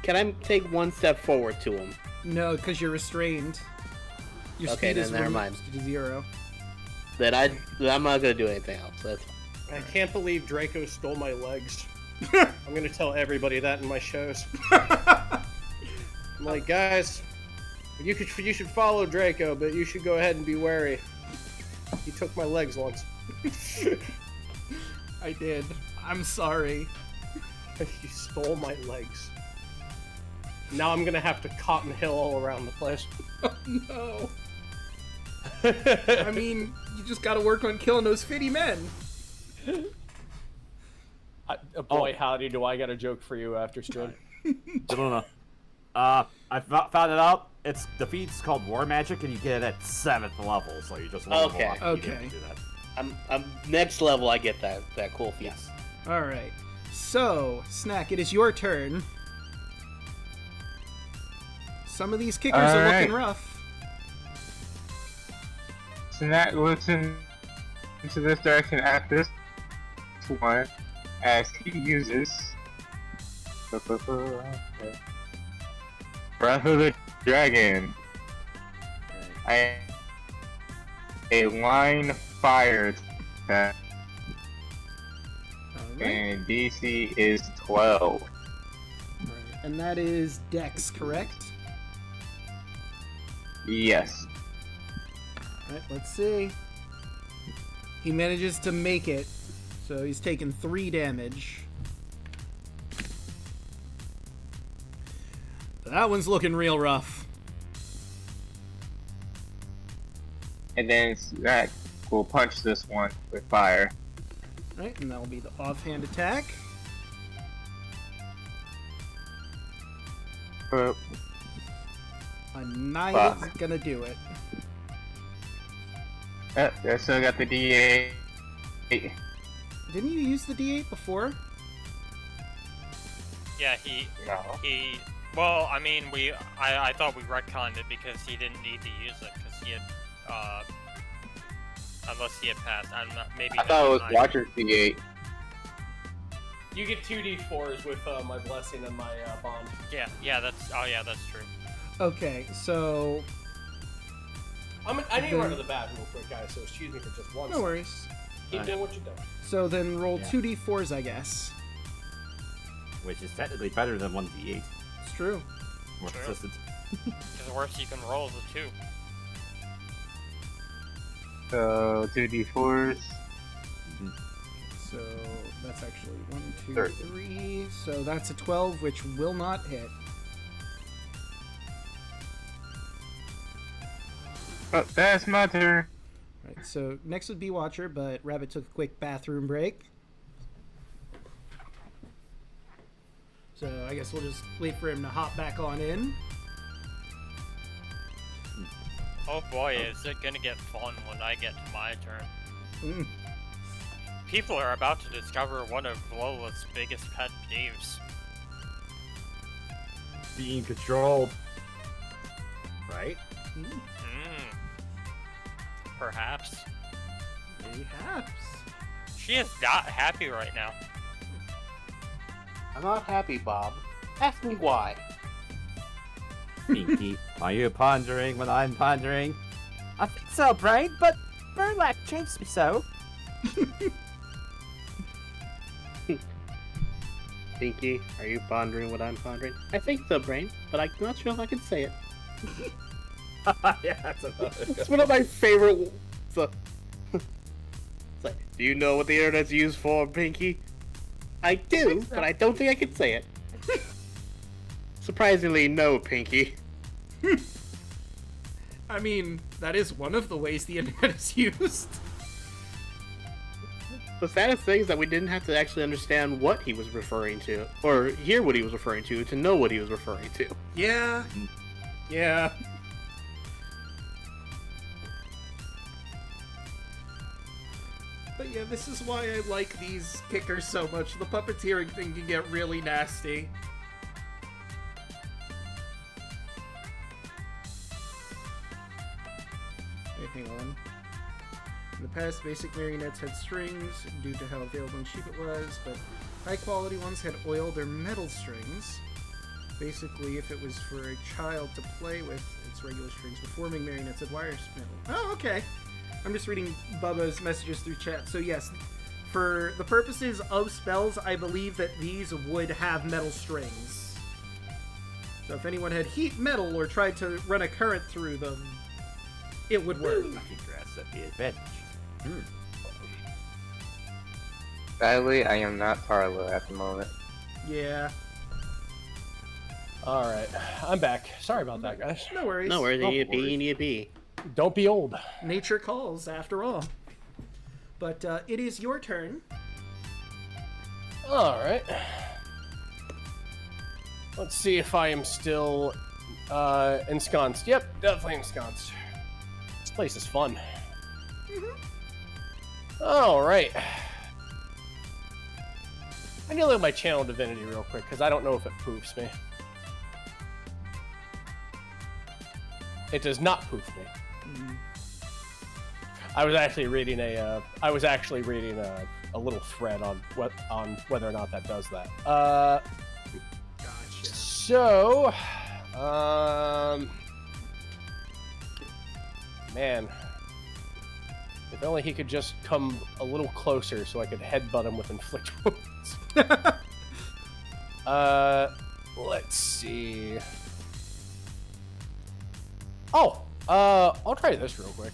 can I take one step forward to him? No, because you're restrained. Your Okay, speed then is never mind. reduced to 0. Then I'm not gonna do anything else. That's I can't believe Draco stole my legs. I'm gonna tell everybody that in my shows. I'm like, guys, you should follow Draco, but you should go ahead and be wary. He took my legs once. I did. I'm sorry. He stole my legs. Now I'm gonna have to cotton hill all around the place. Oh, no. I mean, you just gotta work on killing those fitty men. Boy, howdy, do I got a joke for you after stream. Daluna. I found it out. It's the feat's called War Magic, and you get it at 7th level, so you just level Okay. up. You Okay. get to do that. I'm next level. I get that cool feat. Yes. Alright. So, Snack, it is your turn. Some of these kickers are Alright. looking rough. So that looks into this direction at this one as he uses Breath of the Dragon. A line fire attack, Alright. and DC is 12. And that is Dex, correct? Yes. Alright, let's see. He manages to make it, so he's taken 3 damage. That one's looking real rough. And then that will punch this one with fire. Right, and that'll be the offhand attack. A 9 is gonna do it. I still got the D8. Didn't you use the D8 before? Yeah, No. well, I mean, I thought we retconned it because he didn't need to use it because he had, unless he had passed. I'm not, maybe. I thought it was Watcher's D8. You get 2d4s with my blessing and my bond. Yeah, that's true. Okay, so I need to run to the bathroom real quick, guys, so excuse me for just one no second. worries. Keep doing what you're doing. So then roll Yeah. 2d4s, I guess. Which is technically better than 1d8. It's true. More True. consistent. Because the worst you can roll is a 2. So 2d4s. So that's actually 1, 2, 30. 3. So that's a 12, which will not hit. Oh, that's my turn. Right, so next would be Watcher, but Rabbit took a quick bathroom break. So I guess we'll just wait for him to hop back on in. Oh boy, is it gonna get fun when I get to my turn. Mm. People are about to discover one of Lola's biggest pet peeves. Being controlled. Right? Mm. Perhaps. Perhaps. She is not happy right now. I'm not happy, Bob. Ask me why. Pinky, are you pondering what I'm pondering? I think so, Brain, but Burlap chased me so. Pinky, are you pondering what I'm pondering? I think so, Brain, but I'm not sure if I can say it. Yeah, that's another It's one of my favorite. It's like, do you know what the internet's used for, Pinky? I do, but I don't think I can say it. Surprisingly, no, Pinky. I mean, that is one of the ways the internet is used. The saddest thing is that we didn't have to actually understand what he was referring to, or hear what he was referring to know what he was referring to. Yeah. Yeah. But yeah, this is why I like these kickers so much. The puppeteering thing can get really nasty. Wait, hang on. In the past, basic marionettes had strings due to how available and cheap it was, but high-quality ones had oiled or metal strings. Basically, if it was for a child to play with, it's regular strings. Performing marionettes had wire metal. Oh, okay. I'm just reading Bubba's messages through chat. So yes, for the purposes of spells, I believe that these would have metal strings. So if anyone had heat metal or tried to run a current through them, it would work. Dress at the advantage. Sadly, I am not Tarlo at the moment. Yeah, Alright, I'm back. Sorry about that, guys. no worries. No worries, No you need a bee. Don't be old. Nature calls, after all. But it is your turn. Alright. Let's see if I am still ensconced. Yep, definitely ensconced. This place is fun. Alright. I need to look at my channel divinity real quick, because I don't know if it poofs me. It does not poof me. I was actually reading a little thread on whether or not that does that. Gotcha. So, man, if only he could just come a little closer so I could headbutt him with inflict wounds. Let's see. Oh, I'll try this real quick.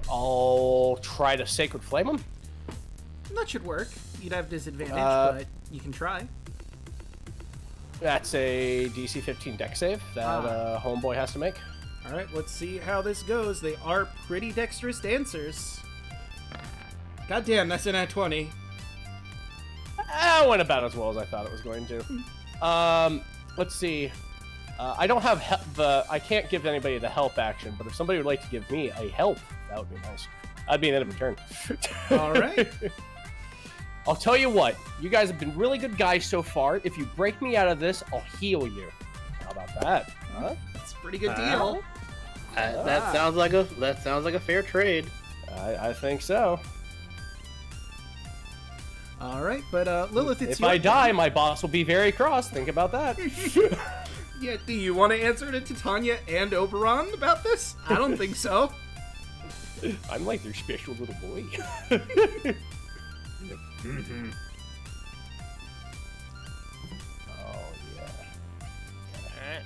I'll try to Sacred Flame him. That should work. You'd have disadvantage, but you can try. That's a DC 15 deck save that Homeboy has to make. Alright, let's see how this goes. They are pretty dexterous dancers. Goddamn, that's an at 20. Went about as well as I thought it was going to. Let's see. I don't have I can't give anybody the help action, but if somebody would like to give me a help, that would be nice. That'd be an end of a turn. Alright. I'll tell you what. You guys have been really good guys so far. If you break me out of this, I'll heal you. How about that? Huh? That's a pretty good deal. That sounds like a fair trade. I think so. Alright, but Lilith, it's If your I turn. die, my boss will be very cross. Think about that. Yeah, do you want to answer to Titania and Oberon about this? I don't think so. I'm like their special little boy. Mm-hmm. Oh, yeah. Alright.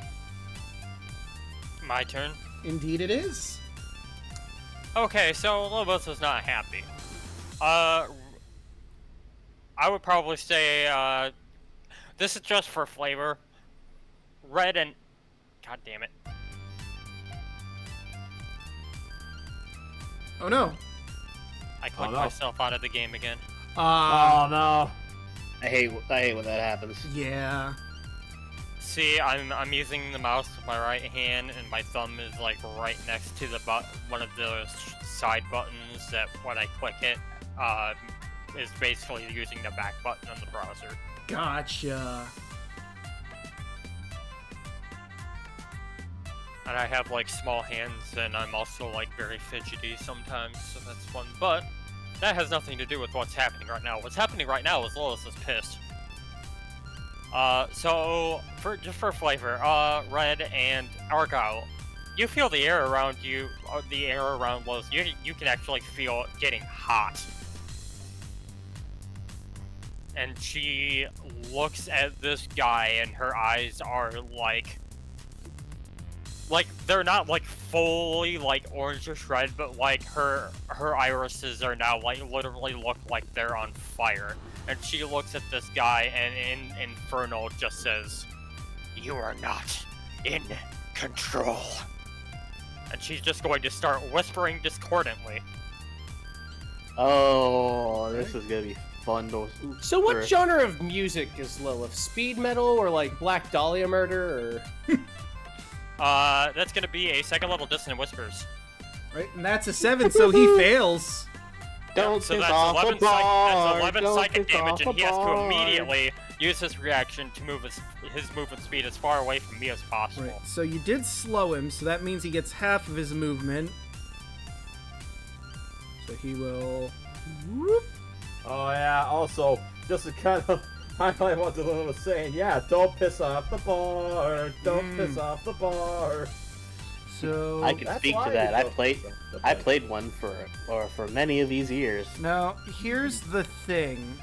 My turn. Indeed it is. Okay, so Lilith is not happy. I would probably say, this is just for flavor. Red and... God damn it. Oh no. I clicked no. myself out of the game again. Oh no. I hate when that happens. Yeah. See, I'm using the mouse with my right hand, and my thumb is like right next to the one of the side buttons that when I click it, is basically using the back button on the browser. Gotcha. And I have like small hands, and I'm also like very fidgety sometimes, so that's fun. But that has nothing to do with what's happening right now. What's happening right now is Lois is pissed. So just for flavor, Red and Argyle, you feel the air around you, the air around Lois. You can actually feel it getting hot. And she looks at this guy, and her eyes are like they're not like fully like orangish red, but like her irises are now like literally look like they're on fire. And she looks at this guy, and in Infernal just says, "You are not in control." And she's just going to start whispering discordantly. Oh, this is gonna be fun to. So what genre of music is Lilith? Speed metal or like Black Dahlia murder or? That's gonna be a second level Dissonant Whispers. Right, and that's a 7, so he fails. Don't So piss that's off 11, a bar. that's 11 Don't psychic piss damage, off and he a has to bar. immediately use his reaction to move his movement speed as far away from me as possible. Right, so you did slow him, so that means he gets half of his movement. So he will... Whoop. Oh yeah. Also, just to kind of highlight what the little was saying. Yeah, don't piss off the bar. Don't piss off the bar. So... I can That's speak why to that. you I don't- played one for many of these years. Now, here's the thing.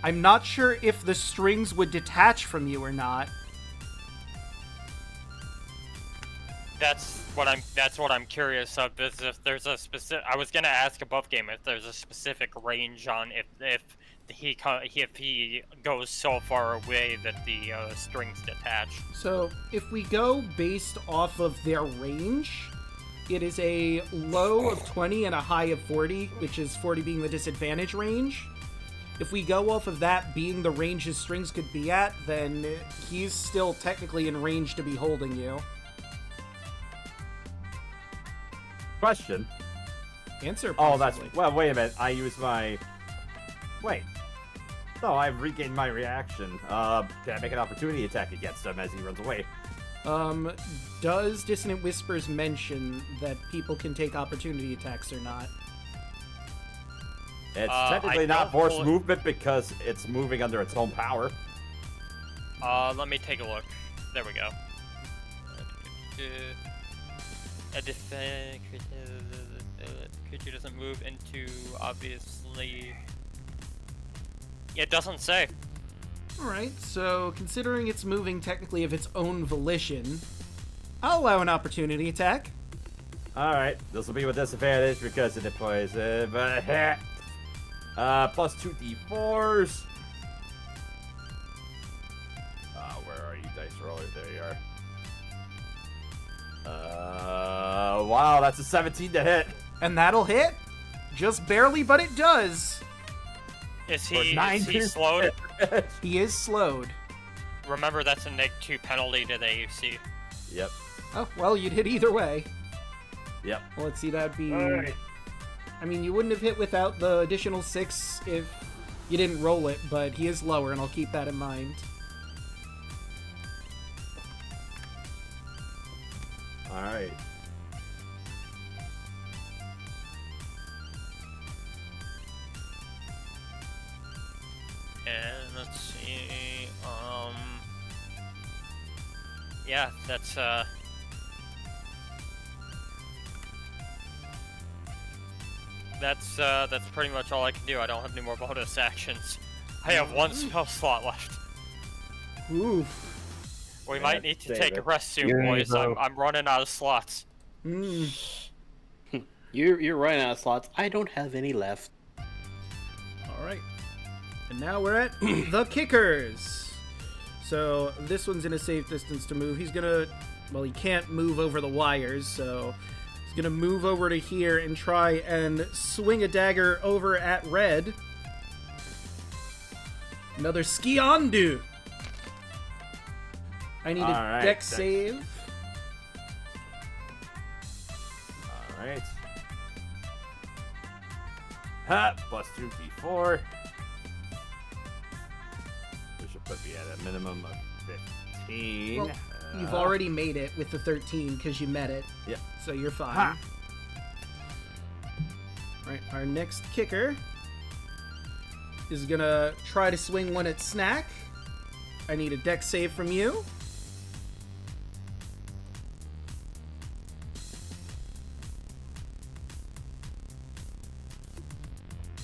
I'm not sure if the strings would detach from you or not. That's what I'm curious of. Is if there's a specific. I was gonna ask above game if there's a specific range on if he goes so far away that the strings detach. So, if we go based off of their range, it is a low of 20 and a high of 40, which is 40 being the disadvantage range. If we go off of that being the range his strings could be at, then he's still technically in range to be holding you. Question. Answer, Oh, that's possibly. well. Wait a minute. I use my. Wait. No, I've regained my reaction. Can I make an opportunity attack against him as he runs away? Does Dissonant Whispers mention that people can take opportunity attacks or not? It's I technically don't not forced fully- movement because it's moving under its own power. Let me take a look. There we go. A defend creature doesn't move into obviously. It doesn't say. Alright, so considering it's moving technically of its own volition, I'll allow an opportunity attack. Alright, this will be with disadvantage because of the poison, but plus 2d4s. Where are you, dice roller? There you are. Wow, that's a 17 to hit. And that'll hit. Just barely, but it does. Is For he slowed? He is slowed. Remember, that's a -2 penalty to the AUC. Yep. Oh, well, you'd hit either way. Yep. Well, let's see, that'd be... Alright. I mean, you wouldn't have hit without the additional 6 if you didn't roll it, but he is lower, and I'll keep that in mind. Alright. And let's see. Yeah, that's pretty much all I can do. I don't have any more bonus actions. I have one spell slot left. Oof. We Yeah, might need to save take a it. rest soon, Yeah, boys. bro. I'm running out of slots. You're running out of slots. I don't have any left. Alright. And now we're at the kickers. So this one's in a safe distance to move. He's gonna... Well, he can't move over the wires, so... He's gonna move over to here and try and swing a dagger over at Red. Another Ski-Ondu. I need a Alright, dex dex. save. Alright. Ha! Plus 2d4. Which should put me at a minimum of 15. Well, you've already made it with the 13 because you met it. Yep. So you're fine. Ha! Right, our next kicker is gonna try to swing one at Snack. I need a dex save from you.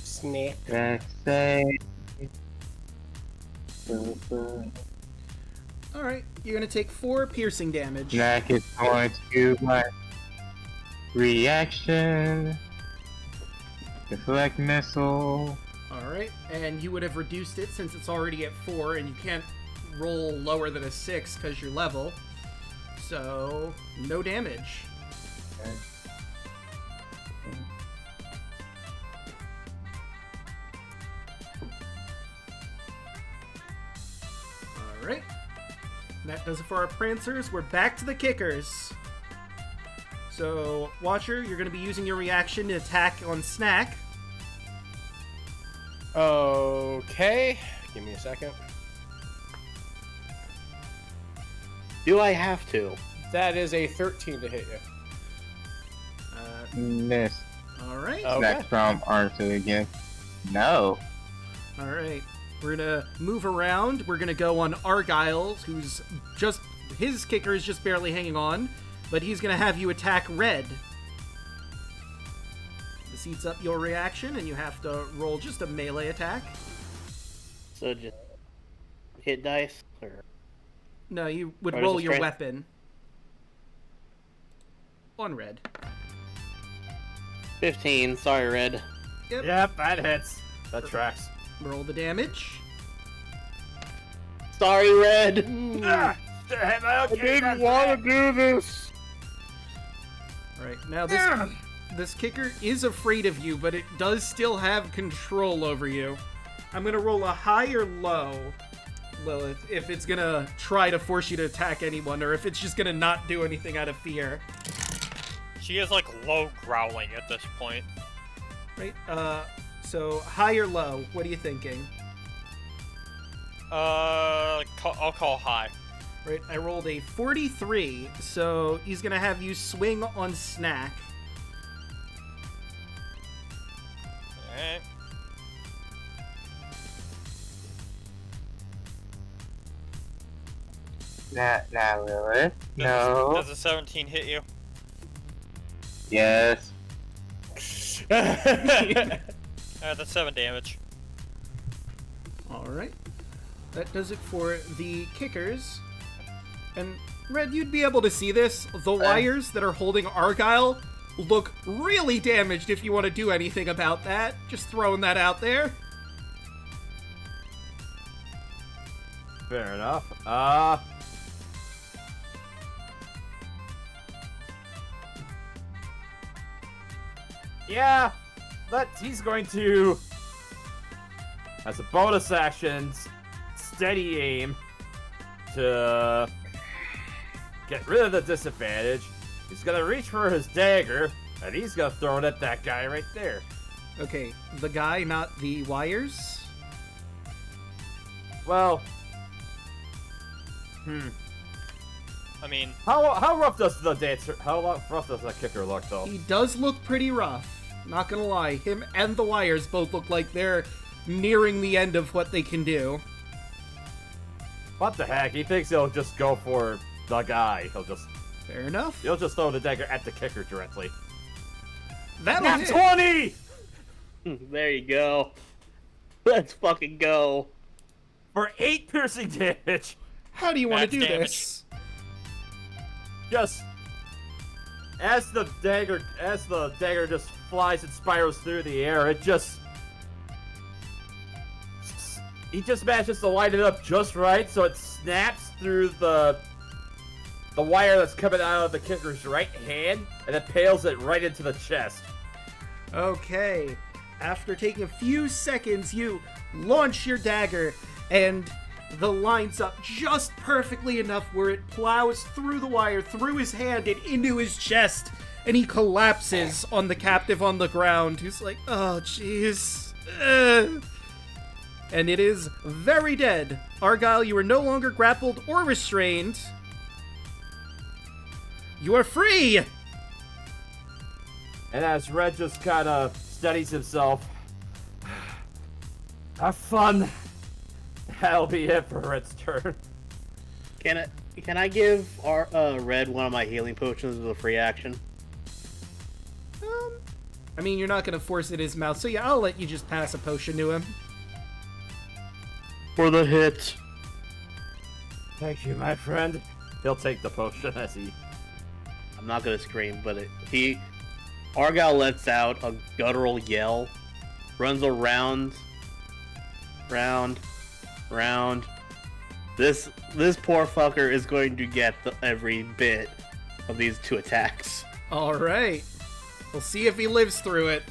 Snap. Let's say. Alright, you're gonna take 4 piercing damage. Snack is going to my reaction. Deflect missile. Alright, and you would have reduced it since it's already at 4, and you can't roll lower than a 6 because you're level. So, no damage. Alright. That does it for our prancers. We're back to the kickers. So, Watcher, you're going to be using your reaction to attack on Snack. Okay. Give me a second. Do I have to? That is a 13 to hit you. Miss. Alright. Okay. Snack from Arthur again. No. Alright. We're gonna move around. We're gonna go on Argyle's, who's just... His kicker is just barely hanging on, but he's gonna have you attack Red. This eats up your reaction, and you have to roll just a melee attack. So just hit dice? Or... No, you would Or is roll it your strength? weapon. On Red. 15. Sorry, Red. Yep, that hits. That tracks. Roll the damage. Sorry, Red. Ah! I didn't want to do this. Alright, now this kicker is afraid of you, but it does still have control over you. I'm gonna roll a high or low, Lilith, if it's gonna try to force you to attack anyone, or if it's just gonna not do anything out of fear. She is like low growling at this point. Right, so high or low, what are you thinking? I'll call high. Right, I rolled a 43, so he's gonna have you swing on Snack. Alright. Not Lilith. No. Does a 17 hit you? Yes. That's 7 damage. Alright. That does it for the kickers. And, Red, you'd be able to see this. The wires that are holding Argyle look really damaged if you want to do anything about that. Just throwing that out there. Fair enough. yeah, he's going to, as a bonus action, steady aim to get rid of the disadvantage. He's gonna reach for his dagger, and he's gonna throw it at that guy right there. Okay, the guy, not the wires? Well, I mean, how rough does the dancer? How rough does that kicker look, though? He does look pretty rough. Not gonna lie, him and the wires both look like they're nearing the end of what they can do. What the heck? He thinks he'll just go for the guy. Fair enough. He'll just throw the dagger at the kicker directly. That'll Nat hit. 20 There you go. Let's fucking go. for 8 piercing damage. How do you want to Max do damage. this? Just as the dagger just flies and spirals through the air, he just manages to line it up just right so it snaps through the wire that's coming out of the kicker's right hand and it impales it right into the chest. Okay. After taking a few seconds, you launch your dagger, and the lines up just perfectly enough where it plows through the wire, through his hand, and into his chest, and he collapses on the captive on the ground, who's like, oh, jeez. And it is very dead. Argyle, you are no longer grappled or restrained. You are free! And as Red just kind of steadies himself, have fun. That'll be it for Red's turn. Can I give our Red one of my healing potions as a free action? I mean, you're not going to force it in his mouth, so yeah, I'll let you just pass a potion to him. For the hit. Thank you, my friend. He'll take the potion as he... I'm not gonna scream, but Argyle lets out a guttural yell, runs around, round. This poor fucker is going to get every bit of these 2 attacks. All right. We'll see if he lives through it.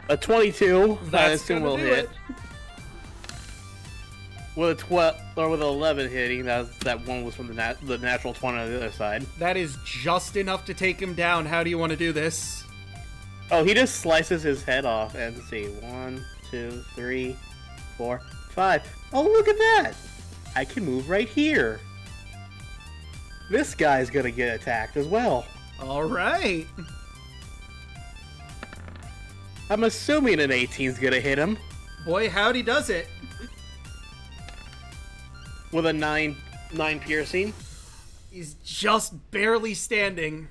A 22, I That's assume gonna will do hit. it. With a 12 or with an 11 hitting, that one was from the natural 20 on the other side. That is just enough to take him down. How do you want to do this? Oh, he just slices his head off and see 1, 2, 3, 4, 5. Oh, look at that! I can move right here. This guy's gonna get attacked as well. All right. I'm assuming an 18's gonna hit him Boy, howdy does it. with a 9 piercing. He's just barely standing.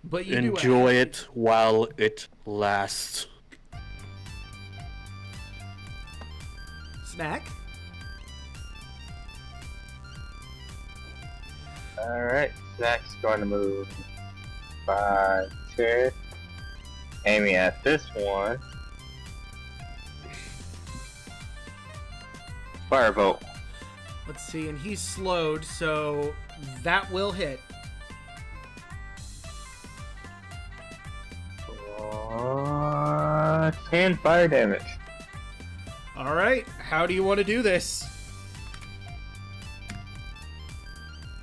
But you Enjoy it while it lasts. Snack? Alright, Snack's going to move 5, 10. Aiming at this one. Firebolt. Let's see, and he's slowed, so that will hit. 10 fire damage. All right, how do you want to do this?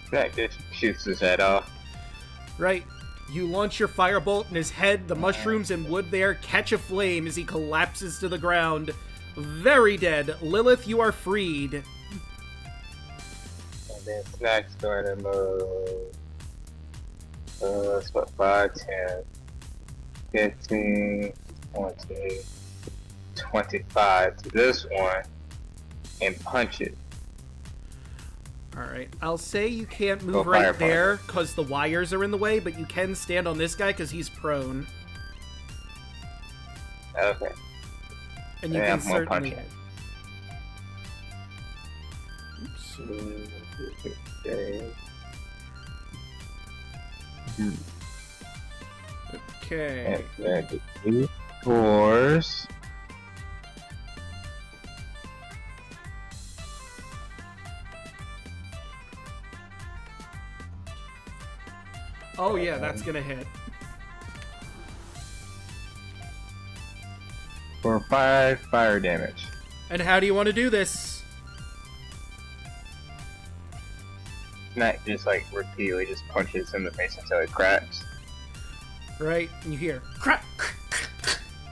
Snack just shoots his head off. Right, you launch your firebolt, and his head, the mushrooms and wood there, catch a flame as he collapses to the ground. Very dead. Lilith, you are freed. And then Snack's going to move. That's what, 5, 10, 15, 20, 25 to this one and punch it. All right, I'll say you can't move Go right firefighter. there because the wires are in the way, but you can stand on this guy because he's prone. Okay. And you Yeah, can I'm gonna certainly... punch Oops. Okay. And then 2 fours. Oh yeah, that's gonna hit. For 5 fire damage. And how do you want to do this? Not just like repeatedly just punches in the face until it cracks. Right, and you hear crack,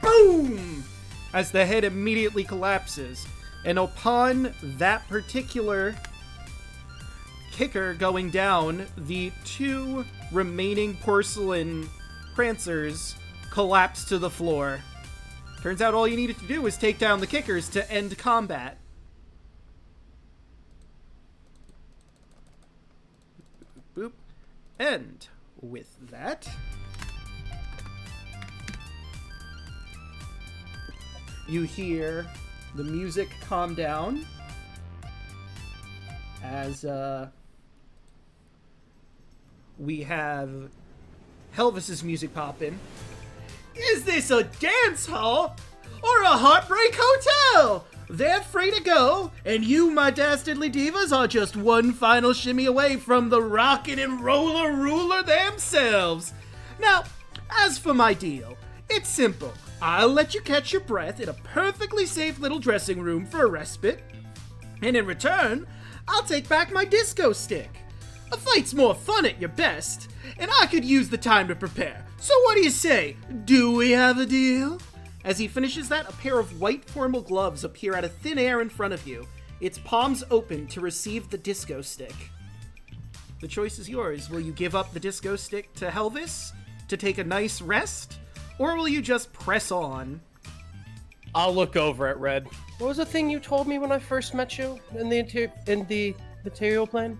boom, as the head immediately collapses. And upon that particular kicker going down, the 2 remaining porcelain prancers collapse to the floor. Turns out all you needed to do was take down the kickers to end combat. Boop. And with that, you hear the music calm down as we have Helvis's music poppin'. Is this a dance hall or a heartbreak hotel? They're free to go, and you, my dastardly divas, are just one final shimmy away from the rockin' and roller ruler themselves. Now, as for my deal, it's simple. I'll let you catch your breath in a perfectly safe little dressing room for a respite, and in return, I'll take back my disco stick. A fight's more fun at your best, and I could use the time to prepare. So what do you say? Do we have a deal? As he finishes that, a pair of white formal gloves appear out of thin air in front of you, its palms open to receive the disco stick. The choice is yours. Will you give up the disco stick to Helvis to take a nice rest, or will you just press on? I'll look over at Red. What was the thing you told me when I first met you in the material plane?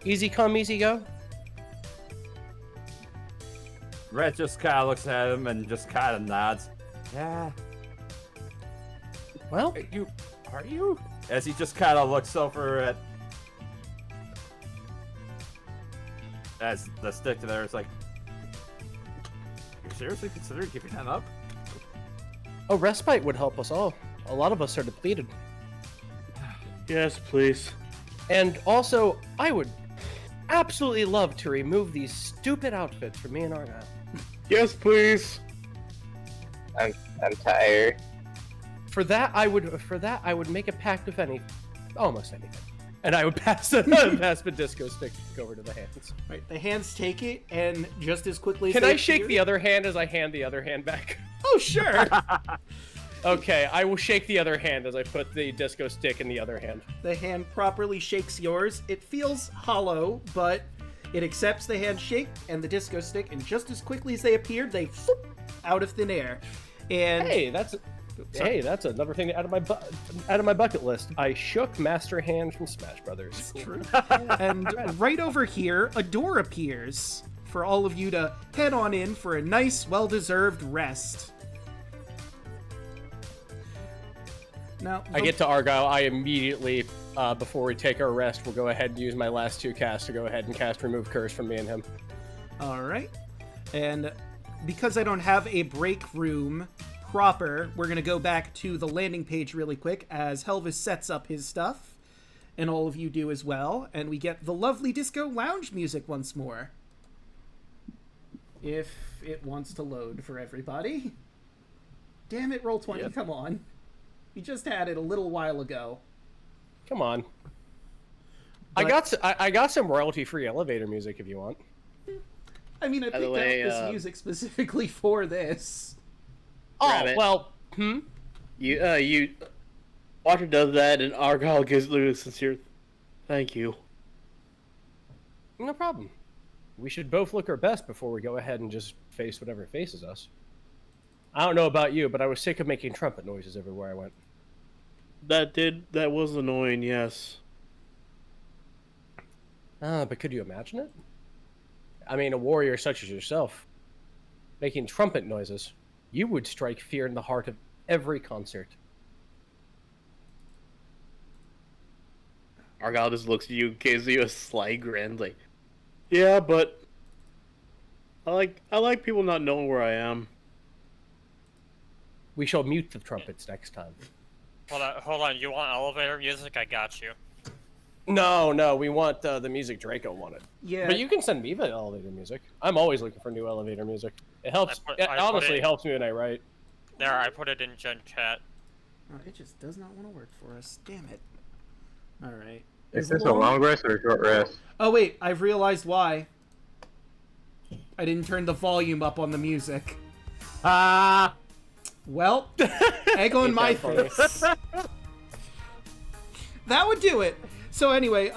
Easy come, easy go? Red just kind of looks at him and just kind of nods. Yeah. Well, Are you? As he just kind of looks over at... As the stick to there is like... You're seriously considering giving that up? a respite would help us all. A lot of us are depleted. Yes, please. And also, I would absolutely love to remove these stupid outfits from me and Argyle. Yes, please. I'm tired. For that, I would make a pact of almost anything. And I would pass the disco stick over to the hands. Right, the hands take it, and just as quickly as Can they I shake appear- the other hand as I hand the other hand back? Oh, sure. Okay, I will shake the other hand as I put the disco stick in the other hand. The hand properly shakes yours. It feels hollow, but it accepts the handshake and the disco stick, and just as quickly as they appeared, they floop out of thin air. And Hey, that's another thing out of my bucket list. I shook Master Hand from Smash Brothers. True. And right over here, a door appears for all of you to head on in for a nice, well-deserved rest. Now, I get to Argyle. I immediately, before we take our rest, will go ahead and use my last 2 casts to go ahead and cast Remove Curse from me and him. All right. And because I don't have a break room proper, we're going to go back to the landing page really quick as Helvis sets up his stuff, and all of you do as well, and we get the lovely disco lounge music once more. If it wants to load for everybody. Damn it, Roll20, Yep. come on. You just had it a little while ago. Come on. But- I got some royalty-free elevator music if you want. I mean, I By picked the way, out this music specifically for this. Oh, well, You, Walter does that, and Argyle gives Lou a sincere thank you. no problem. We should both look our best before we go ahead and just face whatever faces us. I don't know about you, but I was sick of making trumpet noises everywhere I went. That was annoying, yes. But could you imagine it? I mean, a warrior such as yourself, making trumpet noises, you would strike fear in the heart of every concert. Argyle just looks at you, gives you a sly grin, like, yeah, but I like people not knowing where I am. We shall mute the trumpets next time. Hold on. You want elevator music? I got you. No, we want the music Draco wanted. Yeah. But you can send me the elevator music. I'm always looking for new elevator music. It helps. I It put honestly it- helps me when I write. There, I put it in Gen Chat. Oh, it just does not want to work for us. Damn it. All right. Is this a long rest or a short rest? Oh wait, I've realized why. I didn't turn the volume up on the music. Ah! Well, egg on my face. That would do it. So anyway,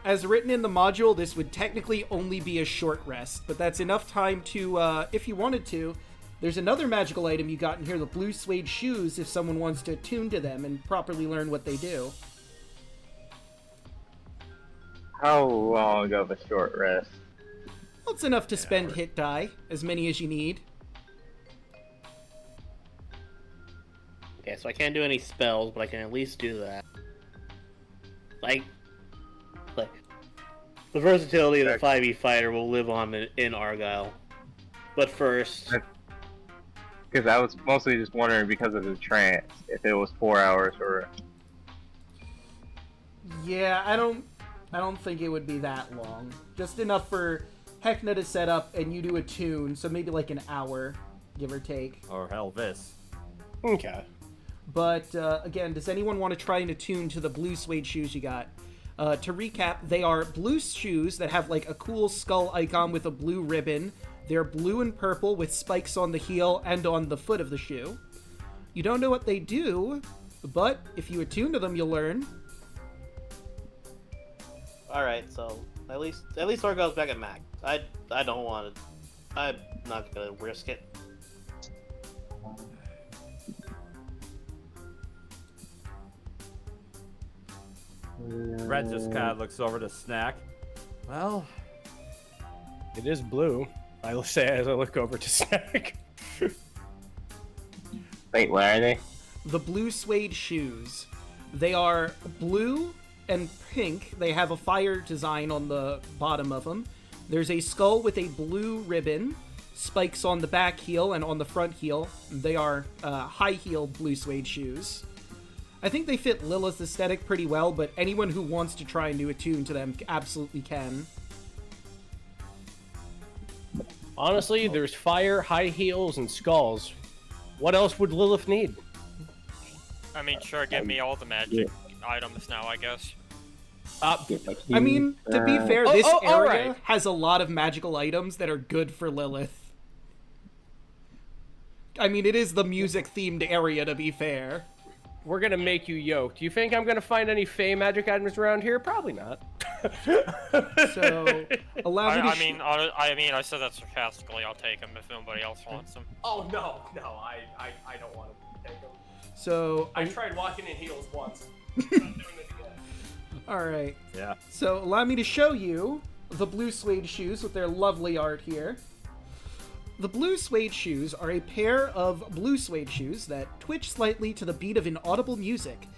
as written in the module, this would technically only be a short rest, but that's enough time to, if you wanted to, there's another magical item you got in here, the blue suede shoes, if someone wants to attune to them and properly learn what they do. How long of a short rest? Well, it's enough to spend hit die, as many as you need. Okay, so I can't do any spells, but I can at least do that. Like the versatility of the 5e fighter will live on in Argyle. But first, Because I was mostly just wondering because of the trance, if it was 4 hours or... Yeah, I don't think it would be that long. Just enough for Heckna to set up and you do a tune, so maybe like an hour, give or take. Or hell, this. Okay. But again, does anyone want to try and attune to the blue suede shoes you got? To recap, they are blue shoes that have like a cool skull icon with a blue ribbon. They're blue and purple with spikes on the heel and on the foot of the shoe. You don't know what they do, but if you attune to them, you'll learn. alright, so at least Argyle's back at Mac. I don't want it. I'm not gonna risk it. Red just kind of looks over to Snack. Well, It is blue. I will say as I look over to Snack. Wait, what are they? The blue suede shoes. They are blue and pink. They have a fire design on the bottom of them. There's a skull with a blue ribbon, spikes on the back heel and on the front heel. They are high-heeled blue suede shoes. I think they fit Lilith's aesthetic pretty well, but anyone who wants to try and do a tune to them absolutely can. Honestly, there's fire, high heels, and skulls. What else would Lilith need? I mean, sure, give me all the magic items now, I guess. I mean, to be fair, this area alright. has a lot of magical items that are good for Lilith. I mean, it is the music-themed area, to be fair. We're gonna make you yoked. You think I'm gonna find any Fey magic items around here? Probably not. So, allow me to... I mean, I said that sarcastically. I'll take them if nobody else wants them. Oh no, I don't want to take them. So, I tried walking in heels once. I'm not doing it again. alright. yeah. So, allow me to show you the blue suede shoes with their lovely art here. The blue suede shoes are a pair of blue suede shoes that twitch slightly to the beat of inaudible music.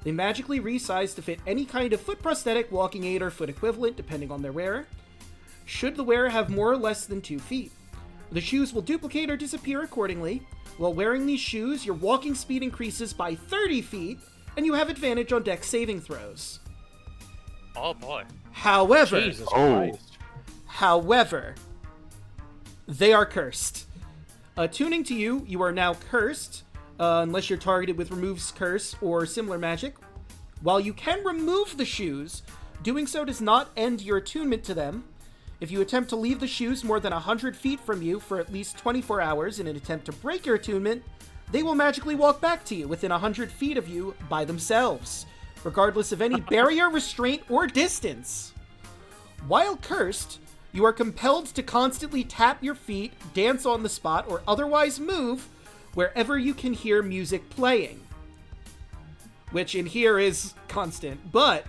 They magically resize to fit any kind of foot prosthetic, walking aid, or foot equivalent, depending on their wearer. Should the wearer have more or less than 2 feet. The shoes will duplicate or disappear accordingly. While wearing these shoes, your walking speed increases by 30 feet, and you have advantage on dex saving throws. Oh boy. However, Jesus Christ. However, they are cursed. Tuning to you, you are now cursed, unless you're targeted with Removes Curse or similar magic. While you can remove the shoes, doing so does not end your attunement to them. If you attempt to leave the shoes more than 100 feet from you for at least 24 hours in an attempt to break your attunement, they will magically walk back to you within 100 feet of you by themselves, regardless of any barrier, restraint, or distance. While cursed, you are compelled to constantly tap your feet, dance on the spot, or otherwise move wherever you can hear music playing. Which in here is constant. But,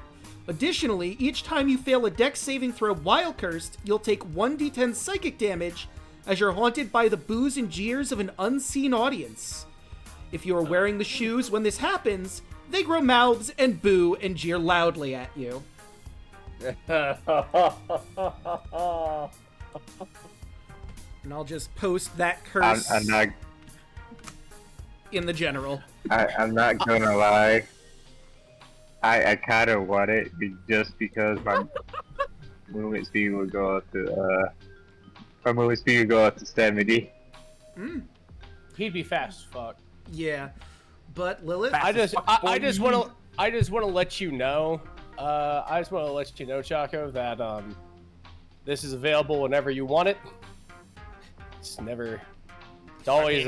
additionally, each time you fail a dex saving throw while cursed, you'll take 1d10 psychic damage as you're haunted by the boos and jeers of an unseen audience. If you are wearing the shoes when this happens, they grow mouths and boo and jeer loudly at you. And I'll just post that curse I'm not. in the general. I'm not gonna lie. I kind of want it just because my movement speed would go up to my movement speed would go up to 70. He'd be fast as fuck. Yeah, but Lilith. I just want to let you know. Chaco, that this is available whenever you want it. It's always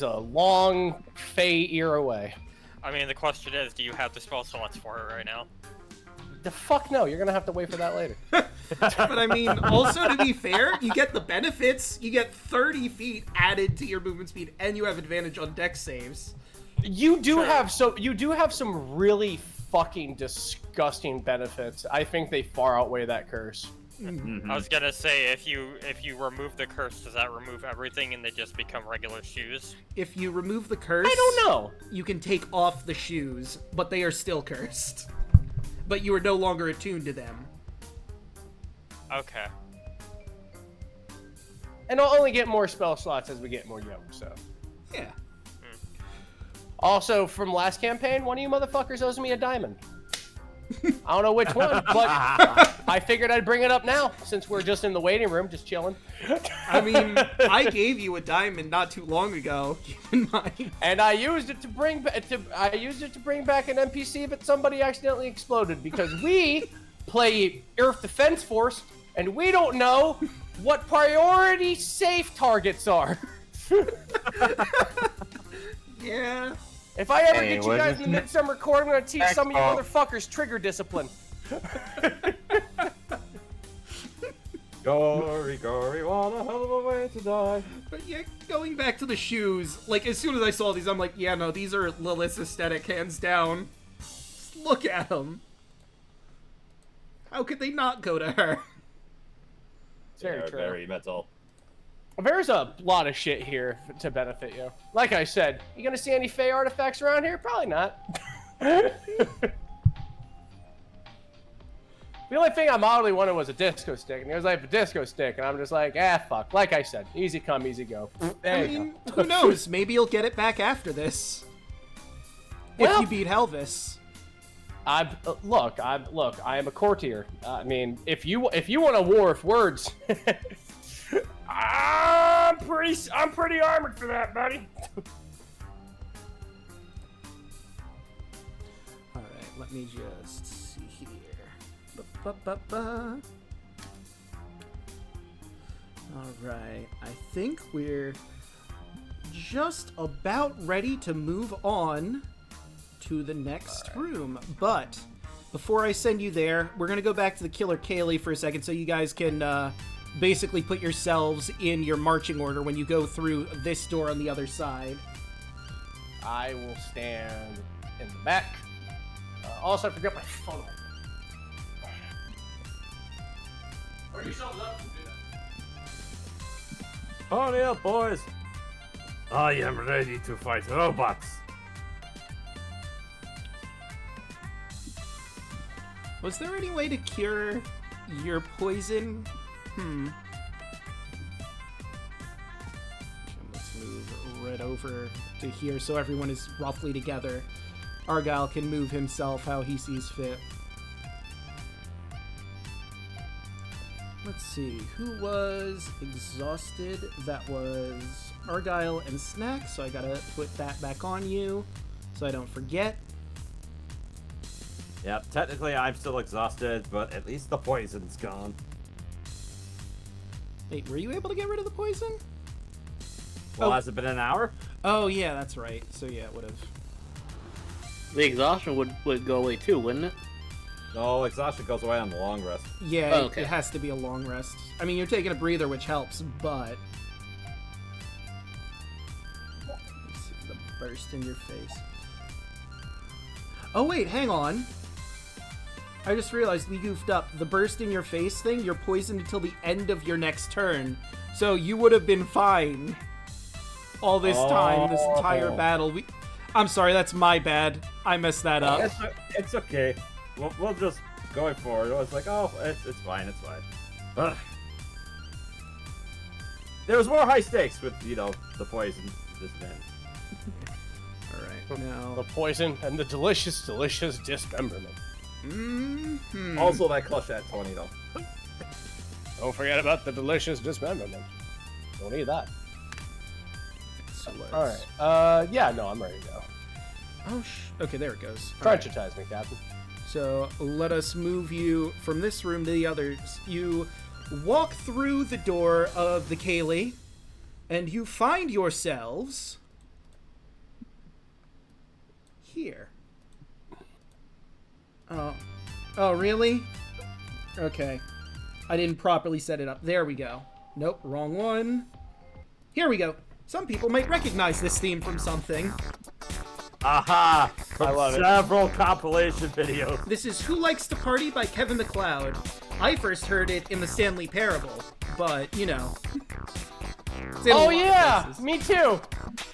a long Fey ear away. I mean, the question is, do you have the spell slots for it right now? The fuck no, you're gonna have to wait for that later. But I mean, also to be fair, you get the benefits. You get 30 feet added to your movement speed, and you have advantage on dex saves. You do have some really fucking disgusting benefits. I think they far outweigh that curse. I was gonna say, if you remove the curse, does that remove everything and they just become regular shoes? If you remove the curse, I don't know. You can take off the shoes, but they are still cursed. But you are no longer attuned to them. Okay. And I'll only get more spell slots as we get more yoke, so. Yeah. Also, from last campaign, one of you motherfuckers owes me a diamond. I don't know which one, but I figured I'd bring it up now, since we're just in the waiting room, just chilling. I mean, I gave you a diamond not too long ago. Keep in mind. And I used it to bring back an NPC, but somebody accidentally exploded because we play Earth Defense Force, and we don't know what priority safe targets are. Yeah. If I ever get you guys in the Midsummer Court, I'm gonna teach some of you motherfuckers trigger discipline. Gory, what a hell of a way to die. But yeah, going back to the shoes, like, as soon as I saw these, I'm like, yeah, no, these are Lilith's aesthetic, hands down. Just look at them. How could they not go to her? It's very true. Very metal. There's a lot of shit here to benefit you. Like I said, you gonna see any Fey artifacts around here? Probably not. The only thing I mildly wanted was a disco stick, and he was like, a disco stick, and I'm just like, fuck. Like I said, easy come, easy go. There you go. Who knows? Maybe you'll get it back after this. Well, if you beat Helvis. Look, I am a courtier. I mean, if you want a war of words, I'm pretty armored for that, buddy. All right, let me just see here. Ba-ba-ba-ba. All right, I think we're just about ready to move on to the next room. But before I send you there, we're gonna go back to the Killer Kaylee for a second, so you guys can basically put yourselves in your marching order when you go through this door on the other side. I will stand in the back. Also, I forgot my phone. Hurry yourselves up and do that. Hurry up, boys. I am ready to fight robots. Was there any way to cure your poison? Let's move right over to here so everyone is roughly together. Argyle can move himself how he sees fit. Let's see, who was exhausted? That was Argyle and Snack, so I gotta put that back on you so I don't forget. Yep, technically I'm still exhausted, but at least the poison's gone. Wait, were you able to get rid of the poison? Well, has it been an hour? Oh, yeah, that's right. So, yeah, it would have. The exhaustion would go away too, wouldn't it? No, exhaustion goes away on the long rest. Yeah, Oh, okay. It has to be a long rest. I mean, you're taking a breather, which helps, but... Let's see, the burst in your face. Oh, wait, hang on. I just realized we goofed up. The burst in your face thing, you're poisoned until the end of your next turn. So you would have been fine all this time, this entire battle. I'm sorry, that's my bad. I messed that up. It's okay. We'll just go forward. It's like, oh, it's fine, it's fine. Ugh. There was more high stakes with, the poison this man. Alright. right, now. The poison and the delicious, delicious dismemberment. Mm-hmm. Also, that cost that 20 though. Don't forget about the delicious dismemberment. Don't need that. So All right. Yeah. No, I'm ready to go. Oh, okay, there it goes. All right. Franchise me, Captain. So let us move you from this room to the others. You walk through the door of the Kaylee, and you find yourselves here. Oh, really? Okay. I didn't properly set it up. There we go. Nope, wrong one. Here we go. Some people might recognize this theme from something. Aha! From I love it. several compilation videos. This is Who Likes to Party by Kevin MacLeod. I first heard it in the Stanley Parable, but, you know. It's in a Oh lot of yeah, places. me too.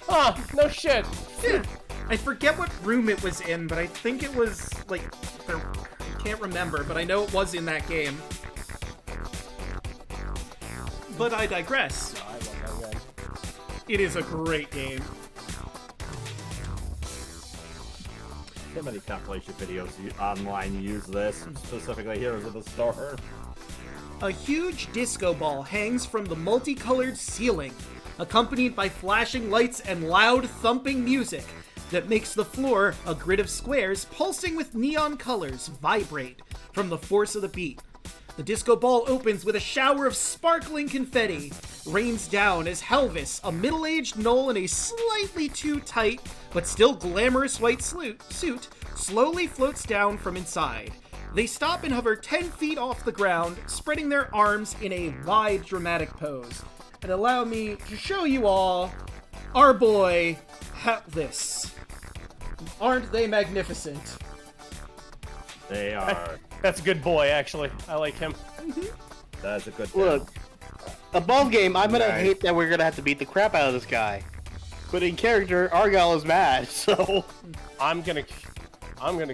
Huh? No shit. Yeah. I forget what room it was in, but I think it was, like, I can't remember, but I know it was in that game. But I digress. I love that game. It is a great game. So many compilation videos online use this, specifically Heroes of the Storm. A huge disco ball hangs from the multicolored ceiling, accompanied by flashing lights and loud thumping music that makes the floor, a grid of squares pulsing with neon colors, vibrate from the force of the beat. The disco ball opens with a shower of sparkling confetti, rains down as Helvis, a middle-aged gnoll in a slightly too tight but still glamorous white suit, slowly floats down from inside. They stop and hover 10 feet off the ground, spreading their arms in a wide, dramatic pose. And allow me to show you all our boy, Helvis. Aren't they magnificent? They are. That's a good boy, actually. I like him. That's a good Look, above game, I'm gonna hate that we're gonna have to beat the crap out of this guy. But in character, Argyle is mad, so I'm gonna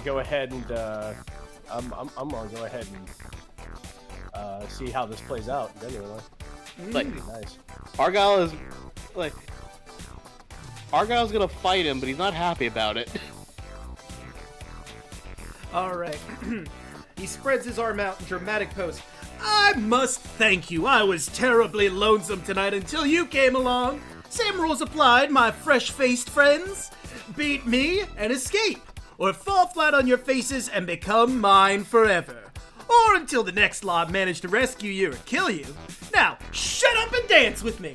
go ahead and I'm gonna go ahead and see how this plays out. Genuinely, like nice. Argyle is like Argyle's gonna fight him, but he's not happy about it. Alright. He spreads his arm out in dramatic pose. I must thank you. I was terribly lonesome tonight until you came along. Same rules applied, my fresh-faced friends. Beat me and escape, or fall flat on your faces and become mine forever. Or until the next lob managed to rescue you or kill you. Now, shut up and dance with me!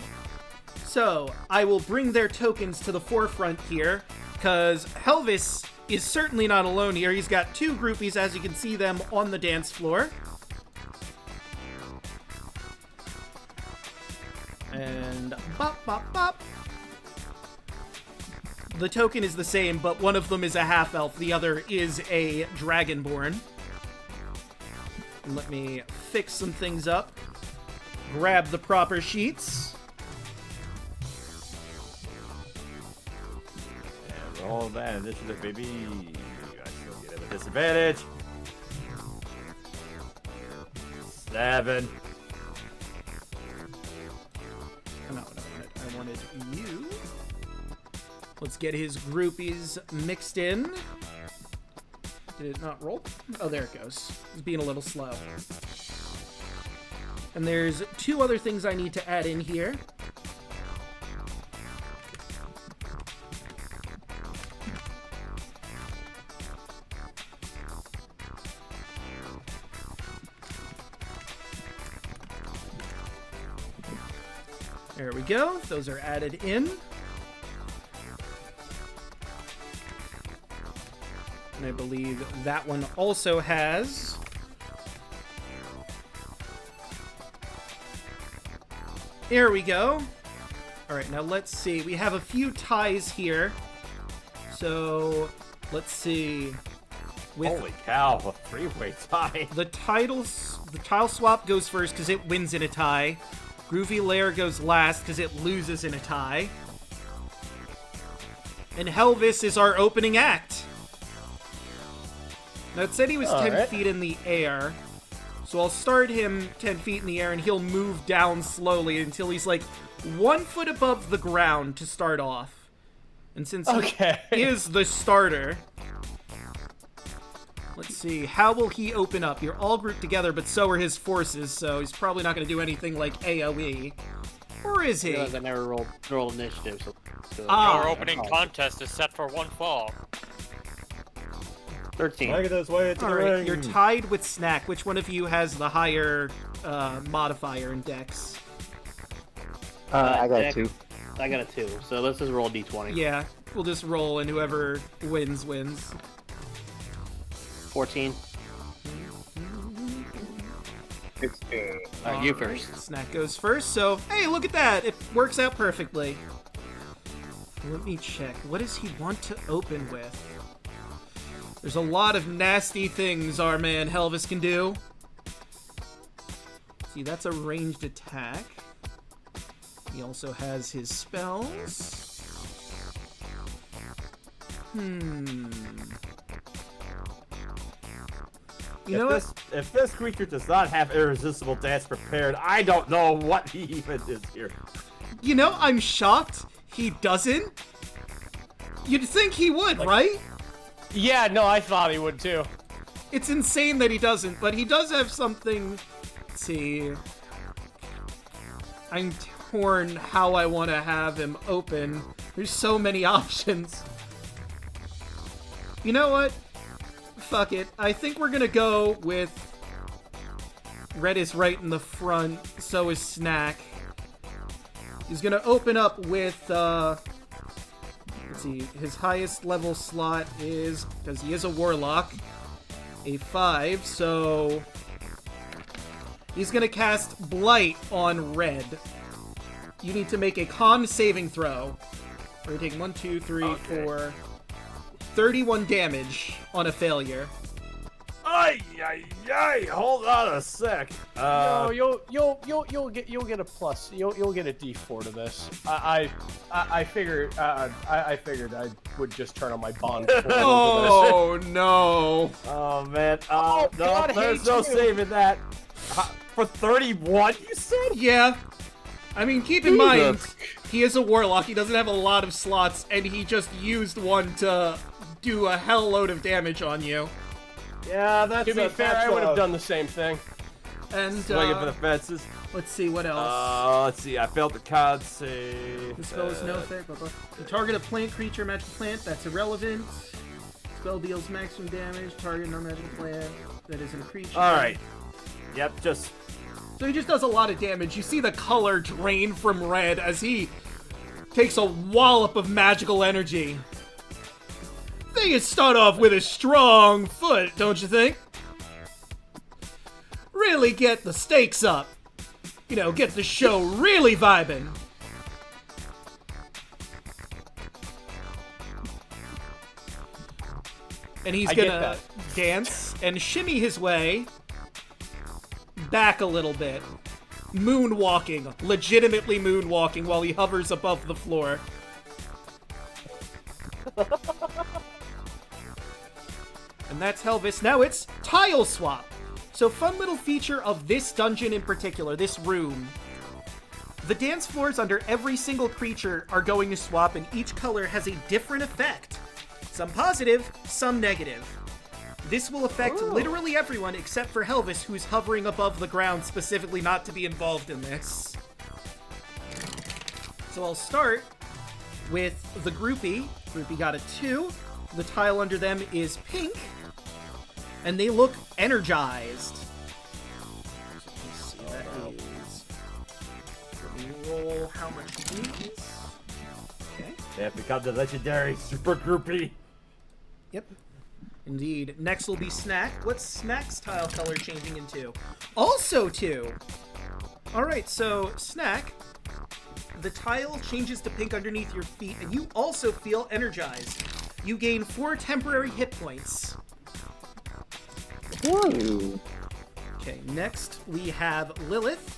So, I will bring their tokens to the forefront here, because Helvis is certainly not alone here. He's got two groupies, as you can see them on the dance floor. And bop, bop, bop. The token is the same, but one of them is a half-elf, the other is a dragonborn. Let me fix some things up. Grab the proper sheets. And roll that initiative, baby. I still get him a disadvantage. 7. Oh, not what I wanted. I wanted you. Let's get his groupies mixed in. Did it not roll? Oh, there it goes. It's being a little slow. And there's two other things I need to add in here. There we go. Those are added in. And I believe that one also has... There we go. Alright, now let's see. We have a few ties here. So, let's see. With Holy cow, a 3-way tie. the tile swap goes first because it wins in a tie. Groovy Lair goes last because it loses in a tie. And Helvis is our opening act. Now, it said he was 10 feet in the air. So I'll start him 10 feet in the air, and he'll move down slowly until he's like 1 foot above the ground to start off. And since Okay. he is the starter, let's see, how will he open up? You're all grouped together, but so are his forces, so he's probably not going to do anything like AoE. Or is he? I never rolled initiative, so Our opening contest is set for one fall. 13. Magnius, way to the Alright, ring. you're tied with Snack. Which one of you has the higher modifier in Dex? I got Dex. 2. I got a 2, so let's just roll d20. Yeah, we'll just roll and whoever wins, wins. 14. 16. You first. Snack goes first, so hey, look at that! It works out perfectly. Let me check. What does he want to open with? There's a lot of nasty things our man Helvis can do. See, that's a ranged attack. He also has his spells. You know what? If this creature does not have irresistible dance prepared, I don't know what he even is here. You know, I'm shocked he doesn't. You'd think he would, right? Yeah, no, I thought he would too. It's insane that he doesn't, but he does have something. Let's see. I'm torn how I want to have him open. There's so many options. You know what? Fuck it. I think we're gonna go with Red is right in the front, so is Snack. He's gonna open up with, let's see, his highest level slot is, because he is a Warlock, a 5, so he's gonna cast Blight on Red. You need to make a con saving throw. We're taking 1, 2, 3, 4, 31 damage on a failure. Ay, ay, ay, hold on a sec. You'll get a plus. You'll get a D4 to this. I figured I would just turn on my bond. Oh no! Oh man, Oh, no, God there's hates no you. saving that. For 31, you said? Yeah. I mean, keep in mind, he is a Warlock, he doesn't have a lot of slots, and he just used one to do a hell load of damage on you. Yeah, that's To be fair, I would have done the same thing. And, Swinging for the fences. let's see, what else? Let's see, I failed the con save. The spell is no effect, blah, blah. The target of plant, creature, magic plant, that's irrelevant. Spell deals maximum damage, target non-magical plant, that isn't a creature. Alright. Yep, just... So he just does a lot of damage. You see the color drain from Red as he takes a wallop of magical energy. They can start off with a strong foot, don't you think? Really get the stakes up. You know, get the show really vibing. And he's I get gonna that. dance and shimmy his way back a little bit. Moonwalking. Legitimately moonwalking while he hovers above the floor. And that's Helvis. Now it's Tile Swap. So fun little feature of this dungeon in particular, this room. The dance floors under every single creature are going to swap, and each color has a different effect. Some positive, some negative. This will affect literally everyone except for Helvis, who's hovering above the ground specifically not to be involved in this. So I'll start with the groupie. Groupie got a 2. The tile under them is pink. And they look energized. Let's see, that is... Let me roll how much it is. Okay. They have become the legendary super groupie. Yep. Indeed. Next will be Snack. What's Snack's tile color changing into? Also 2! Alright, so Snack, the tile changes to pink underneath your feet, and you also feel energized. You gain 4 temporary hit points. Woo. Okay, next we have Lilith.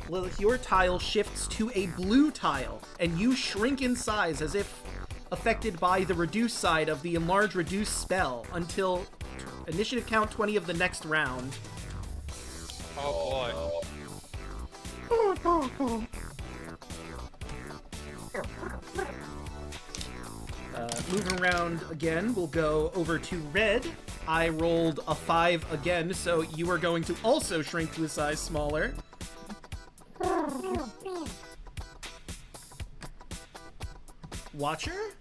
Lilith, your tile shifts to a blue tile, and you shrink in size as if affected by the reduce side of the enlarge reduce spell until initiative count 20 of the next round. Oh boy. Moving around again, we'll go over to Red. I rolled a 5 again, so you are going to also shrink to a size smaller. Watcher?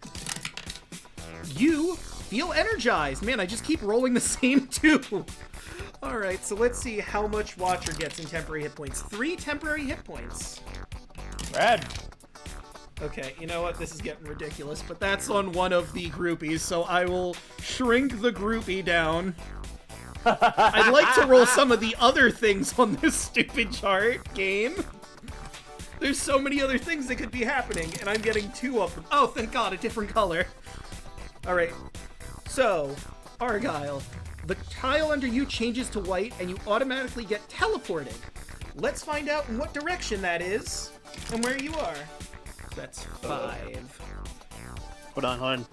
You feel energized. Man, I just keep rolling the same 2. Alright, so let's see how much Watcher gets in temporary hit points. 3 temporary hit points. Red. Okay, you know what? This is getting ridiculous, but that's on one of the groupies, so I will shrink the groupie down. I'd like to roll some of the other things on this stupid chart game. There's so many other things that could be happening, and I'm getting 2 of them. Oh, thank God, a different color. Alright, so, Argyle. The tile under you changes to white, and you automatically get teleported. Let's find out in what direction that is, and where you are. That's 5. Hold on.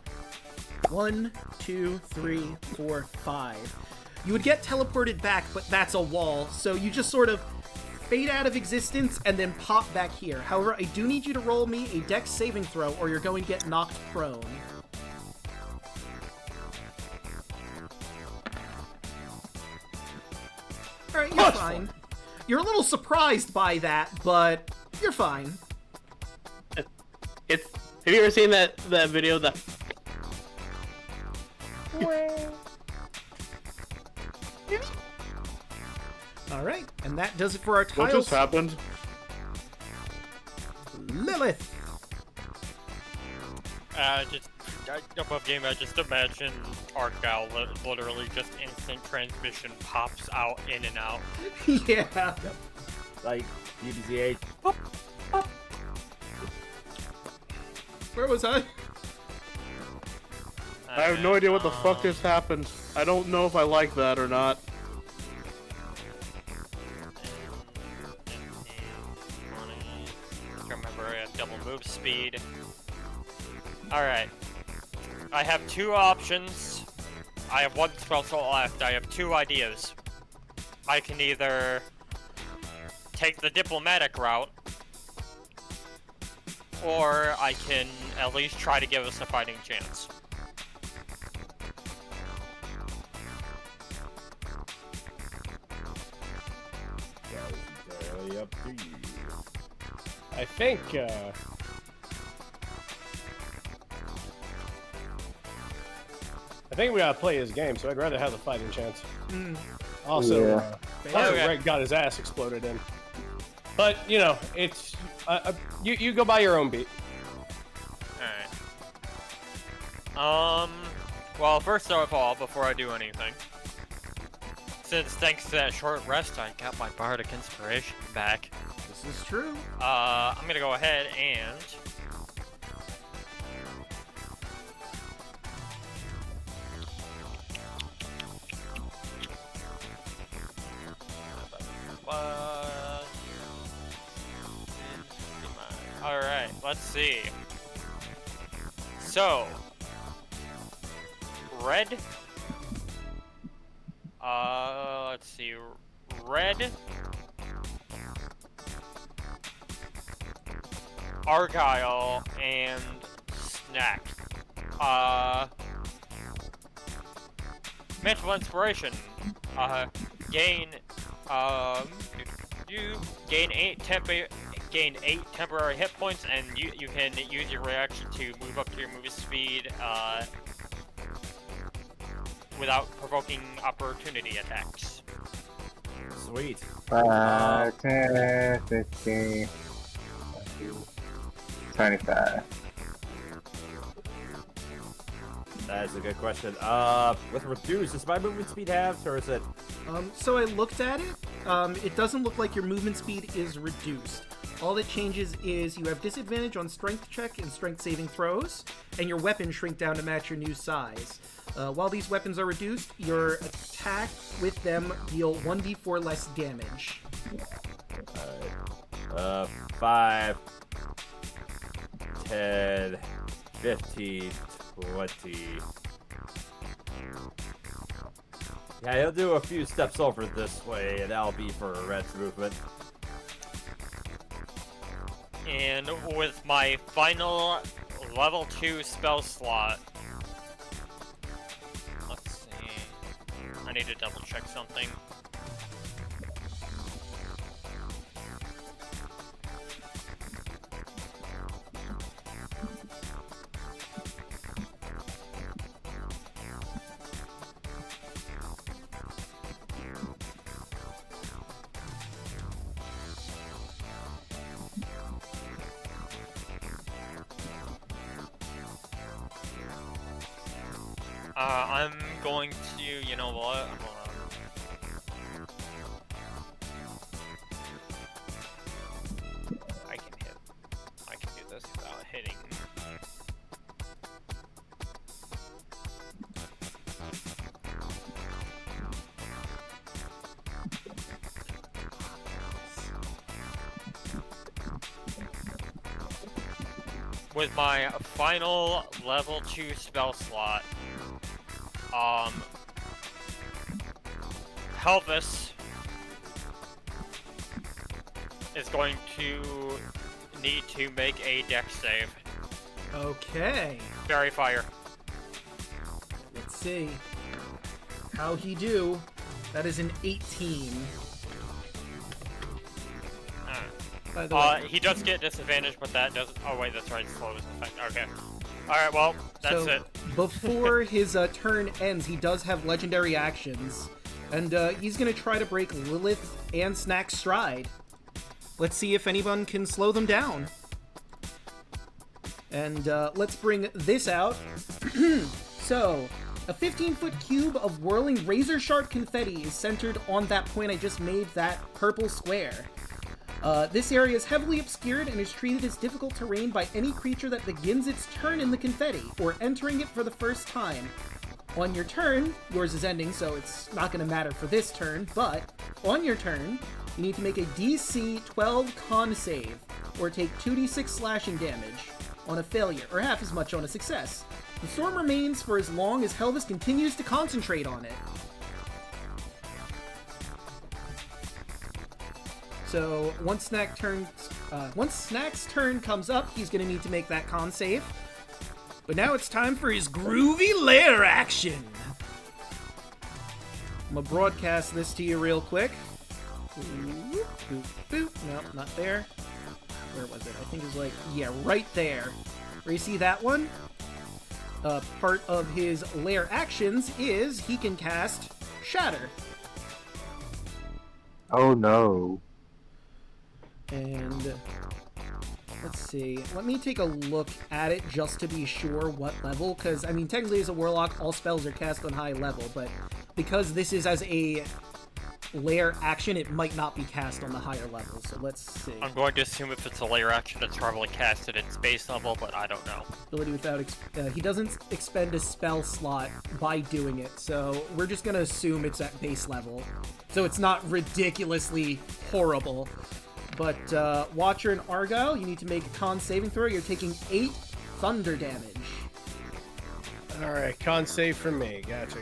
1, 2, 3, 4, 5. You would get teleported back, but that's a wall, so you just sort of fade out of existence and then pop back here. However, I do need you to roll me a dex saving throw, or you're going to get knocked prone. Alright, you're fine. You're a little surprised by that, but you're fine. Have you ever seen that video? Alright, and that does it for our tiles. What just happened? Lilith! Above game, I just imagine Argyle literally just instant transmission pops out in and out. Yeah. Like, UBCH. Where was I? I have no idea what the fuck just happened. I don't know if I like that or not. Remember, I have double move speed. Alright. I have 2 options. I have 1 spell slot left. I have 2 ideas. I can either take the diplomatic route, or I can at least try to give us a fighting chance. That is entirely up to you. I think, we gotta play his game, so I'd rather have the fighting chance. Also, Red got his ass exploded in. But, you know, it's... you go by your own beat. Alright. Well, first of all, before I do anything, since thanks to that short rest, I got my bardic inspiration back. This is true. I'm gonna go ahead and... Alright, let's see. So, Red. Let's see. Red. Argyle and Snack. Mental inspiration. Gain. You gain 8 temporary hit points, and you can use your reaction to move up to your movement speed without provoking opportunity attacks. Sweet. 5, 10, 15, 25. That is a good question. With reduced, does my movement speed halved, or is it? So I looked at it. It doesn't look like your movement speed is reduced. All that changes is you have disadvantage on strength check and strength saving throws, and your weapons shrink down to match your new size. While these weapons are reduced, your attack with them deal 1d4 less damage. 5, 10, 15, 20. Yeah, he'll do a few steps over this way, and that'll be for Red's movement. And with my final level 2 spell slot. Let's see. I need to double check something. I'm going to, you know what? Hold on. I can do this without hitting. With my final level 2 spell slot, Helvis is going to need to make a dex save. Okay. Fairy fire. Let's see. How he do? That is an 18. By the way. He does get disadvantage, but that doesn't. Oh wait, that's right. Slows effect. Okay. All right. Well, that's so, it. Before his turn ends, he does have legendary actions, and he's gonna try to break Lilith and Snack's stride. Let's see if anyone can slow them down. And let's bring this out. So, a 15-foot cube of whirling razor-sharp confetti is centered on that point I just made, that purple square. This area is heavily obscured and is treated as difficult terrain by any creature that begins its turn in the confetti, or entering it for the first time. On your turn, yours is ending, so it's not going to matter for this turn, but on your turn, you need to make a DC 12 con save, or take 2d6 slashing damage on a failure, or half as much on a success. The storm remains for as long as Helvis continues to concentrate on it. So once Snack's turn comes up, he's going to need to make that con save. But now it's time for his groovy lair action. I'm going to broadcast this to you real quick. Boop, boop, boop. No, not there. Where was it? I think it was like, yeah, right there. Where you see that one? Part of his lair actions is he can cast Shatter. Oh no. And let's see. Let me take a look at it just to be sure what level, because, I mean, technically as a warlock, all spells are cast on high level, but because this is as a lair action, it might not be cast on the higher level, so let's see. I'm going to assume if it's a lair action, it's probably cast at its base level, but I don't know. Ability without... he doesn't expend a spell slot by doing it, so we're just going to assume it's at base level. So it's not ridiculously horrible. But Watcher and Argyle, you need to make a con saving throw. You're taking 8 thunder damage. Alright, con save for me. Gotcha.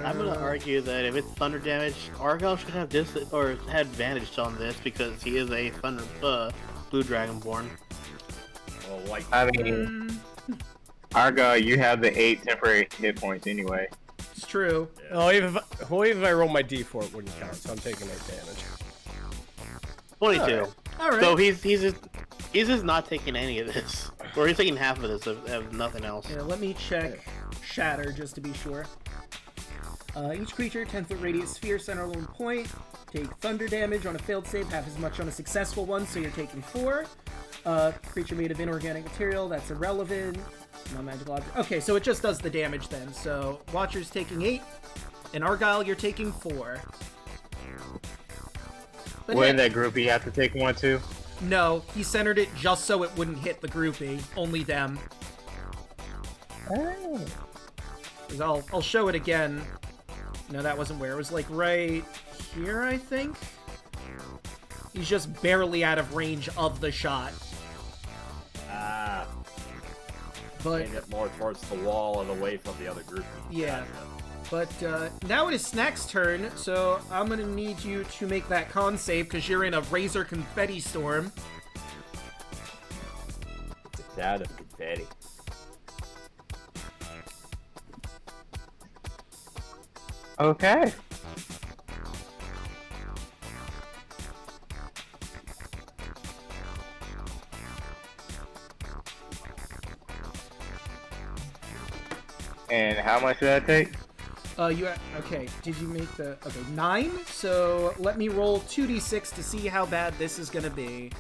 I'm gonna argue that if it's thunder damage, Argyle should have had advantage on this because he is a thunder blue dragonborn. Well, like, I mean, Argo, you have the 8 temporary hit points anyway. It's true. Yeah. Oh, even if I roll my d4, it wouldn't count, so I'm taking 8 damage. 22. All right. So he's just not taking any of this, or he's taking half of this of nothing else. Yeah, let me check Shatter just to be sure. Each creature, 10-foot radius sphere, center one point. Take thunder damage on a failed save, half as much on a successful one, so you're taking 4. Creature made of inorganic material, that's irrelevant. Non-magical object. Okay, so it just does the damage then. So Watcher's taking 8, and Argyle, you're taking 4. But Wouldn't that groupie have to take 1 too? No, he centered it just so it wouldn't hit the groupie. Only them. Oh. 'Cause I'll show it again. No, that wasn't where. It was like right here, I think. He's just barely out of range of the shot. But Aimed it more towards the wall and away from the other group. yeah. But now it is Snack's turn, so I'm gonna need you to make that con save because you're in a razor confetti storm. It's a cat of confetti. Okay. And how much did that take? Okay, did you make the... Okay, 9. So let me roll 2d6 to see how bad this is going to be.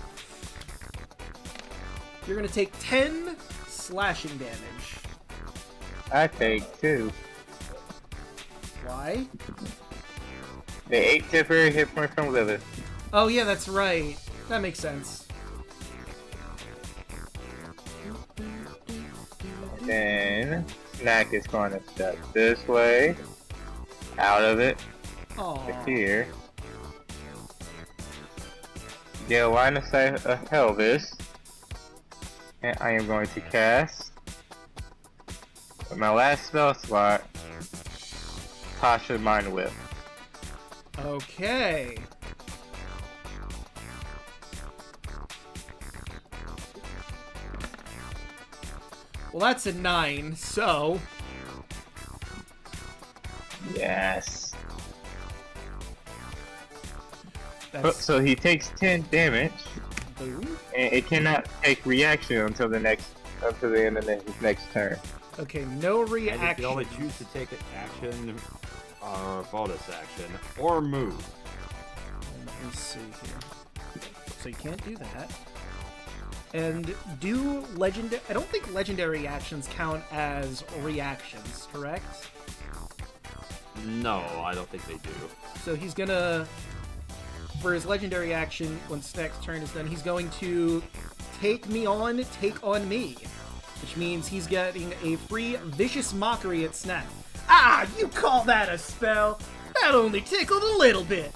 You're going to take 10 slashing damage. I take 2. Why? The 8 temporary hit points from Lilith. Oh, yeah, that's right. That makes sense. Then Snack is going to step this way, out of it, Aww. to here. Get a line of sight of Helvis, and I am going to cast with my last spell slot, Tasha Mind Whip. Okay. Well, that's a 9, so... Yes. That's... So he takes 10 damage, Boom. and it cannot take reaction until the end of his next turn. Okay, no And you reaction. can only choose to take an action, bonus action, or move. Let me see here. So you can't do that. And do legendary... I don't think legendary actions count as reactions, correct? No, I don't think they do. So he's gonna... For his legendary action, once next turn is done, he's going to take me on, take on me. Which means he's getting a free Vicious Mockery at Snack. Ah, you call that a spell? That only tickled a little bit.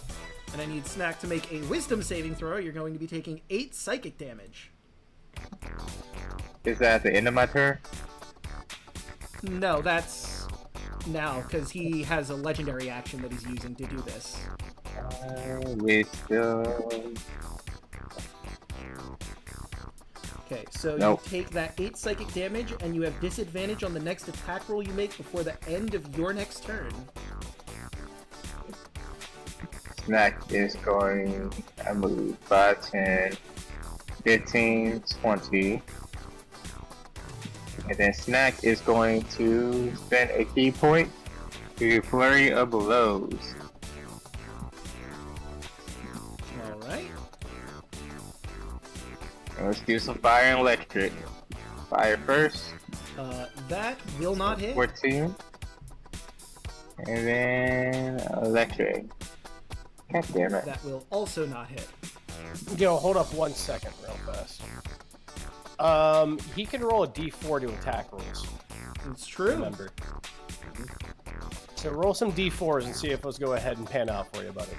And I need Snack to make a Wisdom saving throw. You're going to be taking 8 psychic damage. Is that at the end of my turn? No, that's now, because he has a legendary action that he's using to do this. Wisdom. Okay, so Nope. you take that 8 psychic damage, and you have disadvantage on the next attack roll you make before the end of your next turn. Snack is going to move 5, 10, 15, 20. And then Snack is going to spend a key point to Flurry of Blows. Alright. Let's do some fire and electric. Fire first. That will not hit. 14. And then electric. God damn it. That will also not hit. Yo, hold up 1 second real fast. He can roll a d4 to attack rolls. It's true. Remember. So roll some d4s and see if those go ahead and pan out for you, buddy.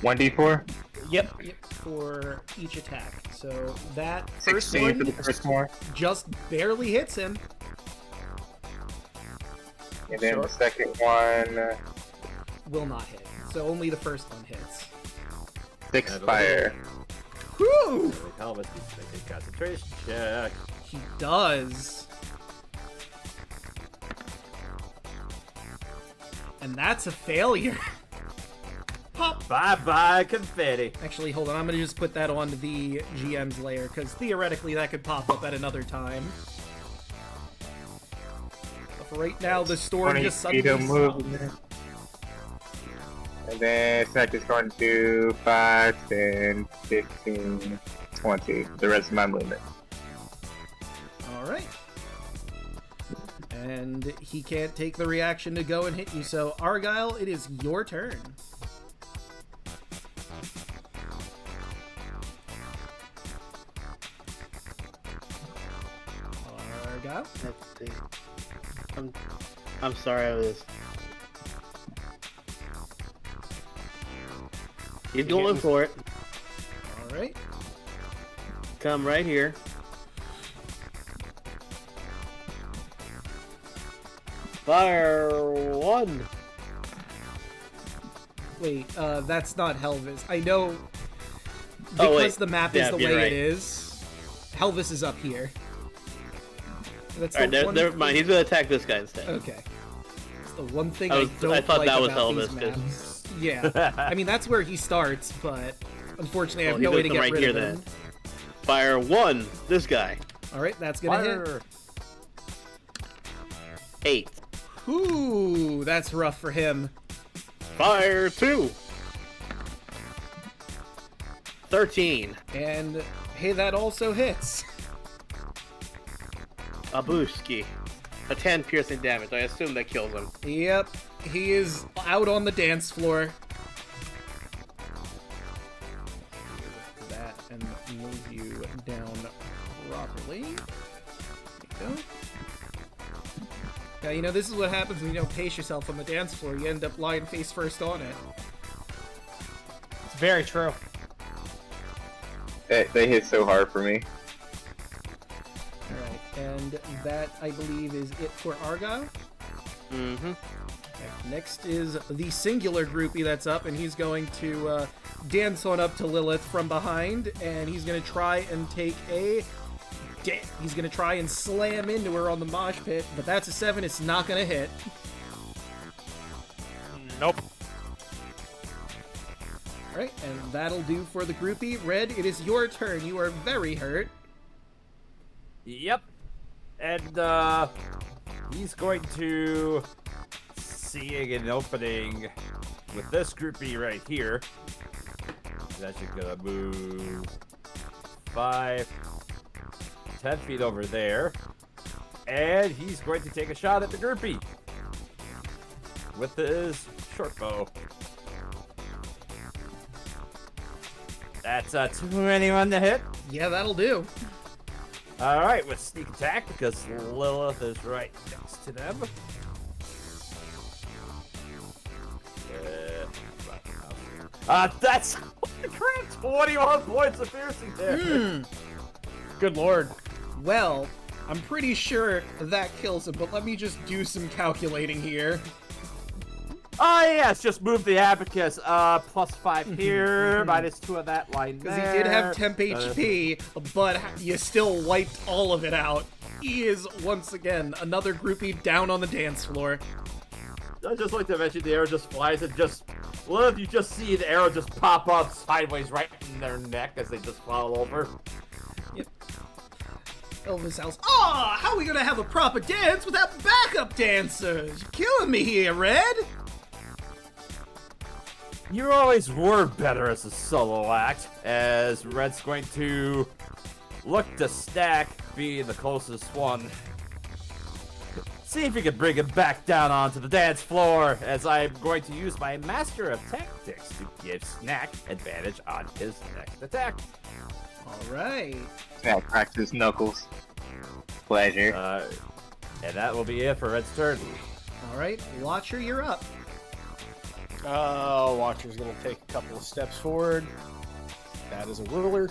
1d4? Yep. Yep, for each attack. So that first 16 one for the first one. just barely hits him. And then the second one, Will not hit. So only the first one hits. 6 fire. Whew! Helvis needs to make a concentration check. He does. And that's a failure. Pop. Bye-bye, confetti. Actually, hold on. I'm going to just put that on the GM's layer, because theoretically that could pop up at another time. But for right now, the storm 20 just feet of suddenly stopped. movement. And then Snack is going to do 5, 10, 15, 20. The rest of my movement. Alright. And he can't take the reaction to go and hit you, so Argyle, it is your turn. Argyle? Let's see. I'm sorry I was. He's going for it. Alright. Come right here. Fire 1. Wait, that's not Helvis. I know Oh, because wait. the map Yeah, is the you're way right. it is. Helvis is up here. That's Alright, the one never mind. He's gonna attack this guy instead. Okay. It's the one thing I don't thought like that was about these Elvis, 'cause- maps. Yeah. I mean, that's where he starts, but unfortunately, I have no he's way to gonna get come rid right of here, him. Fire 1, this guy. Alright, that's gonna Fire. 8. hit. Ooh, that's rough for him. Fire 2. 13. And hey, that also hits. Abuski. A 10 piercing damage. I assume that kills him. Yep, he is out on the dance floor. That and move you down properly. There you go. Yeah, you know, this is what happens when you don't pace yourself on the dance floor. You end up lying face first on it. It's very true. They hit so hard for me. Alright, and that, I believe, is it for Argyle. Mm-hmm. Okay, next is the singular groupie that's up, and he's going to dance on up to Lilith from behind, and he's going to try and take a... He's going to try and slam into her on the mosh pit, but that's a 7. It's not going to hit. Nope. Alright, and that'll do for the groupie. Red, it is your turn. You are very hurt. Yep. And, he's going to seeing an opening with this groupie right here. He's actually gonna move 5, 10 feet over there. And he's going to take a shot at the groupie with his short bow. That's a 21 to hit. Yeah, that'll do. Alright, with sneak attack, because Lilith is right next to them. That's holy crap, 21 points of piercing damage. Good lord. Well, I'm pretty sure that kills him, but let me just do some calculating here. Oh yes, just move the abacus. Plus 5 here, minus 2 on that line there. Because he did have temp HP, but you still wiped all of it out. He is, once again, another groupie down on the dance floor. I'd just like to mention the arrow just flies and just... Well, if you just see the arrow just pop up sideways right in their neck as they just fall over. Yep. Elvis House. Ah, how are we gonna have a proper dance without backup dancers? You're killing me here, Red. You always were better as a solo act, as Red's going to look to Stack being the closest one. See if you can bring him back down onto the dance floor, as I'm going to use my Master of Tactics to give Snack advantage on his next attack. Alright. Snack cracks his knuckles. Pleasure. And that will be it for Red's turn. Alright, Watcher, you're up. Watcher's gonna take a couple of steps forward. That is a ruler.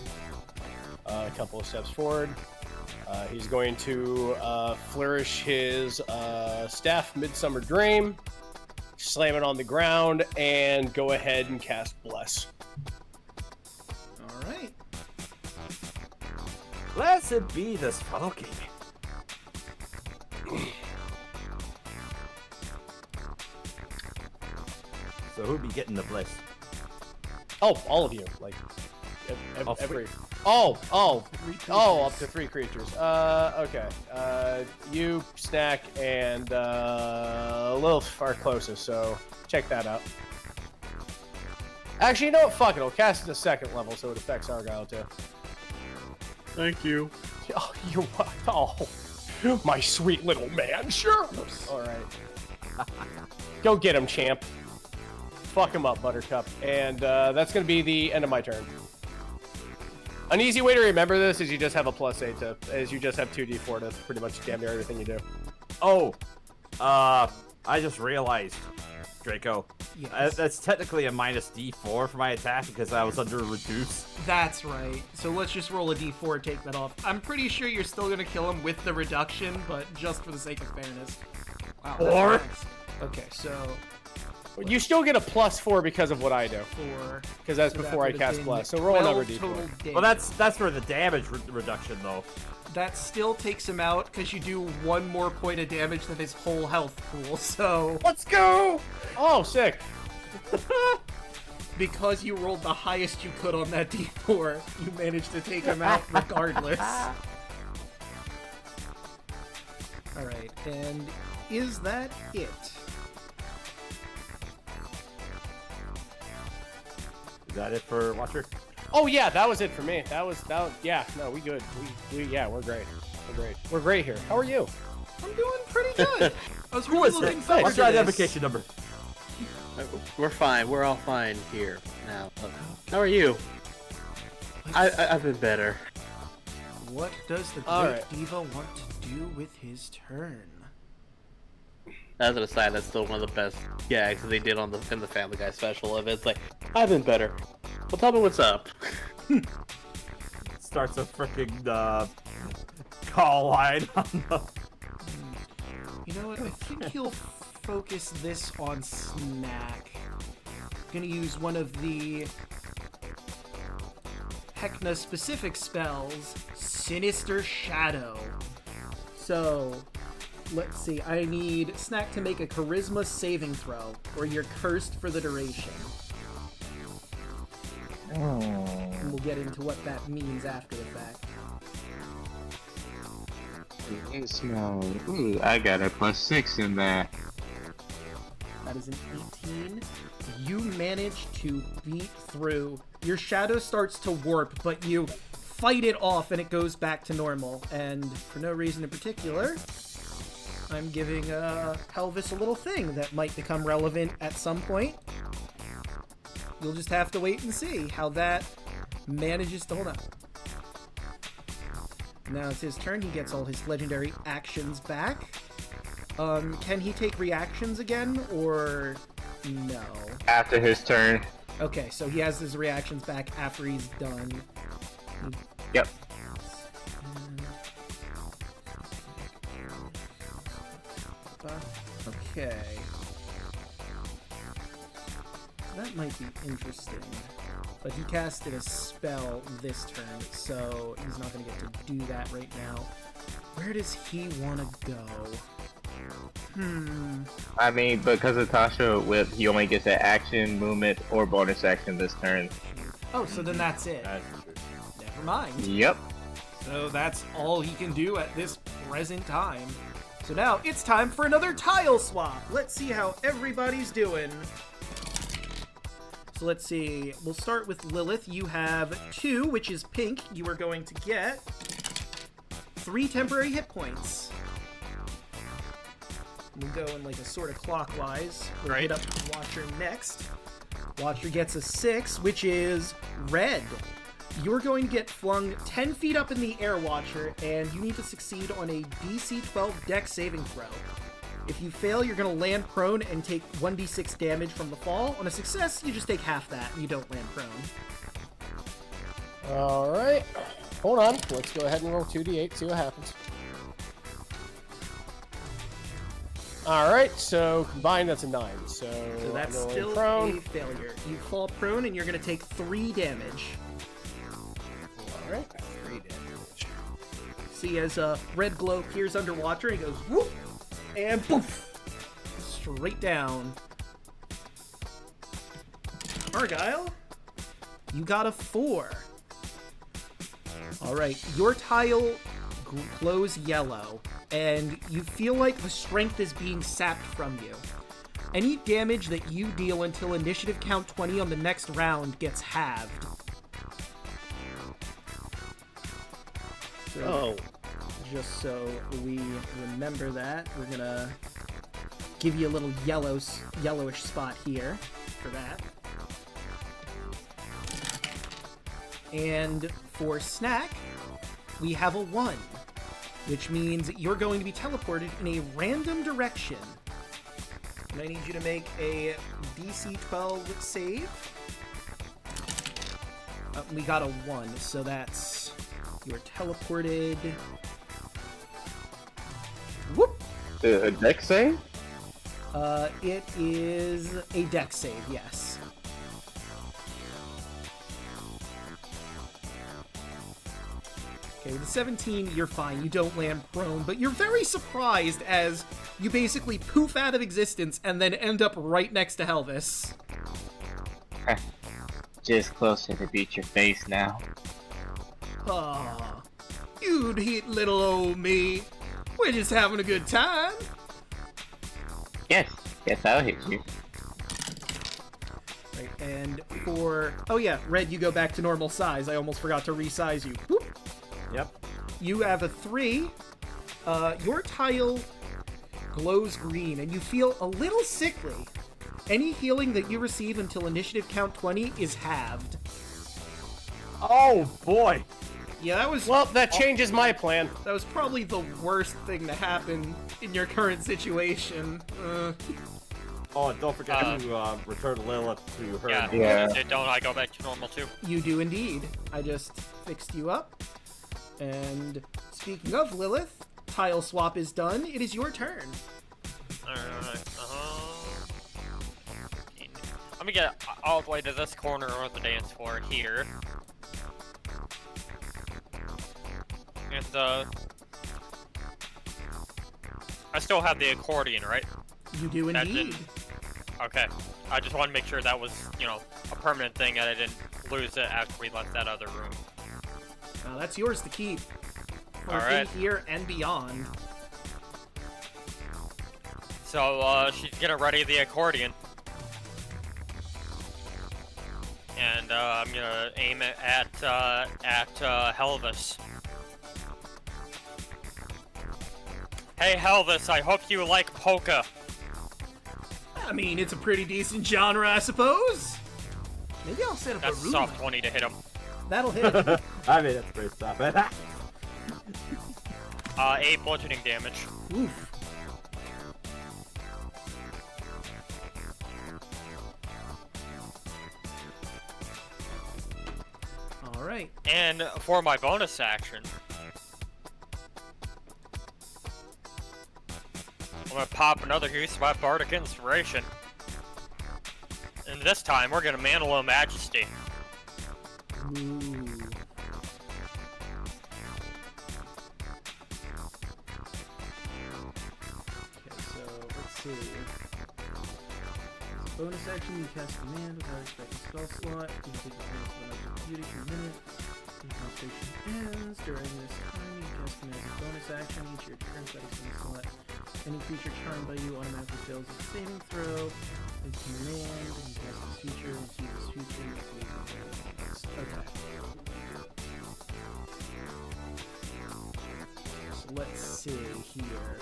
A couple of steps forward. He's going to flourish his staff, Midsummer Dream, slam it on the ground, and go ahead and cast Bless. Alright. Blessed be this smoking. So who'd be getting the bliss? Oh, all of you. Like, All every... three. up to 3 creatures. Okay. You, Snack, and Lilith are closest, so check that out. Actually, you know what? Fuck it. I'll cast it at 2nd level, so it affects Argyle, too. Thank you. Oh, you're oh, my sweet little man. Sure. All right. Go get him, champ. Fuck him up, Buttercup. And that's going to be the end of my turn. An easy way to remember this is you just have a +8 to, as you just have 2d4 to pretty much damn near everything you do. Oh, I just realized, Draco. Yes. That's technically a -D4 for my attack because I was under reduce. That's right. So let's just roll a d4, take that off. I'm pretty sure you're still gonna kill him with the reduction, but just for the sake of fairness. Wow. Or- Nice. Okay, so You still get a +4 because of what I do. 4. Because that's So that before I would've cast been Bless. So roll another 12 d4. total damage. Well, that's for the damage reduction, though. That still takes him out because you do 1 more point of damage than his whole health pool. So Let's go! Oh, sick. because you rolled the highest you could on that d4, you managed to take him out regardless. Alright, and is that it? Is that it for Watcher? Oh yeah, that was it for me. Yeah, no, we good. Yeah, we're great. We're great here. How are you? I'm doing pretty good. I was Who really is looking it? forward What's to your this. identification number? We're fine. We're all fine here now. How are you? I've been better. What does the All Great right. Diva want to do with his turn? As an aside, that's still one of the best gags that they did in the Family Guy special. Of it's like, I've been better. Well, tell me what's up. Starts a freaking call line on the... You know what? I think he'll focus this on Snack. Gonna use one of the Heckna specific spells, Sinister Shadow. So, let's see. I need Snack to make a Charisma saving throw, or you're cursed for the duration. And we'll get into what that means after the fact. Smell. Ooh, I got a +6 in there. That is an 18. You manage to beat through. Your shadow starts to warp, but you fight it off and it goes back to normal. And for no reason in particular, I'm giving Helvis a little thing that might become relevant at some point. You'll just have to wait and see how that manages to hold up. Now it's his turn. He gets all his legendary actions back. Can he take reactions again, or no? After his turn. Okay, so he has his reactions back after he's done. Yep. Okay. That might be interesting. But he casted a spell this turn, so he's not going to get to do that right now. Where does he want to go? I mean, because of Tasha Whip, he only gets an action, movement, or bonus action this turn. Oh, so then that's it. That's true. Never mind. Yep. So that's all he can do at this present time. So now it's time for another tile swap. Let's see how everybody's doing. So let's see. We'll start with Lilith. You have 2, which is pink. You are going to get 3 temporary hit points. We'll go in like a sort of clockwise. We'll hit up Watcher next. Watcher gets a 6, which is red. You're going to get flung 10 feet up in the air, Watcher, and you need to succeed on a DC 12 Dex saving throw. If you fail, you're going to land prone and take 1d6 damage from the fall. On a success, you just take half that and you don't land prone. Alright. Hold on. Let's go ahead and roll 2d8, see what happens. Alright, so combined that's a 9. So that's I'm rolling still prone. a failure. You fall prone and you're going to take 3 damage. Alright, 3 damage. See as a red glow appears under Watcher, he goes whoop, and poof, straight down. Argyle, you got a 4. Alright, your tile glows yellow, and you feel like the strength is being sapped from you. Any damage that you deal until initiative count 20 on the next round gets halved. So, Oh, just so we remember that, we're gonna give you a little yellowish spot here for that. And for Snack, we have a 1, which means you're going to be teleported in a random direction. And I need you to make a DC 12 save. We got a 1, so that's... You're teleported... Whoop! A deck save? It is a dex save, yes. Okay, with a 17, you're fine. You don't land prone, but you're very surprised as you basically poof out of existence and then end up right next to Helvis. Just closer to beat your face now. Aw, you'd hit little old me. We're just having a good time. Yes, I'll hit you. Right, and for... Oh yeah, Red, you go back to normal size. I almost forgot to resize you. Boop. Yep. You have a 3. Your tile glows green, and you feel a little sickly. Any healing that you receive until initiative count 20 is halved. Oh, boy. Yeah, that was... Well, that changes my plan. That was probably the worst thing to happen in your current situation. Oh, and don't forget to return Lilith to her. Yeah. Don't I go back to normal too? You do indeed. I just fixed you up. And speaking of Lilith, tile swap is done. It is your turn. Alright, let me get all the way to this corner of the dance floor here. And, I still have the accordion, right? You do That indeed. Okay. I just want to make sure that was, a permanent thing and I didn't lose it after we left that other room. Now that's yours to keep. For Alright. here and beyond. So, she's gonna ready the accordion. And, I'm gonna aim it at Helvis. Hey, Helvis, I hope you like polka. I mean, it's a pretty decent genre, I suppose. Maybe I'll set up That's a a room. soft 20 to hit him. That'll hit. I mean, that's pretty stuff. 8 bludgeoning damage. Oof. Alright. And for my bonus action, I'm gonna pop another use of my Bardic Inspiration. And this time, we're gonna Mantle of Majesty. Ooh. Okay, so let's see. Bonus action, you cast command without expecting spell slot. You can take the chance of another beauty for a minute. When concentration ends, during this time, you cast command as a bonus action. Each of your turns by the spell slot. Any creature charmed by you automatically fails a saving throw. With command, and you cast this feature, receive this feature. Okay. So let's see here.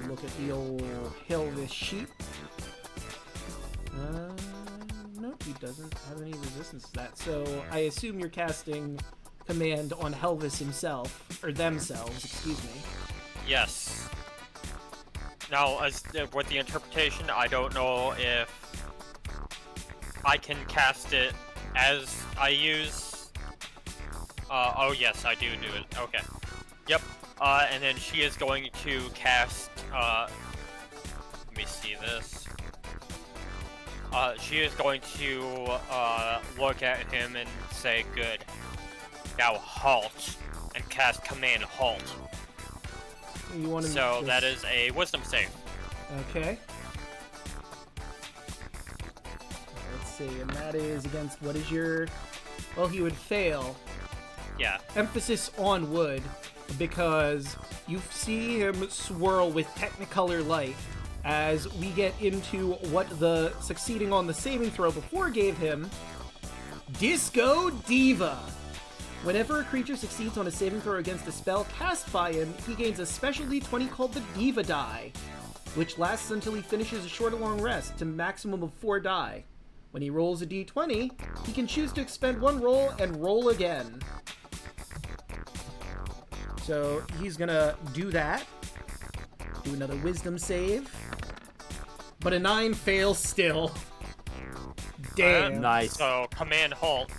Look at the old Helvis sheet. Nope, he doesn't have any resistance to that. So I assume you're casting command on Helvis himself, or themselves, excuse me. Yes. Now, as with the interpretation, I don't know if I can cast it as I use. Oh yes, I do it. Okay. Yep. And then she is going to cast. Let me see this. She is going to look at him and say, "Good. Now halt," and cast command halt. You want to So that is a wisdom save. Okay. Let's see, and that is against what is your... Well, he would fail. Yeah. Emphasis on wood, because you see him swirl with Technicolor light as we get into what the succeeding on the saving throw before gave him. Disco Diva. Whenever a creature succeeds on a saving throw against a spell cast by him, he gains a special d20 called the Diva Die, which lasts until he finishes a short or long rest, to a maximum of 4 die. When he rolls a d20, he can choose to expend 1 roll and roll again. So he's gonna do that. Do another wisdom save. But a 9 fails still. Damn. Nice. So, command halt.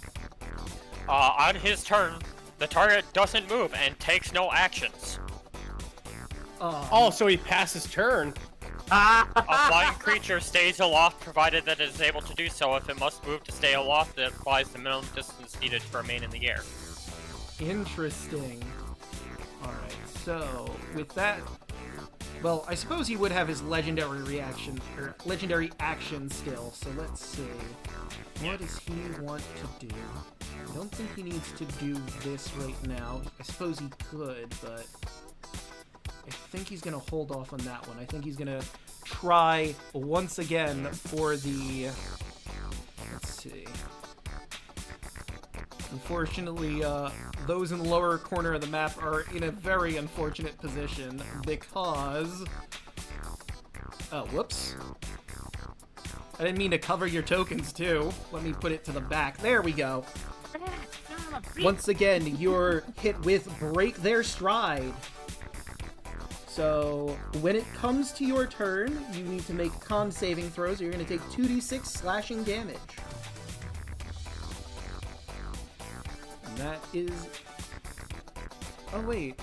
On his turn, the target doesn't move and takes no actions. Oh, so he passes turn. A flying creature stays aloft provided that it is able to do so. If it must move to stay aloft, it applies the minimum distance needed to remain in the air. Interesting. Alright, so with that, well, I suppose he would have his legendary reaction, or legendary action still, so let's see. What does he want to do? I don't think he needs to do this right now. I suppose he could, but I think he's going to hold off on that one. I think he's going to try once again for the... Let's see. Unfortunately, those in the lower corner of the map are in a very unfortunate position because... Oh, whoops. I didn't mean to cover your tokens, too. Let me put it to the back. There we go. Once again, you're hit with Break Their Stride. So, when it comes to your turn, you need to make con saving throws, or you're going to take 2d6 slashing damage. And that is... Oh, wait.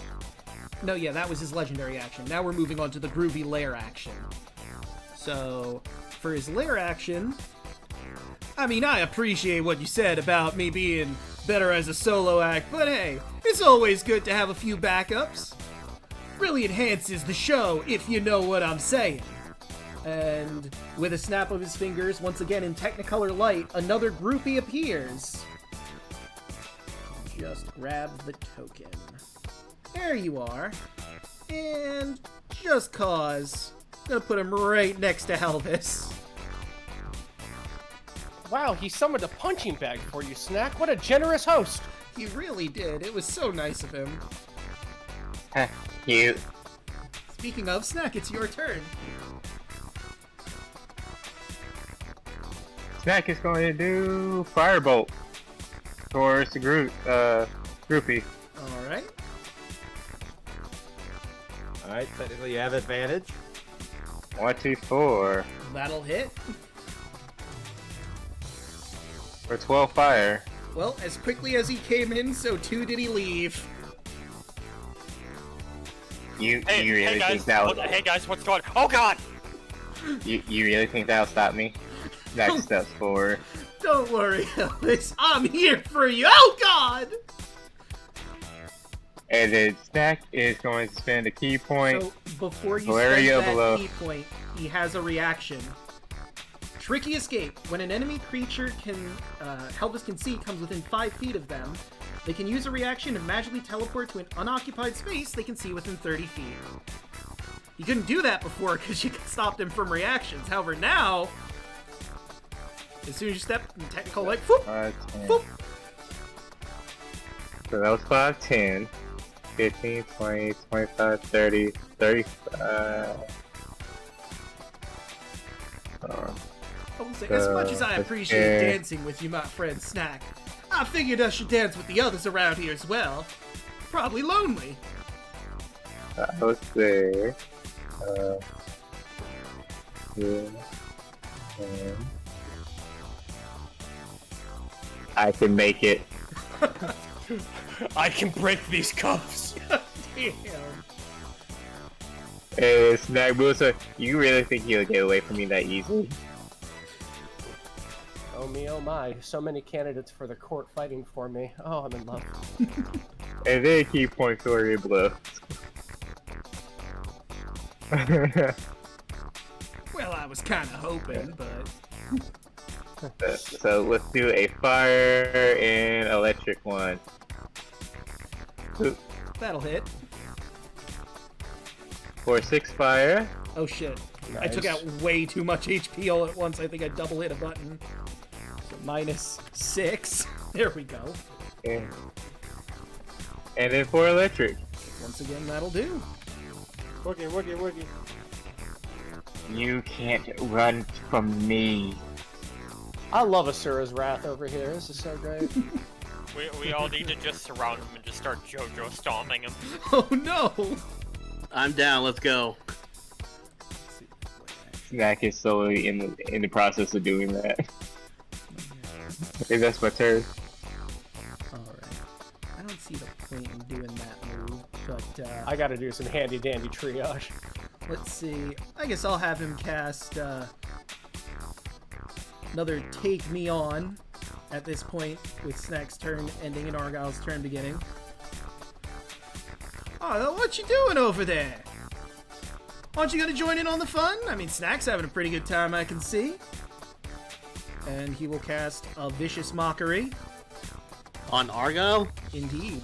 No, yeah, that was his legendary action. Now we're moving on to the Groovy Lair action. So, for his Lair action... I mean, I appreciate what you said about me being better as a solo act, but hey, it's always good to have a few backups. Really enhances the show, if you know what I'm saying. And with a snap of his fingers, once again in Technicolor Light, another groupie appears. Just grab the token. There you are. And just cause, I'm gonna put him right next to Elvis. Wow, he summoned a punching bag for you, Snack. What a generous host. He really did. It was so nice of him. Cute. Speaking of, Snack, it's your turn. Snack is going to do Firebolt towards the groupie. Alright. Alright, technically you have advantage. 1, 2, 4. That'll hit. For 12 fire. Well, as quickly as he came in, so too did he leave. You really think that will... Hey guys, what's going on? Oh god! You really think that'll stop me? Next steps forward. Don't worry, Elvis. I'm here for you. Oh god! And then Snack is going to spend a key point. So before you Valeria spend that below. key point, he has a reaction. Tricky Escape. When an enemy creature Helvis can see comes within 5 feet of them, they can use a reaction and magically teleport to an unoccupied space they can see within 30 feet. You couldn't do that before because you stopped him from reactions. However, now, as soon as you step in technical, like, whoop, 5, 10. whoop. So that was 5, 10, 15, 20, 25, 30, 35. I will say, as much as I appreciate dancing with you, my friend Snack, I figured I should dance with the others around here as well. Probably lonely. I would say, yeah, I can make it. I can break these cuffs. Damn. Hey, Snack Booster, you really think he'll get away from me that easily? Oh me, oh my. So many candidates for the court fighting for me. Oh, I'm in love. And then key point for your blow. Well, I was kind of hoping, but... So let's do a fire and electric one. That'll hit. For 6 fire. Oh shit. I Nice. took out way too much HP all at once. I think I double hit a button. So -6. There we go. And then for electric. Once again, that'll do. Woogie. You can't run from me. I love Asura's Wrath over here. This is so great. We all need to just surround him and just start JoJo stomping him. Oh no! I'm down. Let's go. Snack is slowly in the process of doing that. Hey, that's my turn. Alright. I don't see the point in doing that move, but I gotta do some handy dandy triage. Let's see. I guess I'll have him cast another Take Me On at this point, with Snack's turn ending and Argyle's turn beginning. Oh, what you doing over there? Aren't you gonna join in on the fun? I mean, Snack's having a pretty good time, I can see. And he will cast a Vicious Mockery. On Argyle? Indeed.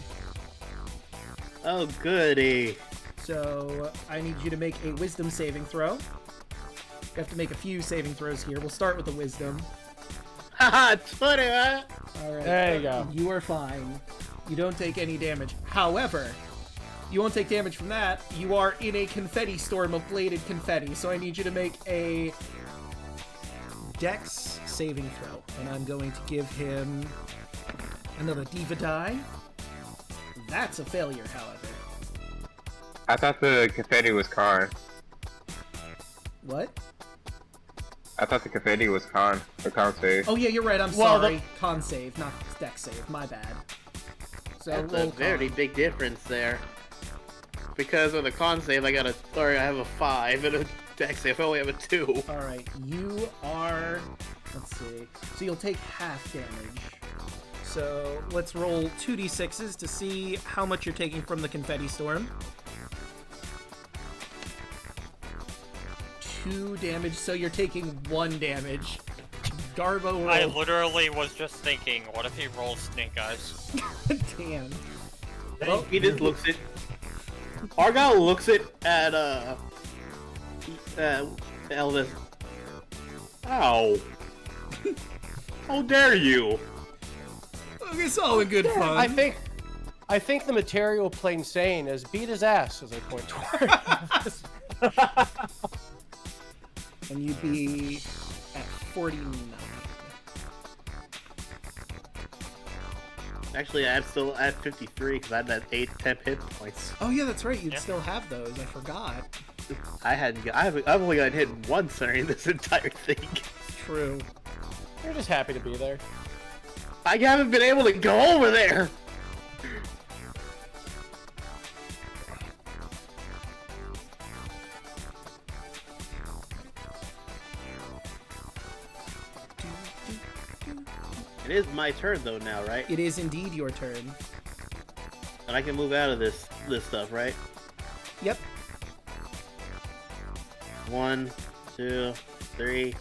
Oh, goody. So, I need you to make a Wisdom saving throw. You have to make a few saving throws here. We'll start with the Wisdom. Haha, 20, huh? Alright. There you go. You are fine. You don't take any damage. However, you won't take damage from that. You are in a confetti storm of bladed confetti, so I need you to make a Dex saving throw. And I'm going to give him another Diva die. That's a failure, however. I thought the confetti was con. What? I thought the confetti was con. The con save. Oh yeah, you're right. I'm Well, sorry. Con save, not Dex save. My bad. So That's roll a very con. big difference there. Because with a con save, I have a 5, and a dex save, I only have a 2. All right, you are. Let's see. So you'll take half damage. So let's roll 2d6s to see how much you're taking from the confetti storm. 2 damage, so you're taking 1 damage. Garbo roll. I literally was just thinking, what if he rolls snake eyes? Damn. Well, he just looks at... Argyle looks at Elvis. Ow. How dare you? It's all in good fun. I think the material plain saying is beat his ass as I point toward. And you'd be at 49. Actually, I'm still at 53 because I'm at 10 hit points. Oh yeah, that's right. You'd Yeah. still have those. I forgot. I've only gotten hit once during this entire thing. True. You're just happy to be there. I haven't been able to go over there. It is my turn though now, right? It is indeed your turn. And I can move out of this stuff, right? Yep. 1, 2, 3,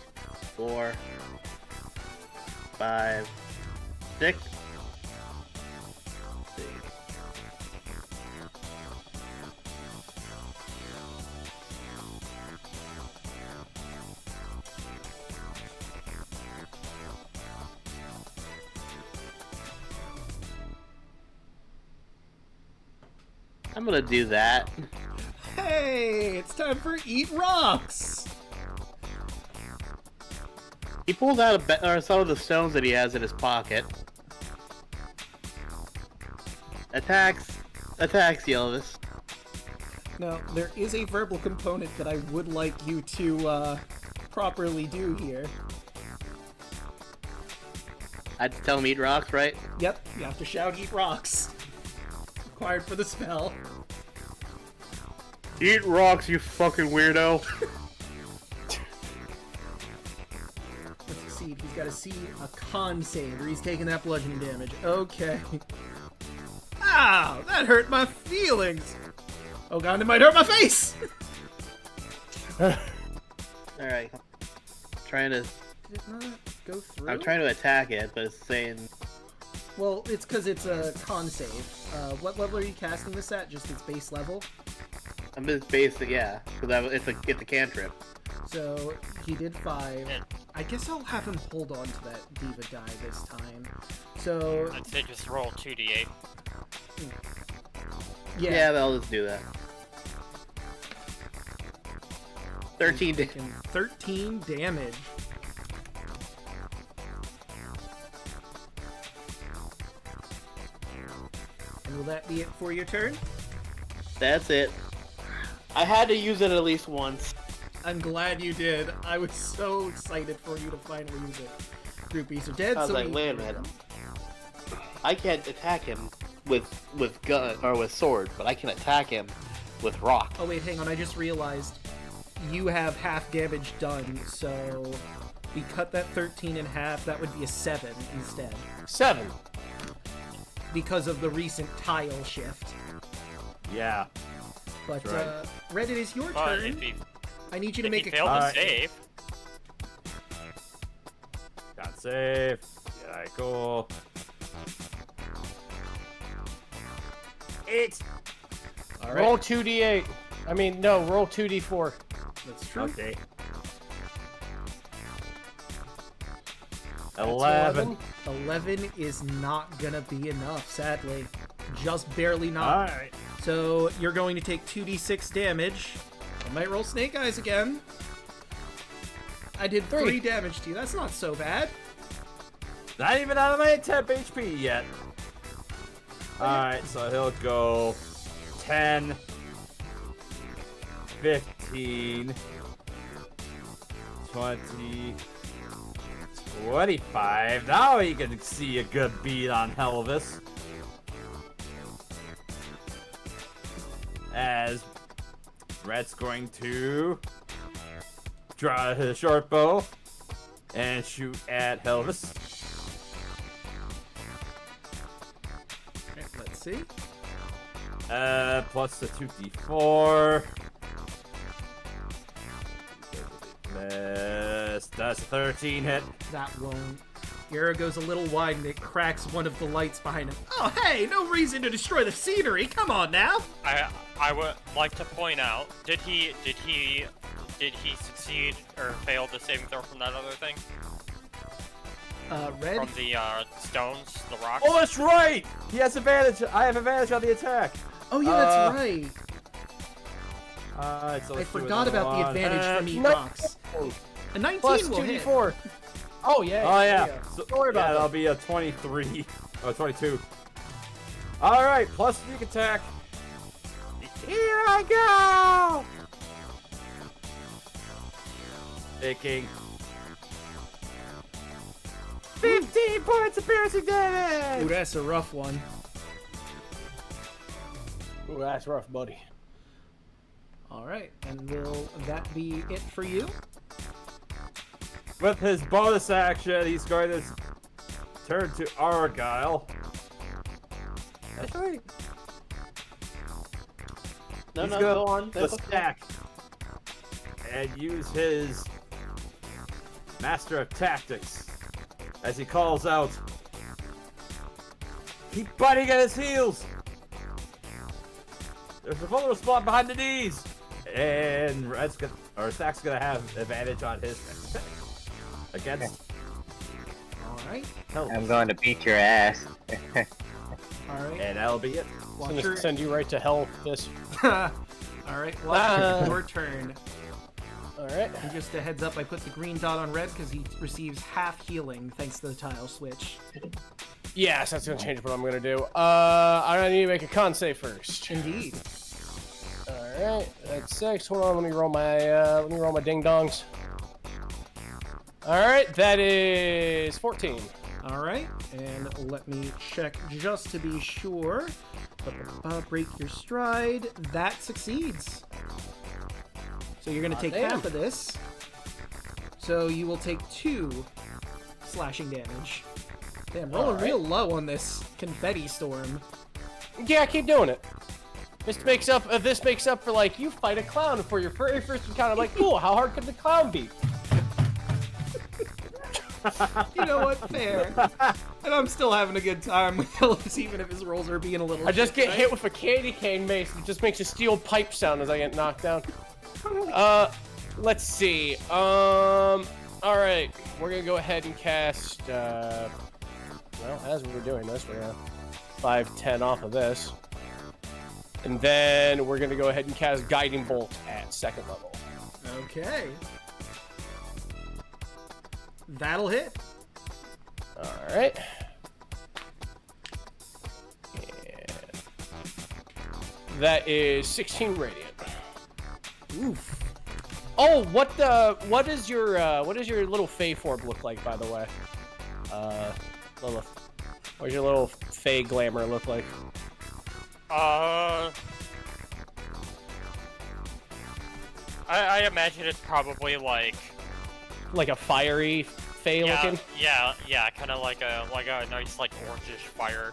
4, 5, 6. I'm gonna do that. Hey, it's time for Eat Rocks. He pulls out some of the stones that he has in his pocket. Attacks Elvis. Now, there is a verbal component that I would like you to properly do here. I had to tell him eat rocks, right? Yep, you have to shout Eat Rocks. Required for the spell. Eat rocks, you fucking weirdo. To succeed, he's got to see a con save, or he's taking that bludgeoning damage. Okay. Ow! That hurt my feelings! Oh god, it might hurt my face! Alright. Trying to... Did it not go through? I'm trying to attack it, but it's saying... Well, it's because it's a con save. What level are you casting this at? Just its base level? I'm just basic, yeah. Because it's a cantrip. So, he did 5. I guess I'll have him hold on to that Diva die this time. So, I'd say just roll 2d8. yeah. I'll just do that. 13 damage. 13 damage. And will that be it for your turn? That's it. I had to use it at least once. I'm glad you did. I was so excited for you to finally use it. Groupies are dead, I was so like, we- wait a minute. I can't attack him with gun or with sword, but I can attack him with rock. Oh wait, hang on, I just realized you have half damage done, so we cut that 13 in half, that would be a 7 instead. 7. Because of the recent tile shift. Yeah. But, That's right. Red, it is your But turn. if he, I need you to if make he a failed Alright. to save, Got save. Yeah, cool. 8. All Roll right, 2d8. I mean, no, roll 2d4. that's true. Okay. That's 11. 11 is not gonna be enough, sadly. Just barely not. Alright. So you're going to take 2d6 damage. I might roll Snake Eyes again. I did 3 damage to you. That's not so bad. Not even out of my temp HP yet. Alright, so he'll go 10, 15, 20, 25. Now you can see a good beat on Helvis. As Red's going to draw his short bow and shoot at Helvis. Okay, let's see. Plus the 2d4. That's a 13 hit. That won't. Yara goes a little wide and it cracks one of the lights behind him. Oh, hey, no reason to destroy the scenery. Come on now. I would like to point out, did he succeed or fail the saving throw from that other thing? Red. From the stones, the rocks? Oh, that's right! He has advantage. I have advantage on the attack. Oh, yeah, that's right. Alright, so I let's do forgot another about the one. advantage from Eat no. Rocks. A 19 Plus will hit. 2d4. Oh, yeah. Oh, yeah. So, Don't worry about that'll that. be a 23. Oh, 22. Alright, plus sneak attack. Here I go! Taking 15 points of piercing Ooh, damage! that's a rough one. Ooh, that's rough, buddy. All right, and will that be it for you? With his bonus action, he's going to turn to Argyle. Actually, No, he's no, gonna go on. the That's okay. stack and use his Master of Tactics as he calls out, "Keep biting at his heels! There's a vulnerable spot behind the knees!" And Stack's gonna have advantage on his next attack against All right, I'm going to beat your ass. all right. and that'll be it. I'm Watch gonna your... send you right to hell, this. All right, watch your turn. Alright. And just a heads up, I put the green dot on Red because he receives half healing thanks to the tile switch. Yes, that's gonna change what I'm gonna do. I need to make a con save first. Indeed. Alright, that's 6. Hold on, let me roll my ding dongs. Alright, that is 14. All right, and let me check just to be sure. Break your stride. That succeeds. So you're gonna take damn. half of this. So you will take 2 slashing damage. Damn, rolling real low on this confetti storm. Yeah, keep doing it. This makes up for, like, you fight a clown for your very first encounter. I'm like, cool, how hard could the clown be? You know what? Fair. And I'm still having a good time with Hillis, even if his rolls are being a little. I just shit, get right? hit with a candy cane mace. It just makes a steel pipe sound as I get knocked down. Let's see. All right, we're gonna go ahead and cast. Well, as we're doing this, we're gonna 5/10 off of this, and then we're gonna go ahead and cast Guiding Bolt at 2nd level. Okay. That'll hit. All right. And that is 16 radiant. Oof. Oh, what does your little Fey Form look like, by the way? Lilith. What does your little Fey Glamour look like? I imagine it's probably like Like a fiery fey looking. yeah, kind of like a nice like orangish fire.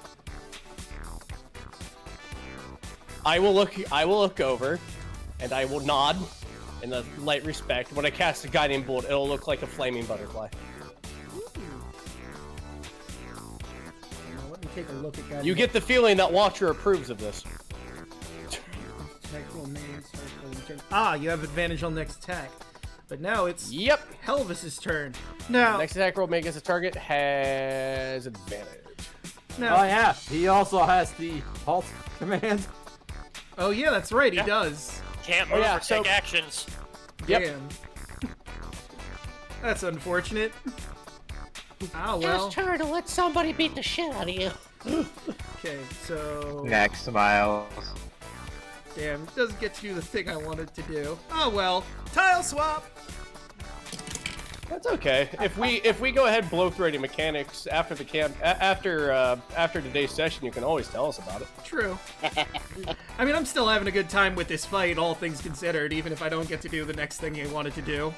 I will look over, and I will nod in a light respect. When I cast a guiding bolt, it'll look like a flaming butterfly. Now, let me take a look at that. You get the feeling that Watcher approves of this. Ah, you have advantage on next attack. But now it's Yep. Helvis's turn. Now, Next attack roll make as a target has advantage. now, Oh yeah, he also has the halt command. oh yeah, that's right, he does. Can't Oh, move yeah, or so- take actions. Yep. Damn. That's unfortunate. Ah, well. Just try to let somebody beat the shit out of you. Okay, so... Next, Miles. Damn, it doesn't get to do the thing I wanted to do. Oh well. Tile swap! That's okay. If we go ahead and blow through any mechanics after the after today's session, you can always tell us about it. True. I mean, I'm still having a good time with this fight, all things considered, even if I don't get to do the next thing I wanted to do.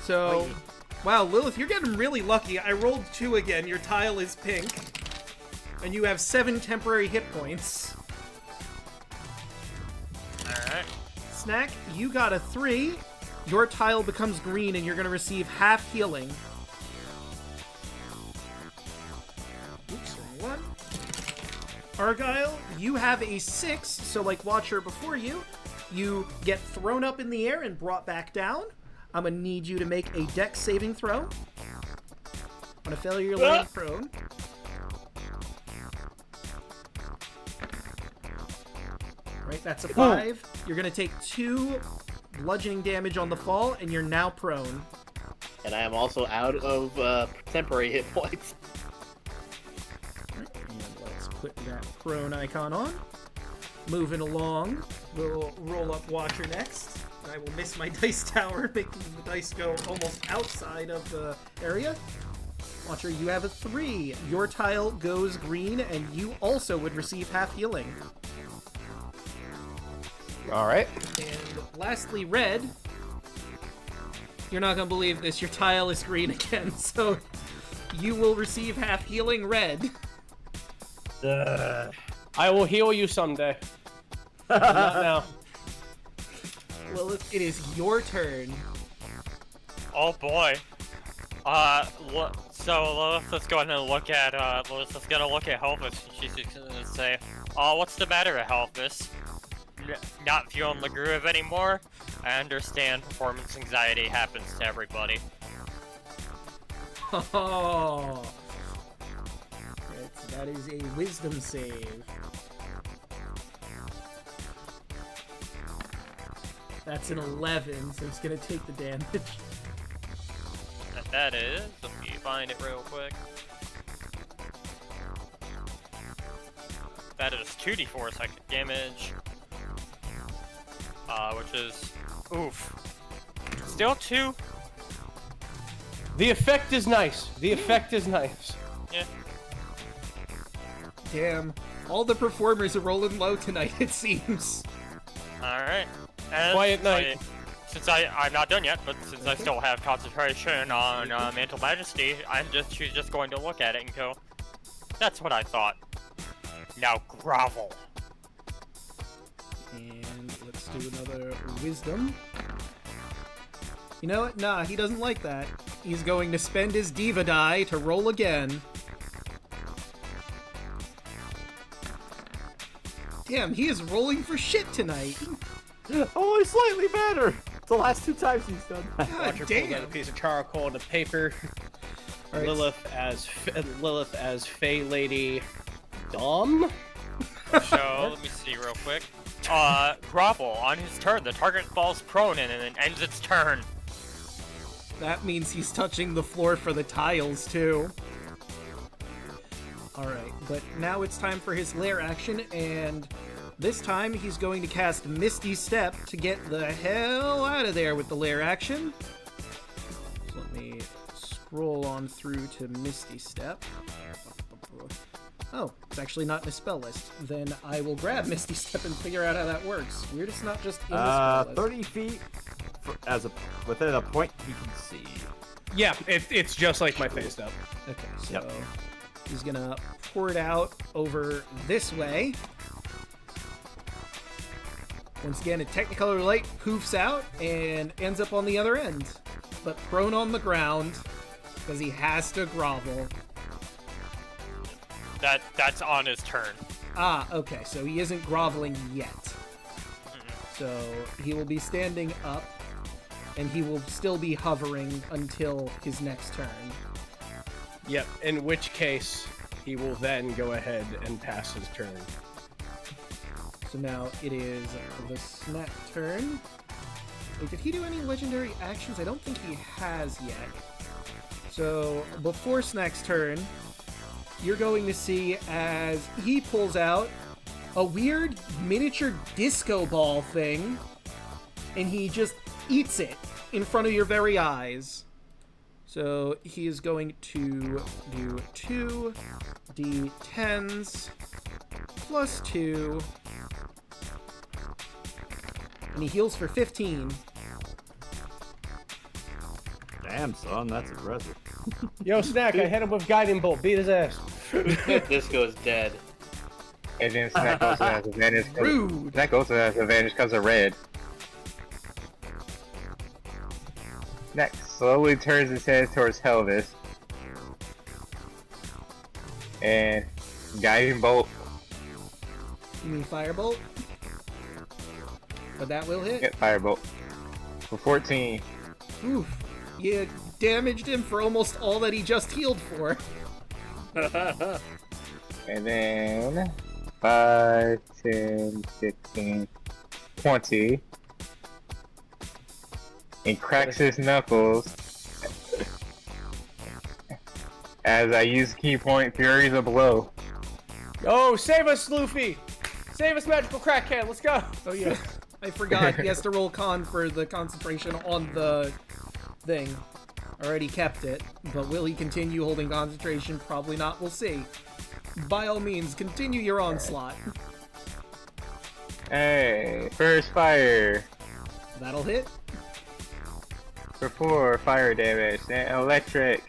So, wow, Lilith, you're getting really lucky. I rolled 2 again. Your tile is pink. And you have 7 temporary hit points. Alright. Snack, you got a 3. Your tile becomes green and you're going to receive half healing. Oops, wrong one. Argyle, you have a 6, so like Watcher before you, you get thrown up in the air and brought back down. I'm going to need you to make a dex saving throw. On a failure, you're laying prone. Right, that's a 5. You're going to take 2 bludgeoning damage on the fall, and you're now prone. And I am also out of temporary hit points. And let's put that prone icon on. Moving along, we'll roll up Watcher next. I will miss my dice tower, making the dice go almost outside of the area. Watcher, you have a 3. Your tile goes green, and you also would receive half healing. All right. And lastly, Red. You're not gonna believe this. Your tile is green again, so you will receive half healing, Red. I will heal you someday. Not now. Well, it is your turn. Oh boy. So let's go ahead and look at let's gonna look at Helvis. She's just gonna say, what's the matter, Helvis? Not feeling the groove anymore? I understand performance anxiety happens to everybody. Oh. Right, so that is a wisdom save. That's an 11, so it's gonna take the damage. And that is, let me find it real quick. That is 2d4 psychic damage. Which is, oof. Still 2. The effect is nice. The effect is nice. Yeah. Damn. All the performers are rolling low tonight, it seems. Alright. And Quiet night. Since I'm not done yet, but since I still have concentration on Mantle Majesty, she's just going to look at it and go, that's what I thought. Now grovel. And let's do another wisdom. You know what? Nah, he doesn't like that. He's going to spend his diva die to roll again. Damn, he is rolling for shit tonight. Only slightly better. It's the last 2 times he's done that. God Watcher pulls out a damn. piece of charcoal and a paper. All right, Lilith as Fey Lady Dom. So, let me see real quick. Grovel. On his turn, the target falls prone and then ends its turn. that means he's touching the floor for the tiles, too. Alright, but now it's time for his lair action, and this time he's going to cast Misty Step to get the hell out of there with the lair action. So let me scroll on through to Misty Step. Oh, it's actually not in a spell list. Then I will grab Misty Step and figure out how that works. Weird it's not just in the spell list. 30 feet within a point he can see. Yeah, it's just like my face up. Okay, so Yep. he's gonna pour it out over this way. Once again, a Technicolor light poofs out and ends up on the other end, but prone on the ground because he has to grovel. That's on his turn. Ah, okay, so he isn't groveling yet. So he will be standing up, and he will still be hovering until his next turn. Yep, in which case he will then go ahead and pass his turn. So now it is the Snack turn. Wait, did he do any legendary actions? I don't think he has yet. So before Snack's turn, you're going to see as he pulls out a weird miniature disco ball thing, and he just eats it in front of your very eyes. So he is going to do 2d10s plus 2, and he heals for 15. Damn, son, that's aggressive. Yo, Snack, I hit him with Guiding Bolt. Beat his ass. Disco's dead. And then Snack also has advantage. Rude. Snack also has advantage because of red. Snack slowly turns his head towards Helvis. And Guiding Bolt. You mean Firebolt? But that will hit. Get Firebolt. For 14. Oof. You damaged him for almost all that he just healed for. And then 5, 10, 15, 20. And cracks his knuckles. As I use Key Point Furies of Blow. Oh, save us, Luffy! Save us, Magical Crackhead, let's go! Oh yeah, I forgot he has to roll con for the concentration on the thing. Already kept it, but will he continue holding concentration? Probably not, we'll see. By all means, continue your onslaught. Hey, first fire. That'll hit. For 4 fire damage. And electric.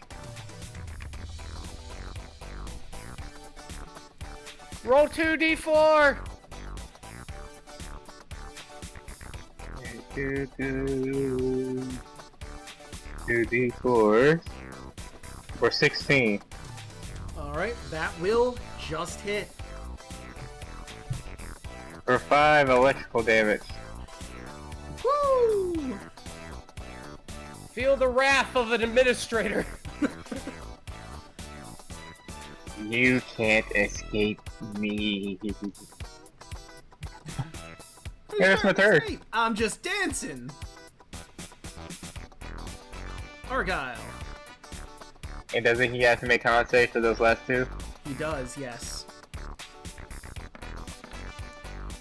Roll 2d4! 2d4 for 16. Alright, that will just hit. For 5 electrical damage. Woo! Feel the wrath of an administrator. You can't escape me. Here's my turn. Hey, I'm just dancing. Argyle. And doesn't he have to make con save for those last 2? He does, yes.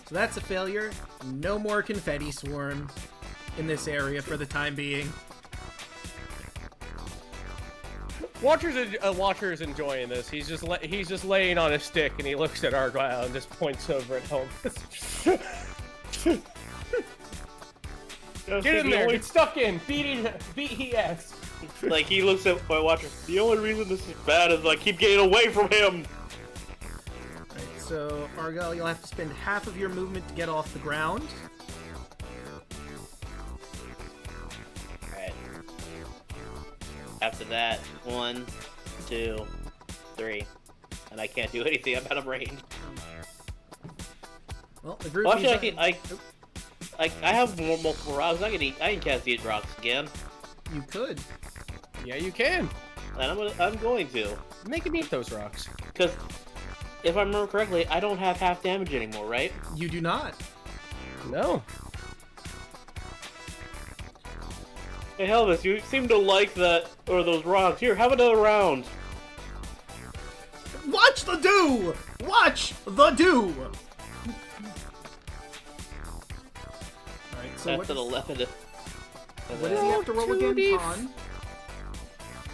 So that's a failure. No more confetti swarm in this area for the time being. Watcher's enjoying this. He's just laying on his stick and he looks at Argyle and just points over at home. Get in there. Get stuck in. Beat he ass. Like, he looks at my Watcher. The only reason this is bad is I keep getting away from him. Right, so Argyle, you'll have to spend half of your movement to get off the ground. Alright. After that, 1, 2, 3. And I can't do anything. I'm out of range. Well, the group Well, needs actually, I have multiple rocks. I can cast these rocks again. You could. Yeah, you can. And I'm going to. Make him eat those rocks. Because, if I remember correctly, I don't have half damage anymore, right? You do not. No. Hey, Helvis, you seem to like that, or those rocks. Here, have another round. Watch the do! Watch the do! Alright, so That's an 11. what does he have to roll again, 2D4. Con?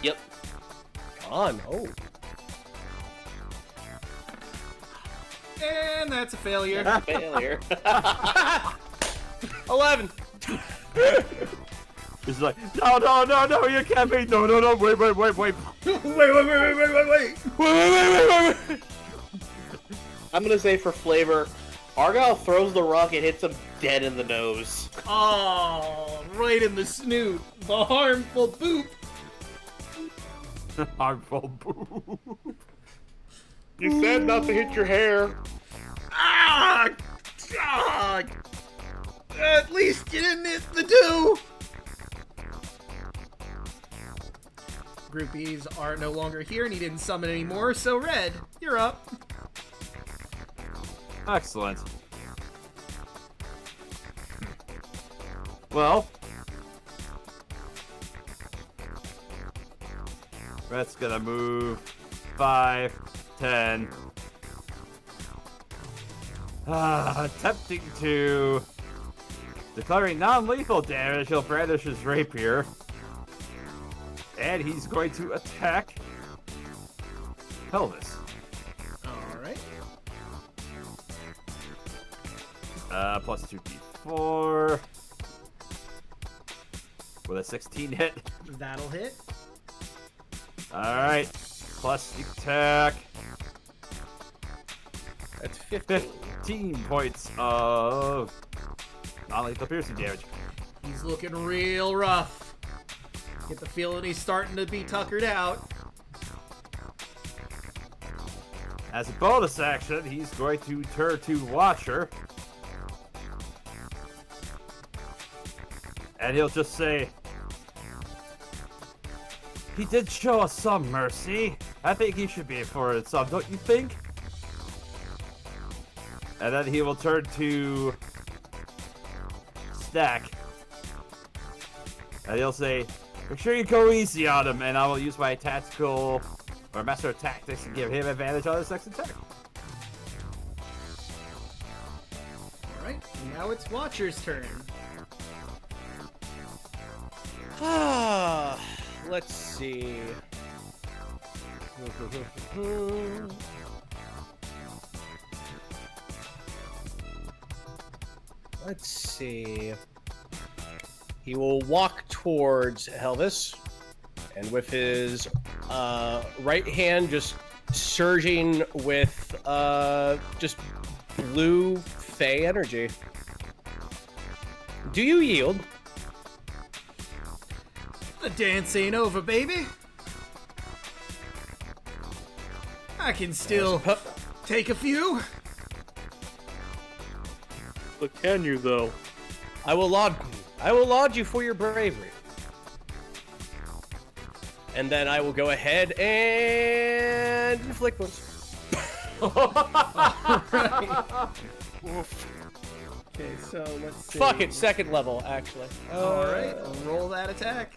Yep. On. Oh. And that's a failure. Failure. 11. He's like, no, you can't be. No, wait. wait. I'm gonna say for flavor, Argyle throws the rock and hits him dead in the nose. Oh, right in the snoot. The harmful boop. Harmful boop. You said not to hit your hair. Ah! God! At least you didn't hit the dew! Groupies are no longer here and he didn't summon anymore, so Red, you're up. Excellent. Well, Red's gonna move 5, 10. Attempting to declaring non-lethal damage, he'll brandish his rapier. And he's going to attack Pelvis. Alright. Plus 2d4. With a 16 hit. That'll hit. Alright. Plus attack. That's 15. 15 points of non-lethal piercing damage. He's looking real rough. Get the feeling he's starting to be tuckered out. As a bonus action, he's going to turn to Watcher. And he'll just say, he did show us some mercy. I think he should be afforded some, don't you think? And then he will turn to Stack. And he'll say, make sure you go easy on him, and I will use my tactical or master of tactics to give him advantage on his next attack. Alright, now it's Watcher's turn. Let's see. Let's see. He will walk towards Helvis, and with his right hand just surging with just blue Fey energy. Do you yield? The dance ain't over, baby. I can still take a few. But can you though? I will laud you for your bravery. And then I will go ahead and inflict wounds. Okay, so let's see. Fuck it, second level, actually. Alright, roll that attack.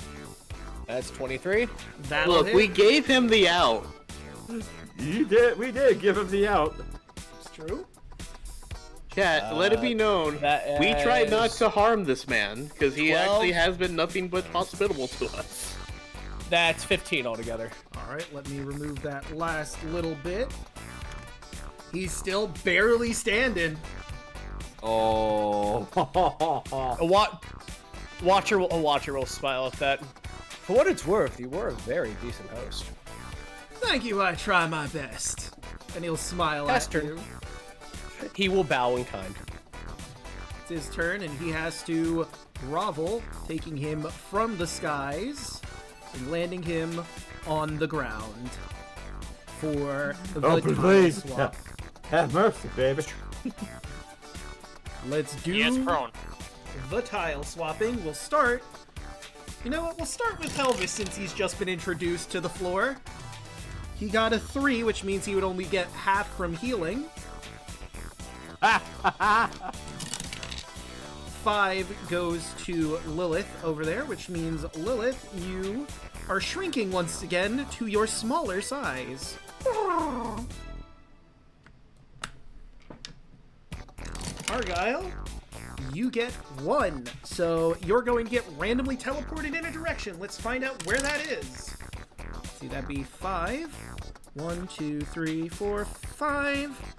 That's 23. That'll Look, hit. we gave him the out. We did give him the out. It's true. Chat, let it be known, that we tried not is- to harm this man, because he 12. actually has been nothing but hospitable to us. That's 15 altogether. Alright, let me remove that last little bit. He's still barely standing. Oh. A watcher will smile at that. For what it's worth, you were a very decent host. Thank you, I try my best. And he'll smile Esther. at you. He will bow in kind. It's his turn, and he has to grovel, taking him from the skies and landing him on the ground for the tile please. swap. Have mercy, baby. Let's do He is prone. the tile swapping. We'll start. You know what? We'll start with Helvis since he's just been introduced to the floor. He got a 3, which means he would only get half from healing. 5 goes to Lilith over there, which means Lilith, you are shrinking once again to your smaller size. Argyle, you get 1. So you're going to get randomly teleported in a direction. Let's find out where that is. See, that'd be 5. 1, 2, 3, 4, 5.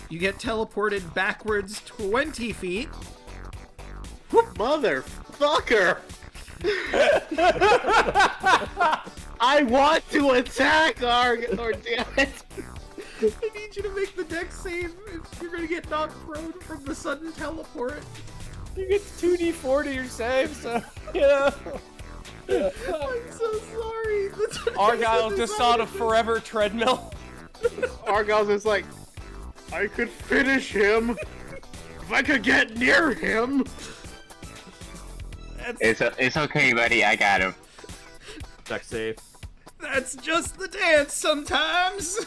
You get teleported backwards 20 feet. Motherfucker! I want to attack, or damn it. I need you to make the deck save. You're gonna get knocked prone from the sudden teleport. You get 2d4 to your save, so yeah. I'm so sorry. Argyle just on a forever treadmill. Argyle's just like, I could finish him if I could get near him. It's okay, buddy. I got him. Deck save. That's just the dance sometimes.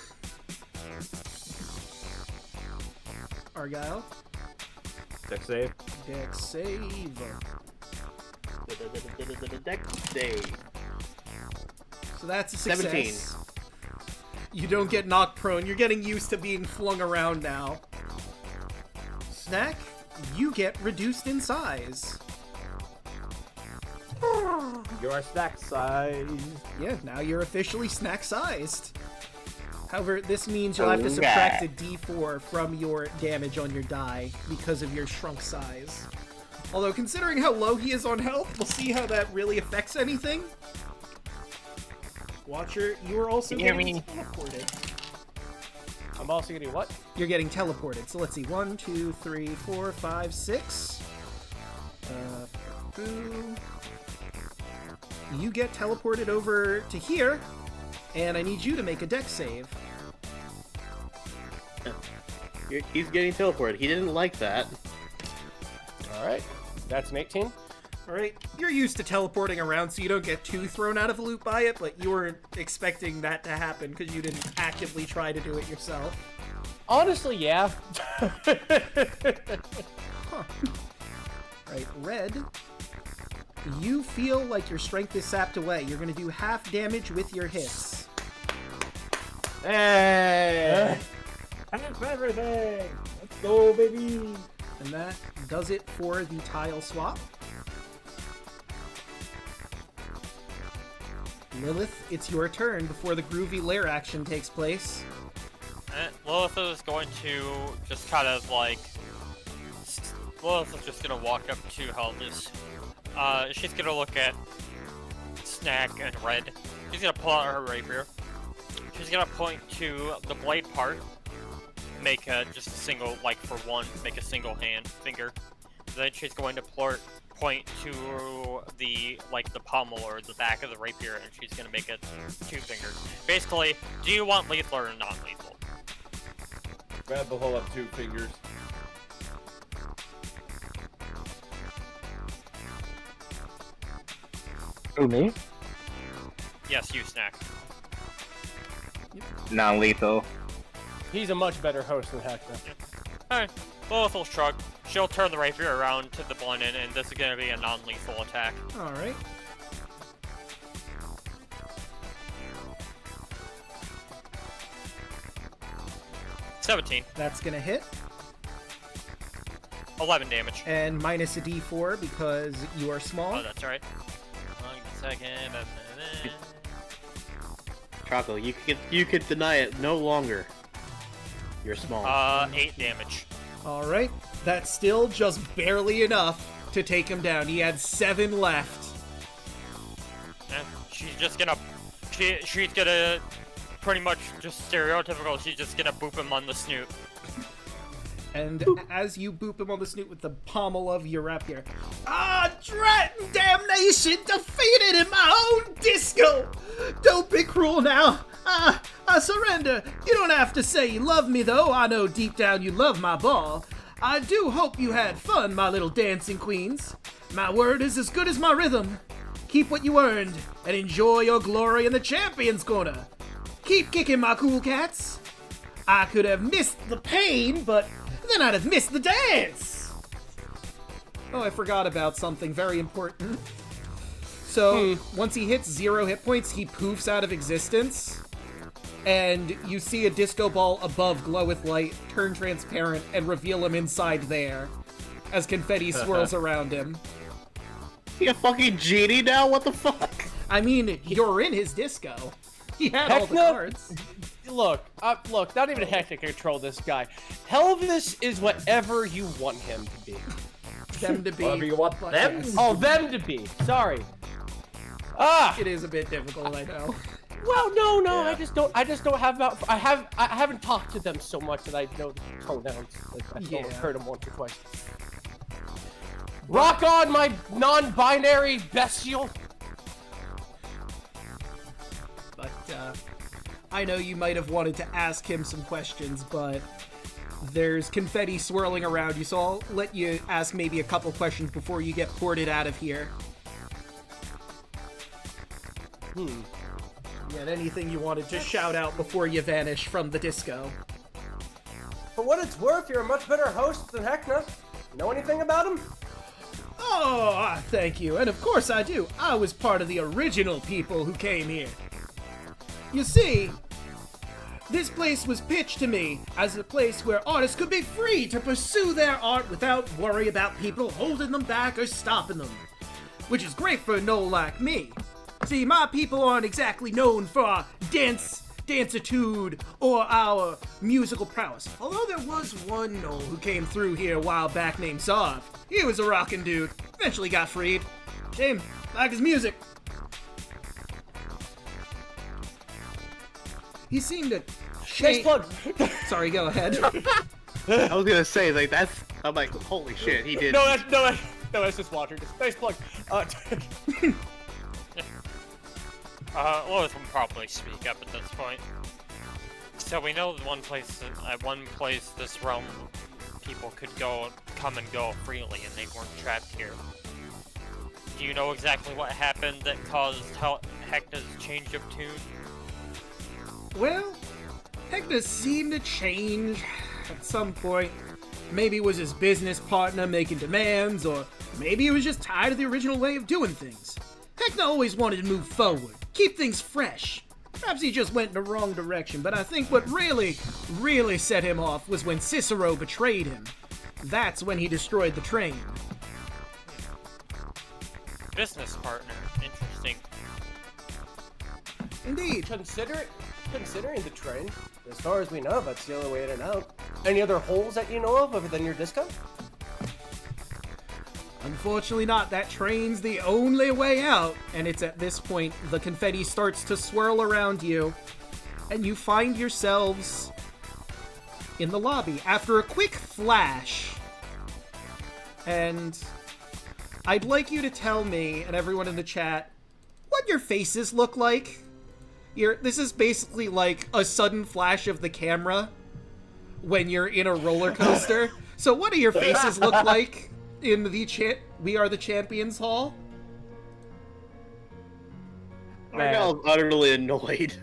Argyle. Deck save. Deck save. Deck save. So that's a success. 17. You don't get knocked prone. You're getting used to being flung around now. Snack, you get reduced in size. You are snack size. Yeah, now you're officially snack-sized. However, this means you'll have to subtract a d4 from your damage on your die because of your shrunk size. Although, considering how low he is on health, we'll see how that really affects anything. Watcher, you are also getting teleported. I'm also getting what? You're getting teleported. So let's see. 1, 2, 3, 4, 5, 6. Boo. You get teleported over to here, and I need you to make a deck save. He's getting teleported. He didn't like that. Alright, that's an 18. Alright, you're used to teleporting around, so you don't get too thrown out of the loop by it, but you weren't expecting that to happen because you didn't actively try to do it yourself. Honestly, yeah. Right, Red, you feel like your strength is sapped away. You're going to do half damage with your hits. Hey! Half everything! Let's go, baby! And that does it for the tile swap. Lilith, it's your turn before the groovy lair action takes place. Lilith is going to just kind of like... Lilith is just gonna walk up to Helvis. She's gonna look at Snack and Red. She's gonna pull out her rapier. She's gonna point to the blade part. Make just a single, like for one, make a single finger. Then she's going to point to the the pommel or the back of the rapier, and she's gonna make it 2 fingers. Basically, do you want lethal or non-lethal? Grab the whole up 2 fingers. Who, me? Yes, you, Snack. Non-lethal. He's a much better host than Heckna. Alright, Lilith will shrug. She'll turn the rapier around to the blended, and this is gonna be a non-lethal attack. Alright. $17. That's gonna hit. 11 damage. And minus a d4 because you are small. Oh, that's right. One second. Draco, you could deny it no longer. You're small. 8 damage. Alright. That's still just barely enough to take him down. He had 7 left. She's just gonna... She's gonna... Pretty much just stereotypical, she's just gonna boop him on the snoot. And as you boop him on the snoot with the pommel of your rapier, Drat damnation! Defeated in my own disco! Don't be cruel now! I surrender! You don't have to say you love me, though. I know deep down you love my ball. I do hope you had fun, my little dancing queens. My word is as good as my rhythm. Keep what you earned, and enjoy your glory in the Champions Corner. Keep kicking, my cool cats. I could have missed the pain, but then I'd have missed the dance! Oh, I forgot about something very important. So, once he hits 0 hit points, he poofs out of existence. And you see a disco ball above glow with light, turn transparent, and reveal him inside there. As confetti swirls around him. He a fucking genie now? What the fuck? I mean, you're in his disco. He had all the Heckna? cards. Look, not even Heckna can control this guy. Helvis is whatever you want him to be. Them to be. Whatever you want but them yes. Oh, them to be. Sorry. It is a bit difficult, I know. Well, no, Yeah. I just don't have about. I haven't talked to them so much that I know the pronouns. Like, I've only heard them once or twice. Rock on, my non-binary bestial. But, I know you might have wanted to ask him some questions, but there's confetti swirling around you, so I'll let you ask maybe a couple questions before you get ported out of here. You had anything you wanted to shout out before you vanish from the disco? For what it's worth, you're a much better host than Heckna. Know anything about him? Oh, thank you. And of course I do. I was part of the original people who came here. You see, this place was pitched to me as a place where artists could be free to pursue their art without worry about people holding them back or stopping them. Which is great for a Knoll like me. See, my people aren't exactly known for our dancitude, or our musical prowess. Although there was one Knoll who came through here a while back named Zarv. He was a rockin' dude. Eventually got freed. Shame, like his music. He seemed to Nice plug. Sorry, go ahead. I was gonna say, like, that's. I'm like, holy shit, he did. No, that's just Walter. Just nice plug. Lois will probably speak up at this point. So we know that at one place this realm people could come and go freely and they weren't trapped here. Do you know exactly what happened that caused Heckna's change of tune? Well, Heckna seemed to change at some point. Maybe it was his business partner making demands, or maybe he was just tired of the original way of doing things. Heckna always wanted to move forward, keep things fresh. Perhaps he just went in the wrong direction, but I think what really set him off was when Cicero betrayed him. That's when he destroyed the train. Business partner. Interesting. Indeed. Considering the train, as far as we know, that's the only way in and out. Any other holes that you know of other than your disco? Unfortunately not. That train's the only way out. And it's at this point the confetti starts to swirl around you. And you find yourselves in the lobby after a quick flash. And I'd like you to tell me, and everyone in the chat, what your faces look like. This is basically like a sudden flash of the camera when you're in a roller coaster. So what do your faces look like in the We Are the Champions Hall? Argyle's utterly annoyed.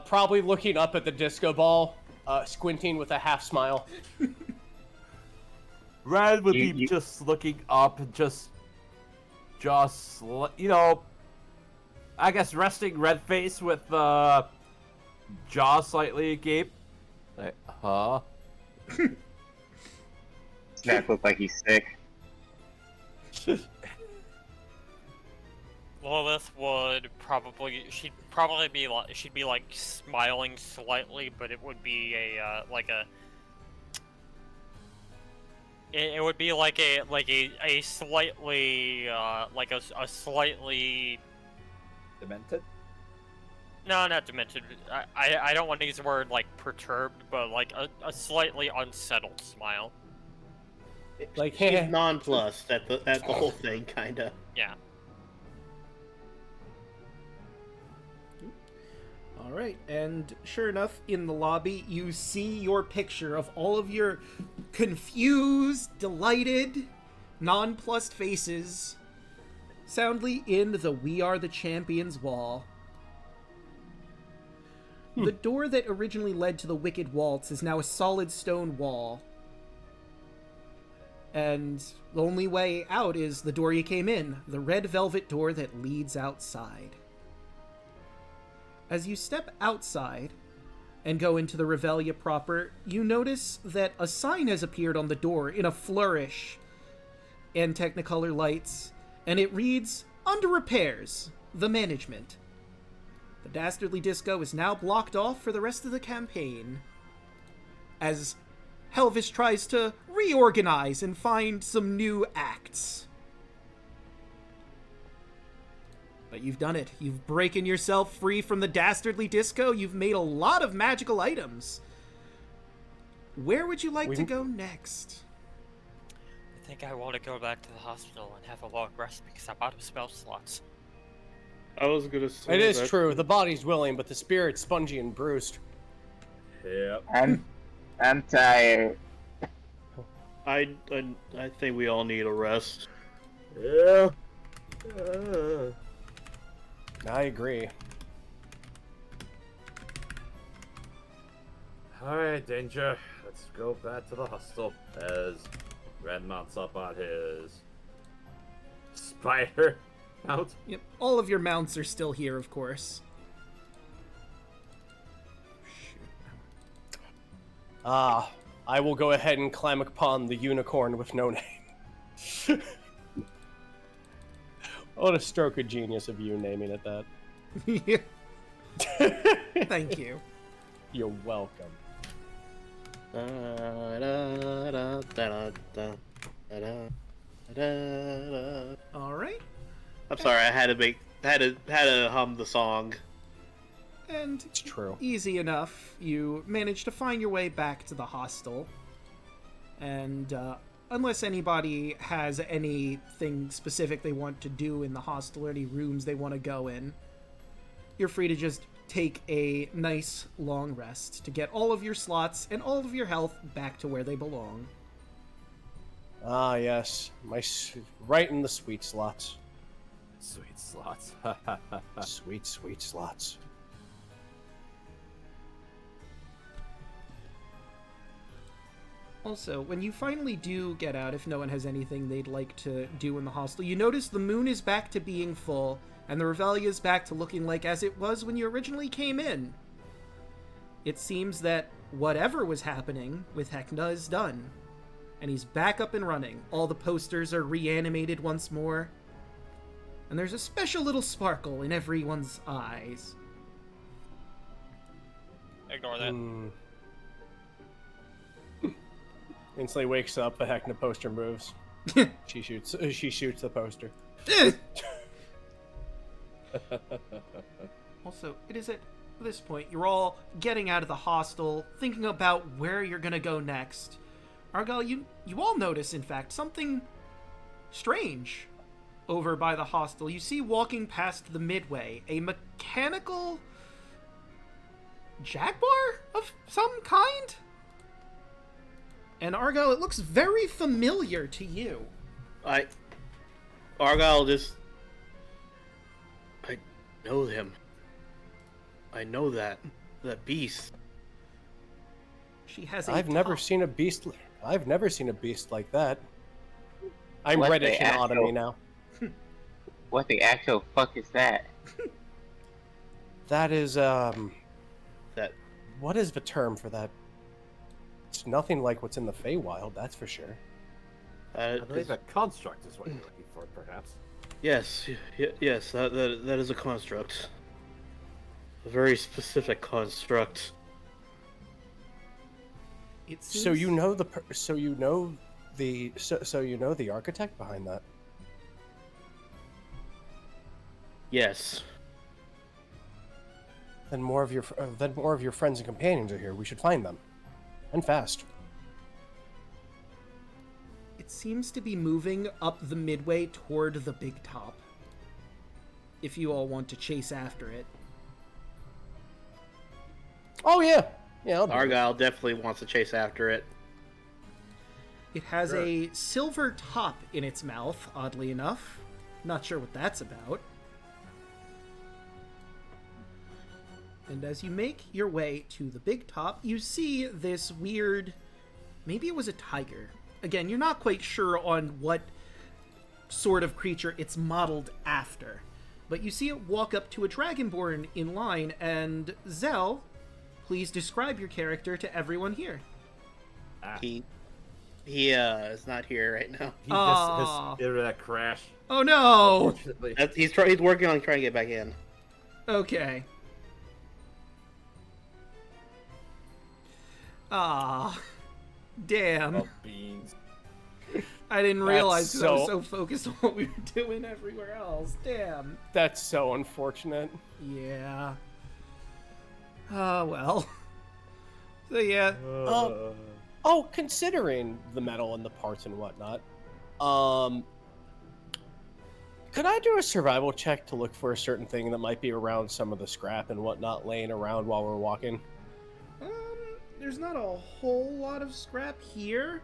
Probably looking up at the disco ball, squinting with a half smile. Red would be just looking up, just, you know, I guess resting red face with jaw slightly agape. Like, huh? Snack look like he's sick. Lilith would she'd be like smiling slightly, but it would be it would be a slightly Demented? No, not demented. I don't want to use the word like perturbed, but like a slightly unsettled smile. Like he's nonplussed at the whole thing, kinda. Yeah. Alright, and sure enough, in the lobby, you see your picture of all of your confused, delighted, nonplussed faces soundly in the We Are the Champions wall. The door that originally led to the Wicked Waltz is now a solid stone wall. And the only way out is the door you came in, the red velvet door that leads outside. As you step outside and go into the Revelia proper, you notice that a sign has appeared on the door in a flourish and Technicolor lights, and it reads, "Under repairs, the management." The Dastardly Disco is now blocked off for the rest of the campaign, as Helvis tries to reorganize and find some new acts. But you've done it. You've broken yourself free from the Dastardly Disco. You've made a lot of magical items. Where would you like to go next? I think I want to go back to the hospital and have a long rest because I'm out of spell slots. I was gonna say It is true. The body's willing, but the spirit's spongy and bruised. Yep. I'm tired. I think we all need a rest. Yeah. I agree. Alright, Danger. Let's go back to the hostel as Red mounts up on his spider mount. Yep, all of your mounts are still here, of course. I will go ahead and climb upon the unicorn with no name. What a stroke of genius of you naming it that. Thank you. You're welcome. All right. I'm sorry, I had to hum the song. And It's true. easy enough, you manage to find your way back to the hostel. And unless anybody has anything specific they want to do in the hostel or any rooms they want to go in, you're free to just take a nice long rest to get all of your slots and all of your health back to where they belong. Ah, yes. Right in the sweet slots. Sweet slots. Sweet, sweet slots. Also, when you finally do get out, if no one has anything they'd like to do in the hostel, you notice the moon is back to being full, and the Revelia is back to looking like as it was when you originally came in. It seems that whatever was happening with Heckna is done, and he's back up and running. All the posters are reanimated once more, and there's a special little sparkle in everyone's eyes. Ignore that. Instantly wakes up, the Heckna poster moves. She shoots the poster. Also, it is at this point, you're all getting out of the hostel, thinking about where you're gonna go next. Argyle, you all notice, in fact, something strange over by the hostel. You see walking past the midway a mechanical jaguar of some kind? And Argyle, it looks very familiar to you. Argyle just... I know him. I know that beast. She has a I've never top. seen a beast like that. I'm What reddish the in autumn actual- now. What the actual fuck is that? That is That what is the term for that? It's nothing like what's in the Feywild, that's for sure. I believe a construct is what you're looking for, perhaps. yes, that is a construct. A very specific construct. It seems... So you know the architect behind that. Yes. Then more of your friends and companions are here. We should find them, and fast. It seems to be moving up the midway toward the big top. If you all want to chase after it. Oh yeah, I'll do it. Argyle definitely wants to chase after it. It has a silver top in its mouth, oddly enough. Not sure what that's about. And as you make your way to the big top, you see this weird... Maybe it was a tiger. Again, you're not quite sure on what sort of creature it's modeled after. But you see it walk up to a dragonborn in line, and Zell, please describe your character to everyone here. He is not here right now. Aw. His internet crash. Oh no! Unfortunately. He's working on trying to get back in. Okay. Ah. Damn. Oh, beans. I didn't realize because I was so- so focused on what we were doing everywhere else. Damn. That's so unfortunate. Yeah. Well. So yeah. Oh, considering the metal and the parts and whatnot, could I do a survival check to look for a certain thing that might be around some of the scrap and whatnot laying around while we're walking? There's not a whole lot of scrap here.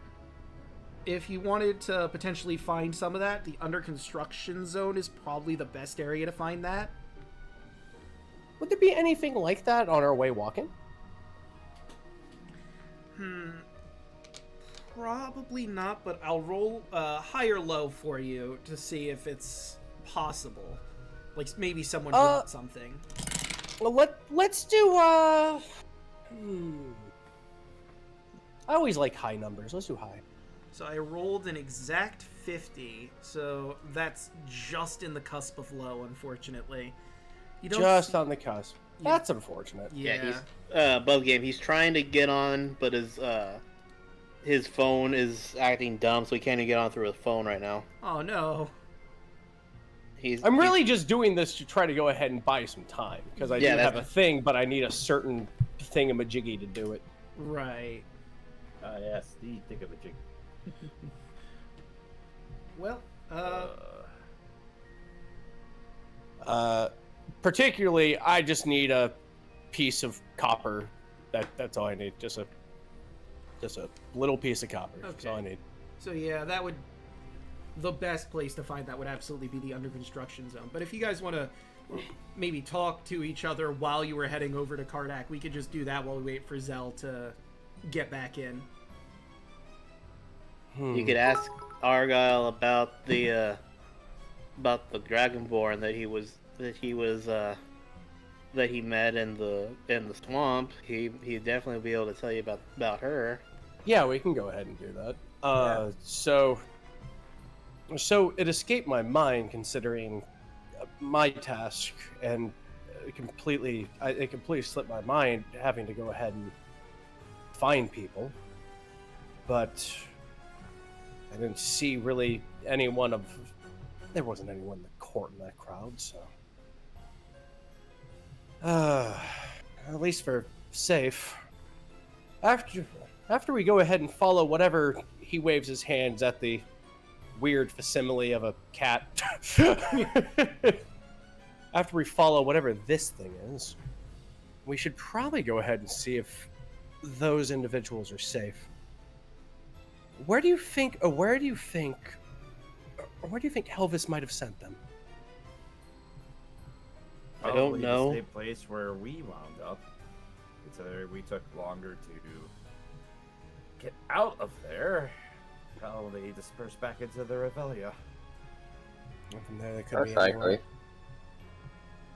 If you wanted to potentially find some of that, the under construction zone is probably the best area to find that. Would there be anything like that on our way walking? Probably not, but I'll roll high or low for you to see if it's possible. Like maybe someone brought something. Well, let's do I always like high numbers. Let's do high. So I rolled an exact 50, so that's just in the cusp of low, unfortunately. You don't Just see- on the cusp. Yeah. That's unfortunate. Yeah. He's above game. He's trying to get on, but his phone is acting dumb, so he can't even get on through his phone right now. Oh no. I'm really just doing this to try to go ahead and buy some time because I do have a thing, but I need a certain thingamajiggy to do it. Right. Yes, the thingamajig. Well, particularly, I just need a piece of copper. That's all I need. Just a little piece of copper. That's all I need. So yeah, that would the best place to find that would absolutely be the under construction zone. But if you guys want to maybe talk to each other while you were heading over to Kardak, we could just do that while we wait for Zell to get back in. You could ask Argyle about the Dragonborn that he met in the swamp. He'd definitely be able to tell you about her. Yeah, we can go ahead and do that. So it escaped my mind considering my task, and it completely slipped my mind having to go ahead and find people. But I didn't see really anyone of. There wasn't anyone in the court in that crowd, so. At least for safe. After we go ahead and follow whatever he waves his hands at the weird facsimile of a cat. After we follow whatever this thing is, we should probably go ahead and see if those individuals are safe. Where do you think Elvis might have sent them? I don't know. The same place where we wound up. We took longer to get out of there. Probably dispersed back into the Revelia. From there, they could be Most anywhere.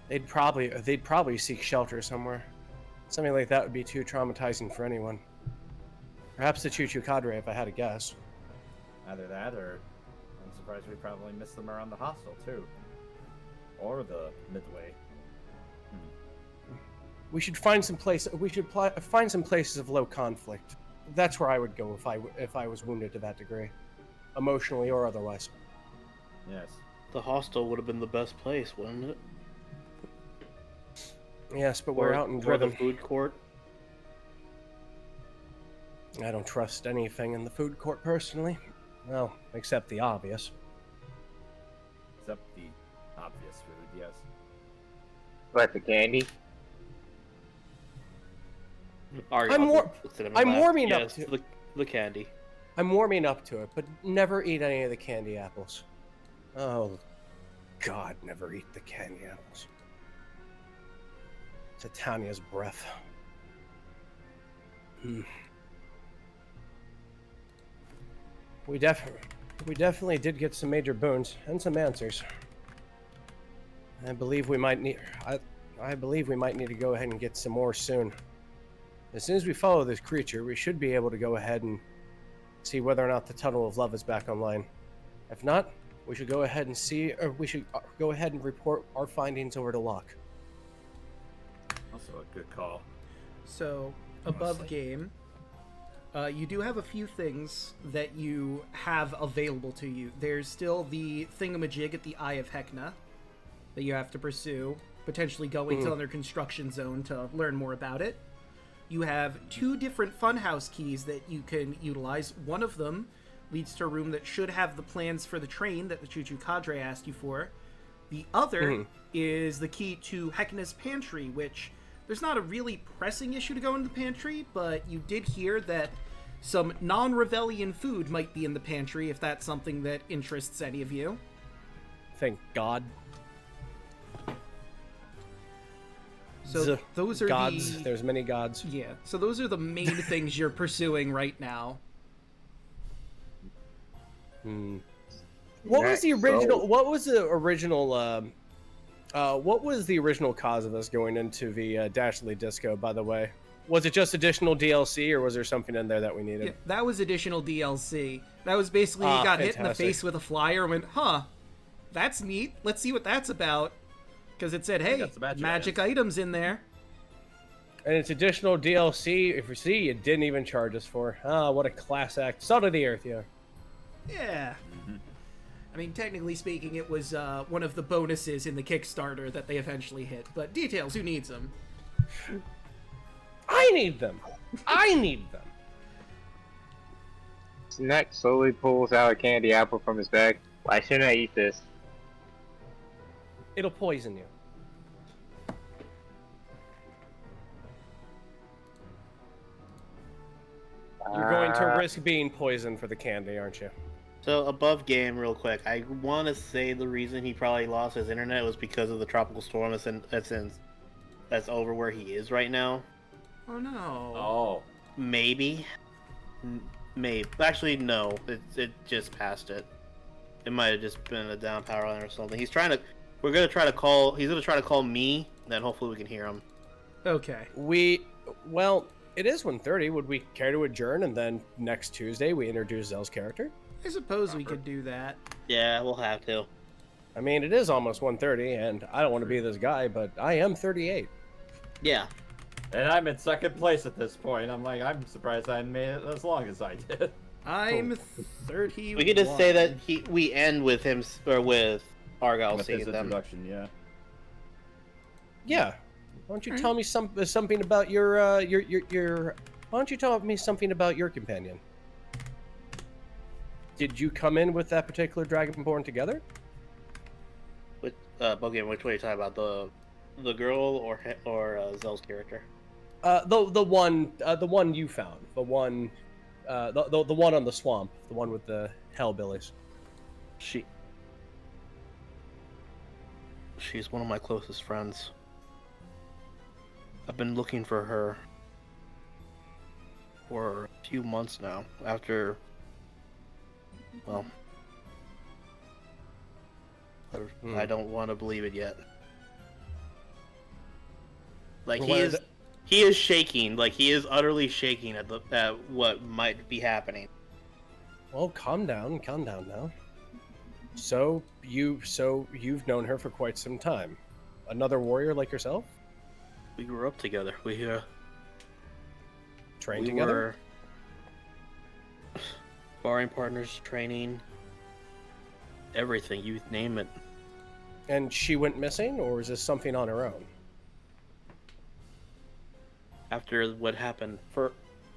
likely. They'd probably seek shelter somewhere. Something like that would be too traumatizing for anyone. Perhaps the Choo-Choo Cadre, if I had to guess. Either that, or I'm surprised we probably missed them around the hostel too, or the Midway. We should find some place. Find some places of low conflict. That's where I would go if I was wounded to that degree, emotionally or otherwise. Yes. The hostel would have been the best place, wouldn't it? Yes, but we're out in Or the Driven. food court. I don't trust anything in the food court personally. Well, except the obvious. Except the obvious food, yes. Like the candy? Argyle I'm warming up yes, to the candy. I'm warming up to it, but never eat any of the candy apples. Oh, God, never eat the candy apples. Titania's breath. We definitely did get some major boons and some answers. I believe we might need to go ahead and get some more soon. As soon as we follow this creature, we should be able to go ahead and see whether or not the Tunnel of Love is back online. If not, we should go ahead and report our findings over to Locke. Also a good call. So above game, You do have a few things that you have available to you. There's still the thingamajig at the Eye of Heckna that you have to pursue, potentially going to another construction zone to learn more about it. You have 2 different funhouse keys that you can utilize. One of them leads to a room that should have the plans for the train that the Choo-Choo Cadre asked you for. The other is the key to Heckna's pantry, which there's not a really pressing issue to go into the pantry, but you did hear that some non-Revelian food might be in the pantry if that's something that interests any of you. Thank God. So those are gods. There's many gods. Yeah, so those are the main things you're pursuing right now. What was the original? What was the original? What was the original cause of us going into the Dastardly Disco? By the way, was it just additional DLC, or was there something in there that we needed? Yeah, that was additional DLC. That was basically you got hit in the face with a flyer and went, "Huh, that's neat. Let's see what that's about." Because it said, "Hey, magic items in there." And it's additional DLC. If you see, you didn't even charge us for. Ah, what a class act! Salt of the earth, yeah. Yeah. I mean, technically speaking, it was one of the bonuses in the Kickstarter that they eventually hit. But details, who needs them? I need them. I need them. Snack slowly pulls out a candy apple from his bag. Why shouldn't I eat this? It'll poison you. You're going to risk being poisoned for the candy, aren't you? So above game, real quick, I want to say the reason he probably lost his internet was because of the tropical storm that's over where he is right now. Oh no. Oh. Maybe. Maybe. Actually, no. It just passed it. It might have just been a down power line or something. He's gonna try to call me, then hopefully we can hear him. Okay. Well, it is 1:30. Would we care to adjourn and then next Tuesday we introduce Zell's character? I suppose we could do that. Yeah, we'll have to. I mean, it is almost 1:30, and I don't want to be this guy, but I am 38. Yeah. And I'm in second place at this point. I'm surprised I made it as long as I did. I'm 30. We could just say that we end with him or with Argyle With seeing his them. introduction, yeah. Yeah. Why don't you tell me something about your Why don't you tell me something about your companion? Did you come in with that particular Dragonborn together? With Bogan, which one are you talking about? The girl or Zell's character? The one you found, the one on the swamp, the one with the hellbillies. She's one of my closest friends. I've been looking for her for a few months now. After, well, I don't want to believe it yet. Like he is shaking. Like he is utterly shaking at what might be happening. Well, calm down now. So you've known her for quite some time. Another warrior like yourself? We grew up together. We trained together. Were sparring partners, training, everything. You name it. And she went missing, or is this something on her own? After what happened,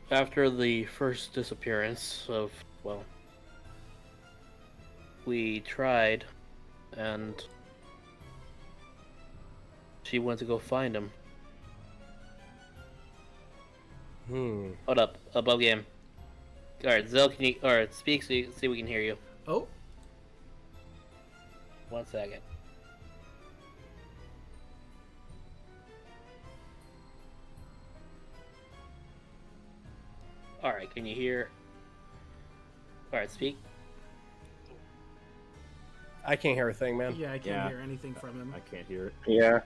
after the first disappearance of, well, we tried, and she went to go find him. Hold up, above game. Alright, Zell, can you, alright, speak so see we can hear you. Oh. 1 second. Alright, can you hear? Alright, speak. I can't hear a thing, man. Yeah, I can't hear anything from him. I can't hear it. Yeah.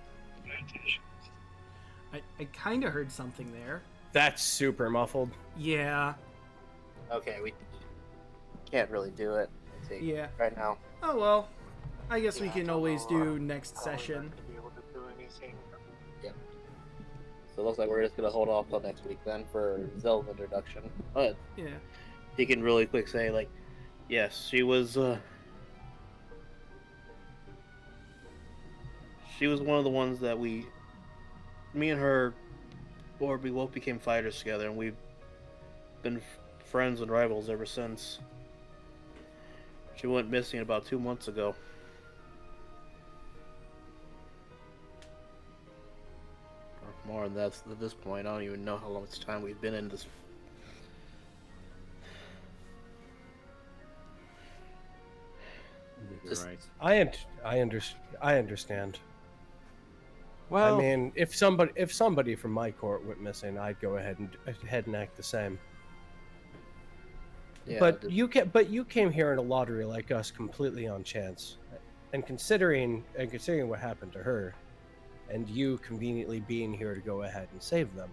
I kind of heard something there. That's super muffled. Yeah. Okay, we can't really do it. Yeah. Right now. Oh well. I guess we can always do next session. Yeah. So it looks like we're just gonna hold off till next week then for Zel's introduction. But Yeah. he can really quick say, like, yes, she was one of the ones that me and her, or we both became fighters together, and we've been friends and rivals ever since. She went missing about 2 months ago. Or more than that at this point. I don't even know how long time we've been in this. You're right. I understand. Well, I mean, if somebody from my court went missing, I'd go ahead and act the same. Yeah, but you came here in a lottery like us, completely on chance, and considering what happened to her, and you conveniently being here to go ahead and save them,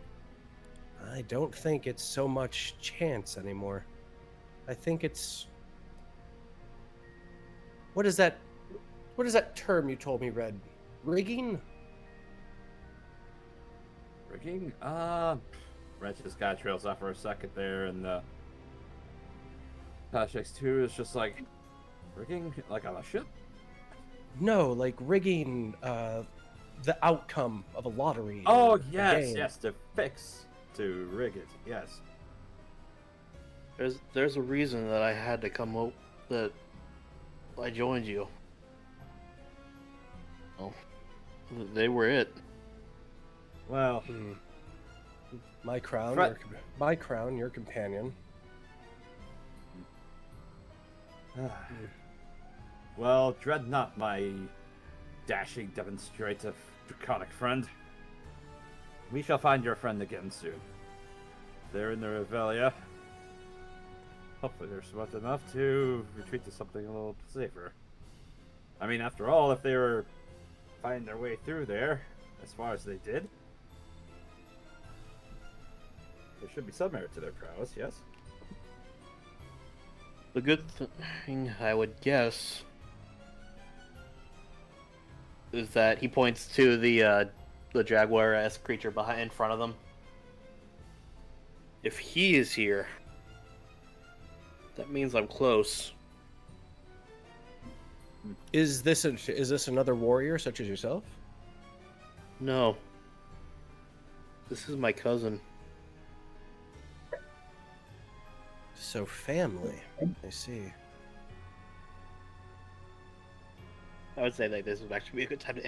I don't think it's so much chance anymore. I think it's what is that term you told me, Red? Rigging? rigging? Red just kind of trails off for a second there, and Pashix 2 is just like, rigging? Like on a ship? No, like rigging the outcome of a lottery. Oh, or a yes, game. yes, to rig it, yes. There's a reason that I had to come up, that I joined you. Oh, they were it. Well, My crown, your companion. well, dread not my dashing demonstrative draconic friend. We shall find your friend again soon. They're in the Revelia. Hopefully they're smart enough to retreat to something a little safer. I mean, after all, if they were finding their way through there, as far as they did, there should be some merit to their prowess, yes? The good thing, I would guess, is that he points to the jaguar-esque creature in front of them. If he is here, that means I'm close. Is this another warrior such as yourself? No. This is my cousin. So family. I see. I would say like this would actually be a good time to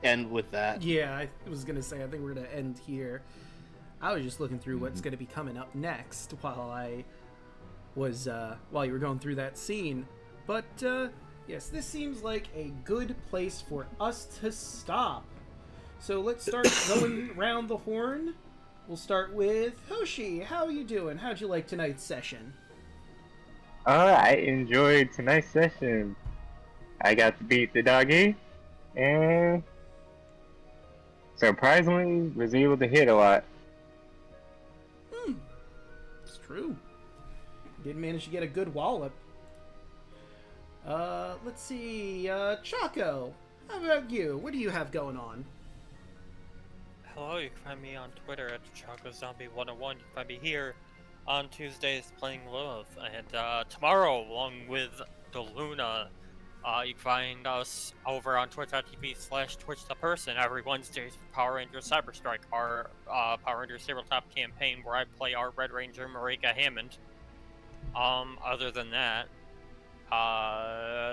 end with that. Yeah, I was gonna say I think we're gonna end here. I was just looking through what's gonna be coming up next while you were going through that scene. But yes, this seems like a good place for us to stop. So let's start going around the horn. We'll start with Hoshi. How are you doing? How'd you like tonight's session? I enjoyed tonight's session. I got to beat the doggy, and surprisingly was able to hit a lot. It's true. Did manage to get a good wallop. Let's see, Chaco. How about you? What do you have going on? Hello, you can find me on Twitter at ChocoZombie101. You can find me here on Tuesdays playing Lilith. And tomorrow, along with Daluna, you can find us over on twitch.tv/TwitchThePerson every Wednesday for Power Rangers Cyberstrike, our Power Rangers Tabletop campaign where I play our Red Ranger Marika Hammond. Other than that,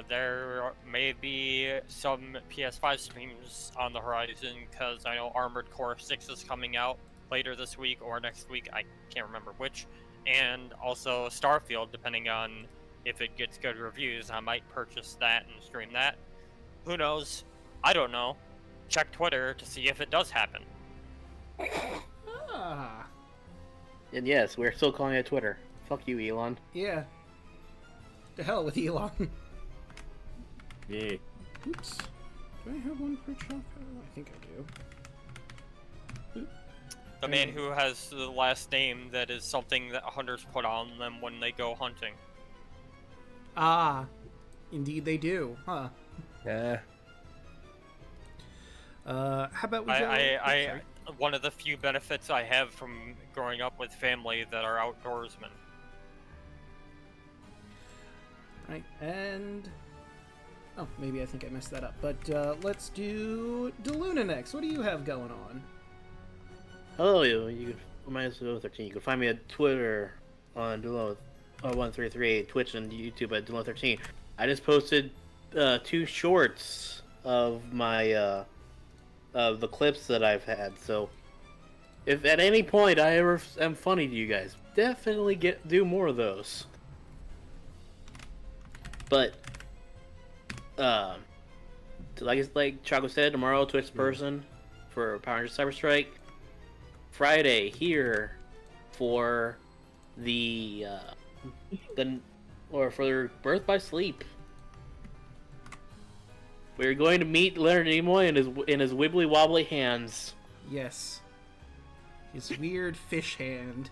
there may be some PS5 streams on the horizon, because I know Armored Core 6 is coming out later this week or next week, I can't remember which, and also Starfield, depending on if it gets good reviews. I might purchase that and stream that. Who knows? I don't know. Check Twitter to see if it does happen. Ah, And yes, we're still calling it Twitter. Fuck you, Elon. yeah. To hell with Elon. Yeah. Oops. Do I have one for Chaco? I think I do. The man who has the last name that is something that hunters put on them when they go hunting. Ah, indeed they do, huh? Yeah. How about we go... I one of the few benefits I have from growing up with family that are outdoorsmen. Right, and... Oh, maybe I think I messed that up. But let's do Daluna next. What do you have going on? Hello, you minus 13. You can find me at Twitter on Daluna1338, Twitch and YouTube at Daluna13. I just posted 2 shorts of my of the clips that I've had. So if at any point I ever am funny to you guys, definitely do more of those. But like Chaco said, tomorrow Twitch person for Power Rangers Cyber Strike. Friday here for for Birth by Sleep. We're going to meet Leonard Nimoy in his wibbly wobbly hands. Yes. His weird fish hand.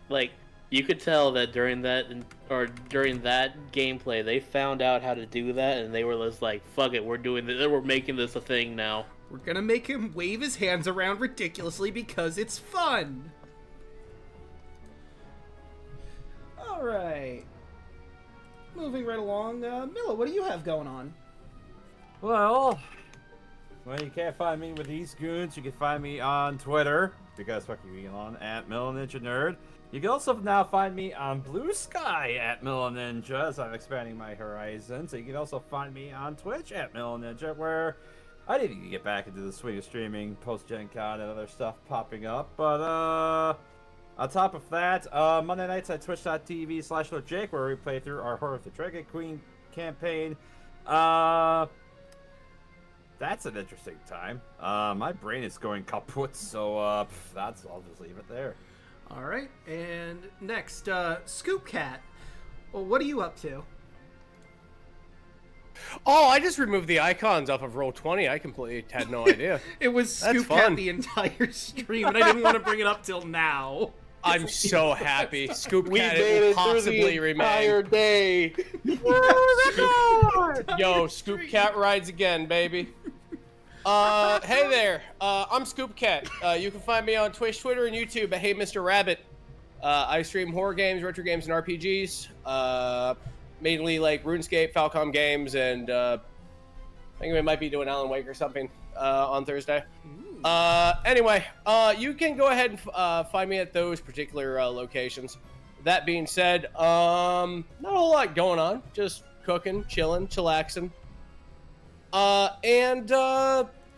Like, you could tell that during that gameplay, they found out how to do that, and they were just like, "Fuck it, we're doing this. We're making this a thing now." We're gonna make him wave his hands around ridiculously because it's fun. All right. Moving right along, Milla, what do you have going on? Well, you can't find me with these goons. You can find me on Twitter, because fuck you, Elon, at Millaninja Nerd. You can also now find me on Blue Sky at Millaninja, as I'm expanding my horizons. So you can also find me on Twitch at Millaninja, where I need to get back into the swing of streaming, post-Gen Con, and other stuff popping up. But, on top of that, Monday nights at twitch.tv/LoJake, where we play through our Horror of the Dragon Queen campaign. That's an interesting time. My brain is going kaput, so, I'll just leave it there. All right, and next, Scoop Cat. Well, what are you up to? Oh, I just removed the icons off of Roll20. I completely had no idea. It was Scoop Cat the entire stream, and I didn't want to bring it up till now. I'm so happy. Scoop We Cat made will it through possibly the entire remain. day. Yo, Scoop Cat rides again, baby. Hey there. I'm Scoop Cat. You can find me on Twitch, Twitter, and YouTube at Hey Mr. Rabbit. I stream horror games, retro games, and RPGs. Mainly like RuneScape, Falcom games, and I think we might be doing Alan Wake or something on Thursday. Anyway, you can go ahead and find me at those particular locations. That being said, not a whole lot going on. Just cooking, chilling, chillaxing.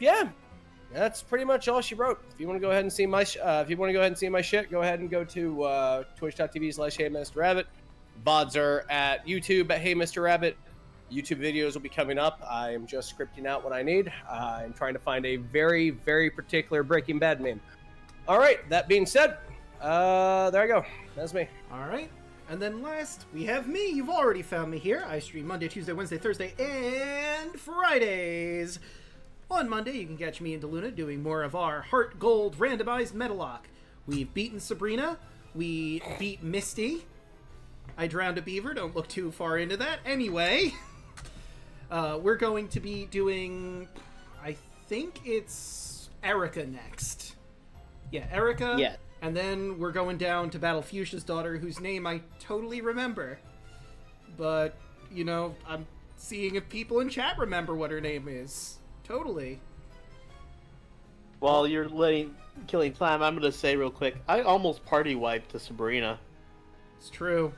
Yeah, that's pretty much all she wrote. If you want to go ahead and see my shit, go ahead and go to twitch.tv/HeyMrRabbit. VODs are at YouTube at Hey Mr. Rabbit. YouTube videos will be coming up. I am just scripting out what I need. I'm trying to find a very, very particular Breaking Bad meme. All right, that being said, there I go. That's me. All right. And then last, we have me. You've already found me here. I stream Monday, Tuesday, Wednesday, Thursday, and Fridays. On Monday, you can catch me and Daluna doing more of our Heart Gold randomized Metalock. We've beaten Sabrina. We beat Misty. I drowned a beaver. Don't look too far into that. Anyway, we're going to be doing, I think it's Erica next. Yeah, Erica. Yeah. And then we're going down to Battle Fuchsia's daughter, whose name I totally remember. But, you know, I'm seeing if people in chat remember what her name is. Totally. While you're killing time, I'm going to say real quick, I almost party wiped to Sabrina. It's true.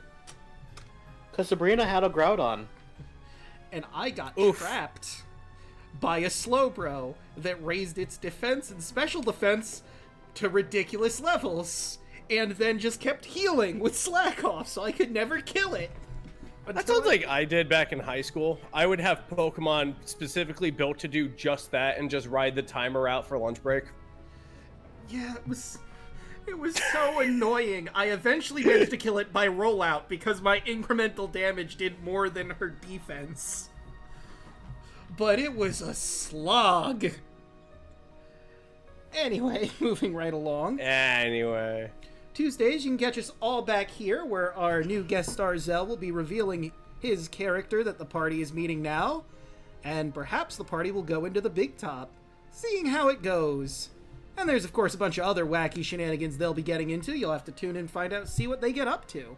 Because Sabrina had a Groudon. And I got trapped by a Slowbro that raised its defense and special defense to ridiculous levels, and then just kept healing with Slack Off, so I could never kill it. That sounds like I did back in high school. I would have Pokemon specifically built to do just that and just ride the timer out for lunch break. Yeah, it was so annoying. I eventually managed to kill it by rollout because my incremental damage did more than her defense. But it was a slog. Anyway, moving right along. Anyway. Tuesdays, you can catch us all back here, where our new guest star Zell will be revealing his character that the party is meeting now. And perhaps the party will go into the big top. seeing how it goes. And there's, of course, a bunch of other wacky shenanigans they'll be getting into. You'll have to tune in and find out, see what they get up to.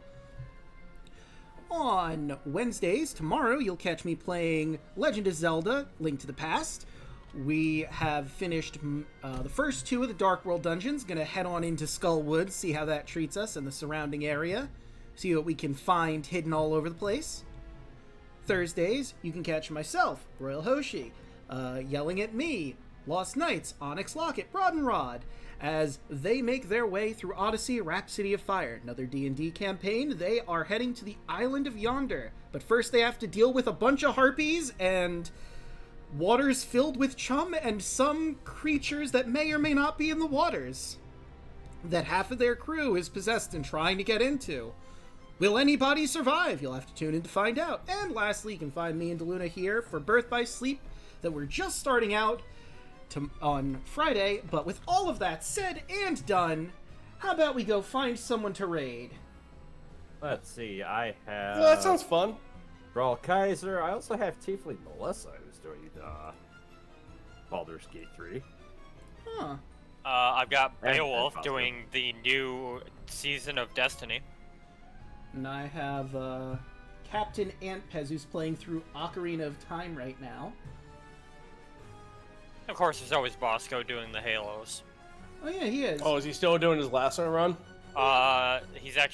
On Wednesdays, tomorrow, you'll catch me playing Legend of Zelda, Link to the Past. We have finished the first 2 of the Dark World dungeons. Gonna head on into Skullwood, see how that treats us in the surrounding area. See what we can find hidden all over the place. Thursdays, you can catch myself, Royal Hoshi, yelling at me, Lost Knights, Onyx Locket, Rod and Rod, as they make their way through Odyssey, Rhapsody of Fire, another D&D campaign. They are heading to the island of Yonder, but first they have to deal with a bunch of harpies and waters filled with chum and some creatures that may or may not be in the waters that half of their crew is possessed and trying to get into. Will anybody survive? You'll have to tune in to find out. And lastly, you can find me and Daluna here for Birth by Sleep that we're just starting out on Friday. But with all of that said and done, how about we go find someone to raid? Let's see, I have... Well, that sounds fun. Brawl Kaiser. I also have Tiefling Melissa, who's doing Baldur's Gate 3. Huh. I've got And Beowulf Foster. doing the new season of Destiny. And I have Captain Antpez, who's playing through Ocarina of Time right now. Of course, there's always Bosco doing the Halos. Oh yeah, he is. Oh, is he still doing his lasso run? He's actually